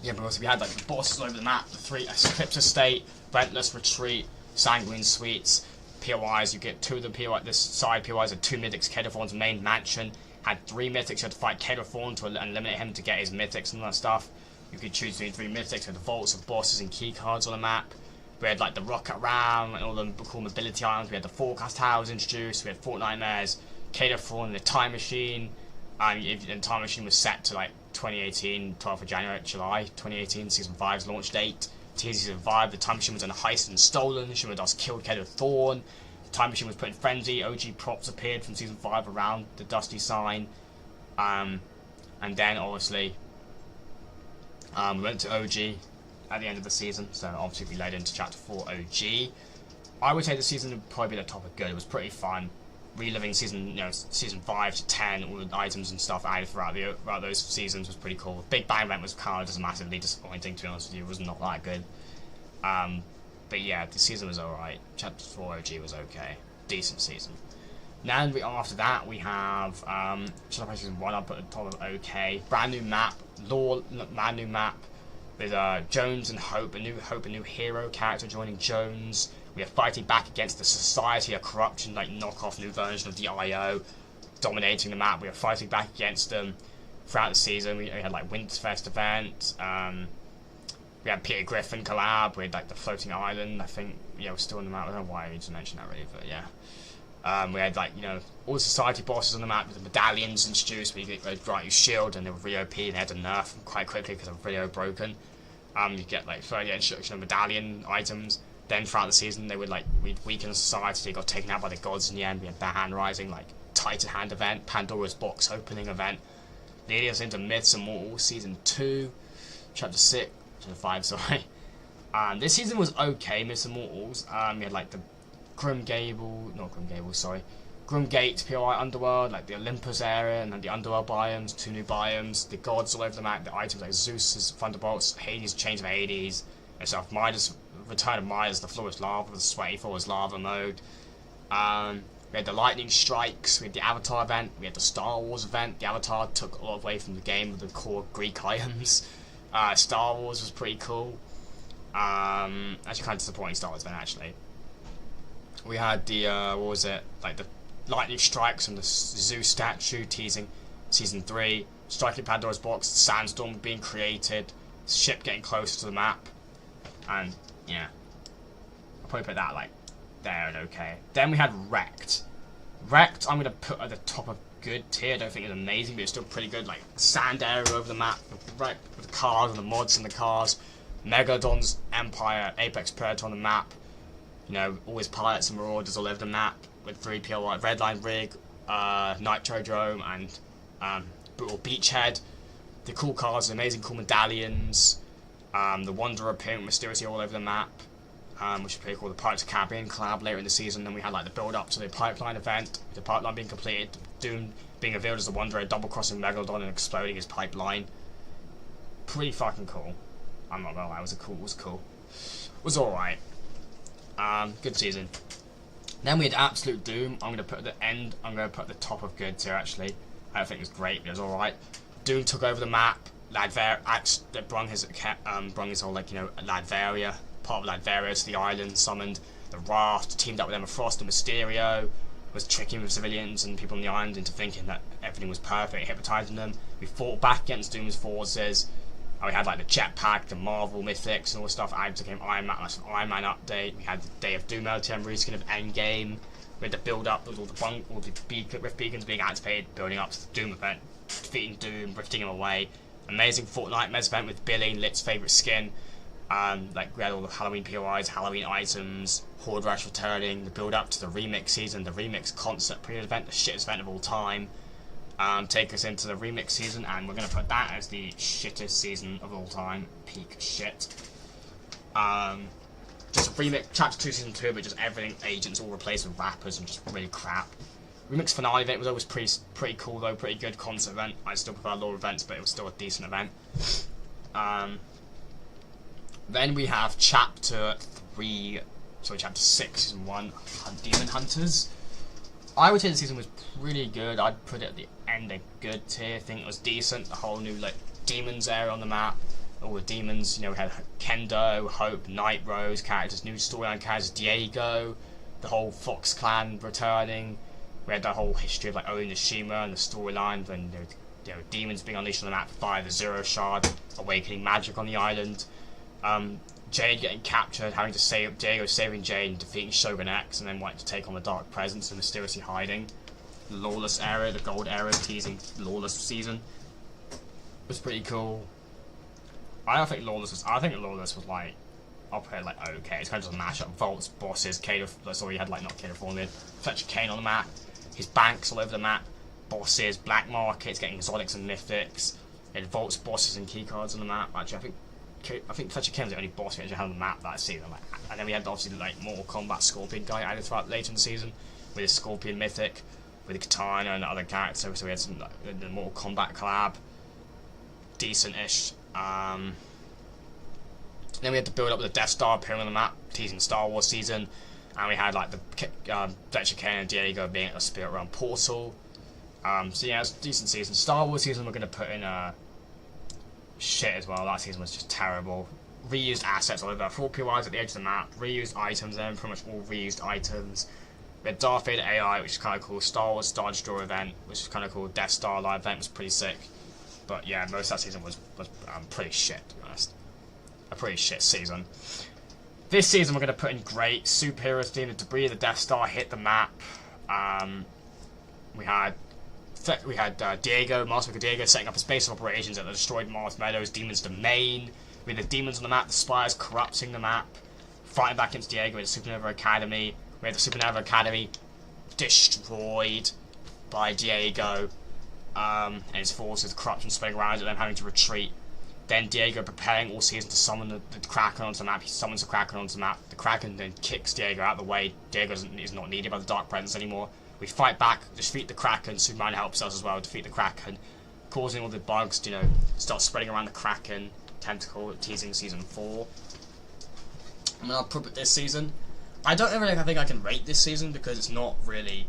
[SPEAKER 1] Yeah, but also we had like the bosses over the map, the 3 Eclipse Estate, Relentless Retreat, Sanguine Suites, POIs. You get 2 of the POI, this side POIs are 2 mythics, Kedothorn's main mansion. Had 3 mythics, you had to fight Kedothorn to eliminate him to get his mythics and all that stuff. You could choose between 3 mythics with the vaults of bosses and key cards on the map. We had like the Rocket Ram and all the cool mobility items. We had the Forecast Towers introduced. We had Fortnite, Kedothorn, the Time Machine. And the Time Machine was set to like 2018, 12th of January, July 2018, Season 5's launch date. Season 5, the Time Machine was in a heist and stolen. Shimmerdos killed Kedothorn. The Time Machine was put in frenzy. OG props appeared from Season 5 around the Dusty Sign. And then obviously we went to OG at the end of the season, so obviously we led into Chapter 4 OG. I would say the season would probably be the top of good. It was pretty fun. Reliving season 5 to 10, all the items and stuff added throughout those seasons was pretty cool. Big Bang event was kind of just massively disappointing, to be honest with you. It was not that good. But yeah, the season was alright. Chapter 4 OG was okay. Decent season. Then after that we have Chapter 5 Season 1 up at the top of okay. Brand new map, brand new map with Jones and Hope, a new hero character joining Jones. We are fighting back against the Society of Corruption, like knockoff new version of the IO, dominating the map. We are fighting back against them throughout the season. We had like Winterfest event. We had Peter Griffin collab with like the floating island. I think we're still on the map. I don't know why I need to mention that really, but yeah. We had like all the society bosses on the map with the medallions introduced. We could grant you shield, and they were really OP. And they had to nerf them quite quickly because they were really broken. You get like further introduction of medallion items. Then throughout the season, we'd weaken society. They got taken out by the gods in the end. We had Hand Rising, like Titan Hand event, Pandora's Box opening event, leading us into Myths and Mortals Season 2, Chapter 5, sorry. This season was okay, Myths and Mortals. We had like the Grimgate POI Underworld, like the Olympus area, and then the Underworld biomes, 2 new biomes, the gods all over the map, the items like Zeus's Thunderbolts, Hades, Chains of Hades, and stuff. Return of Midas, the floor is lava, the sweaty floor is lava mode. We had the lightning strikes, we had the Avatar event, we had the Star Wars event. The Avatar took a lot away from the game with the core Greek items. Star Wars was pretty cool. Actually kind of disappointing Star Wars event actually. We had the, like the lightning strikes from the Zeus statue teasing Season 3. Striking Pandora's Box, the sandstorm being created, ship getting closer to the map. And yeah, I'll probably put that like there and okay. Then we had Wrecked. Wrecked I'm going to put at the top of good tier. I don't think it's amazing, but it's still pretty good. Like sand area over the map, Wrecked with the cars and the mods and the cars. Megalodon's Empire, Apex Predator on the map. Always pilots and marauders all over the map with 3 POI, Redline Rig, Nitrodrome, and Brutal Beachhead. The cool cars, the amazing cool medallions. The Wanderer appearing mysteriously all over the map, which is pretty cool. The Pirates of the Caribbean collab later in the season. Then we had like the build up to the Pipeline event, with the pipeline being completed, Doom being revealed as the Wanderer, double crossing Megalodon and exploding his pipeline. Pretty fucking cool. I'm not gonna lie, it was cool. It was alright. Good season. Then we had Absolute Doom. I'm gonna put at the end. I'm gonna put at the top of good tier actually. I don't think it was great, but it was alright. Doom took over the map. Brung his whole Ladveria, part of Ladveria to the island, summoned the Raft, teamed up with Emma Frost and Mysterio, was tricking with civilians and people on the island into thinking that everything was perfect, hypnotizing them. We fought back against Doom's forces. We had like the jetpack, the Marvel Mythics and all this stuff added to the game. Iron Man update. We had the Day of Doom LTM reskin of Endgame. We had the build up with all the Rift beacons being activated, building up to the Doom event, defeating Doom, rifting him away. Amazing Fortnite mez event with Billy, Lit's favourite skin. Like we had all the Halloween POIs, Halloween items, Horde Rush returning, the build up to the remix season, the remix concert period event, the shittest event of all time. Take us into the remix season, and we're going to put that as the shittest season of all time. Peak shit. Just remix chapter 2 season 2, but just everything agents all replaced with rappers and just really crap. Remix finale event was always pretty cool though, pretty good concert event. I still prefer lore events, but it was still a decent event. Then we have chapter 6 season 1, Demon Hunters. I would say the season was pretty good. I'd put it at the end a good tier. I think it was decent. The whole new like demons area on the map, all the demons. You know, we had Kendo, Hope, Night Rose characters, new storyline characters, Diego, the whole Fox clan returning. We had the whole history of like Onishima and the storyline, and there were demons being unleashed on the map via the Zero Shard, awakening magic on the island. Jade getting captured, having to save Diego, saving Jade, and defeating Shogun X, and then wanting to take on the Dark Presence and mysteriously hiding. The Lawless area, the Gold area, teasing Lawless season was pretty cool. I think Lawless was like, I'll put it like okay. It's kind of just a mashup. Vaults, bosses, Cato. That's all you had, like not Cato Formula. Fletcher Kane on the map. His banks all over the map. Bosses, black markets, getting exotics and mythics. It vaults, bosses, and keycards on the map. Actually, I think Fletcher Kane's the only boss we actually had on the map that season. Like, and then we had obviously like Mortal Kombat Scorpion guy added throughout later in the season with his Scorpion mythic, with the Katana and other characters. So we had some like, the Mortal Kombat collab, decent-ish. Then we had to build up with the Death Star appearing on the map, teasing Star Wars season, and we had like the Fletcher Kane and Diego being at a Spirit Realm portal. So yeah, it's a decent season. Star Wars season we're gonna put in shit as well. That season was just terrible. Reused assets all over. 4 POIs at the edge of the map. Reused items then, pretty much all reused items. We had Darth Vader AI, which is kind of cool. Star Wars Star Destroyer event, which is kind of cool. Death Star live event was pretty sick. But yeah, most of that season was pretty shit, to be honest. A pretty shit season. This season we're going to put in great. Superheroes theme, the debris of the Death Star hit the map. We had Diego, Master Diego, setting up a space of operations at the destroyed Mars Meadows Demon's Domain. We had the demons on the map, the spires corrupting the map, fighting back against Diego in the Supernova Academy. We had the Supernova Academy destroyed by Diego and his forces, corruption spreading around and them having to retreat. Then Diego preparing all season to summon the Kraken onto the map. He summons the Kraken onto the map. The Kraken then kicks Diego out of the way. Diego is not needed by the Dark Presence anymore. We fight back, defeat the Kraken. Superman helps us as well, defeat the Kraken, causing all the bugs to, start spreading around the Kraken tentacle, teasing season 4. And I'll put it this season. I don't really think I can rate this season because it's not really.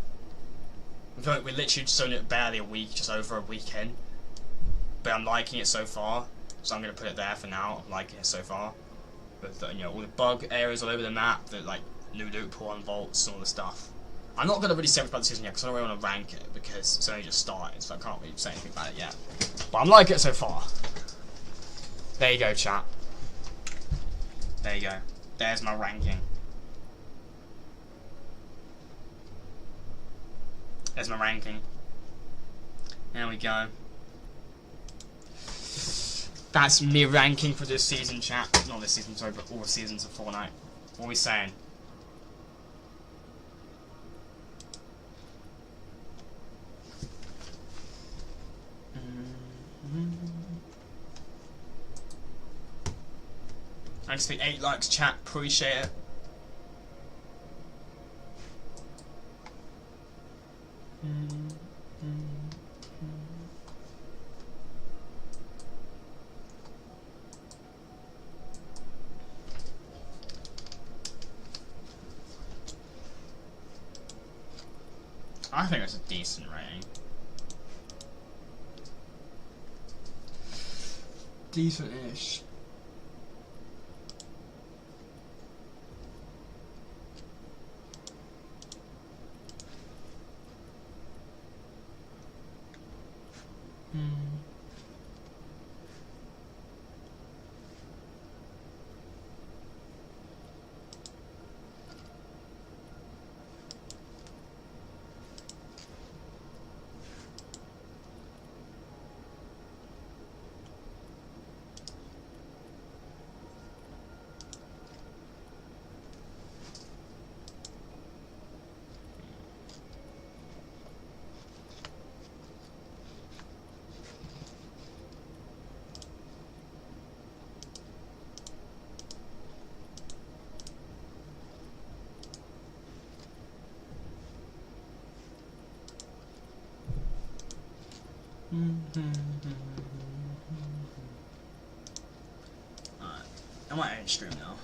[SPEAKER 1] We're literally just only barely a week, just over a weekend. But I'm liking it so far, so I'm gonna put it there for now. I'm liking it so far. But all the bug areas all over the map, the like new loophole and vaults and all the stuff. I'm not going to really say much about the season yet because I don't really want to rank it because it's only just started, so I can't really say anything about it yet. But I'm liking it so far. There you go, chat. There you go. There's my ranking. There's my ranking. There we go. That's me ranking for this season, chat. Not this season, sorry, but all the seasons of Fortnite. What are we saying? Thanks for the 8 likes, chat. Appreciate it. I think it's a decent rating. Decent-ish. Alright, I might end stream now.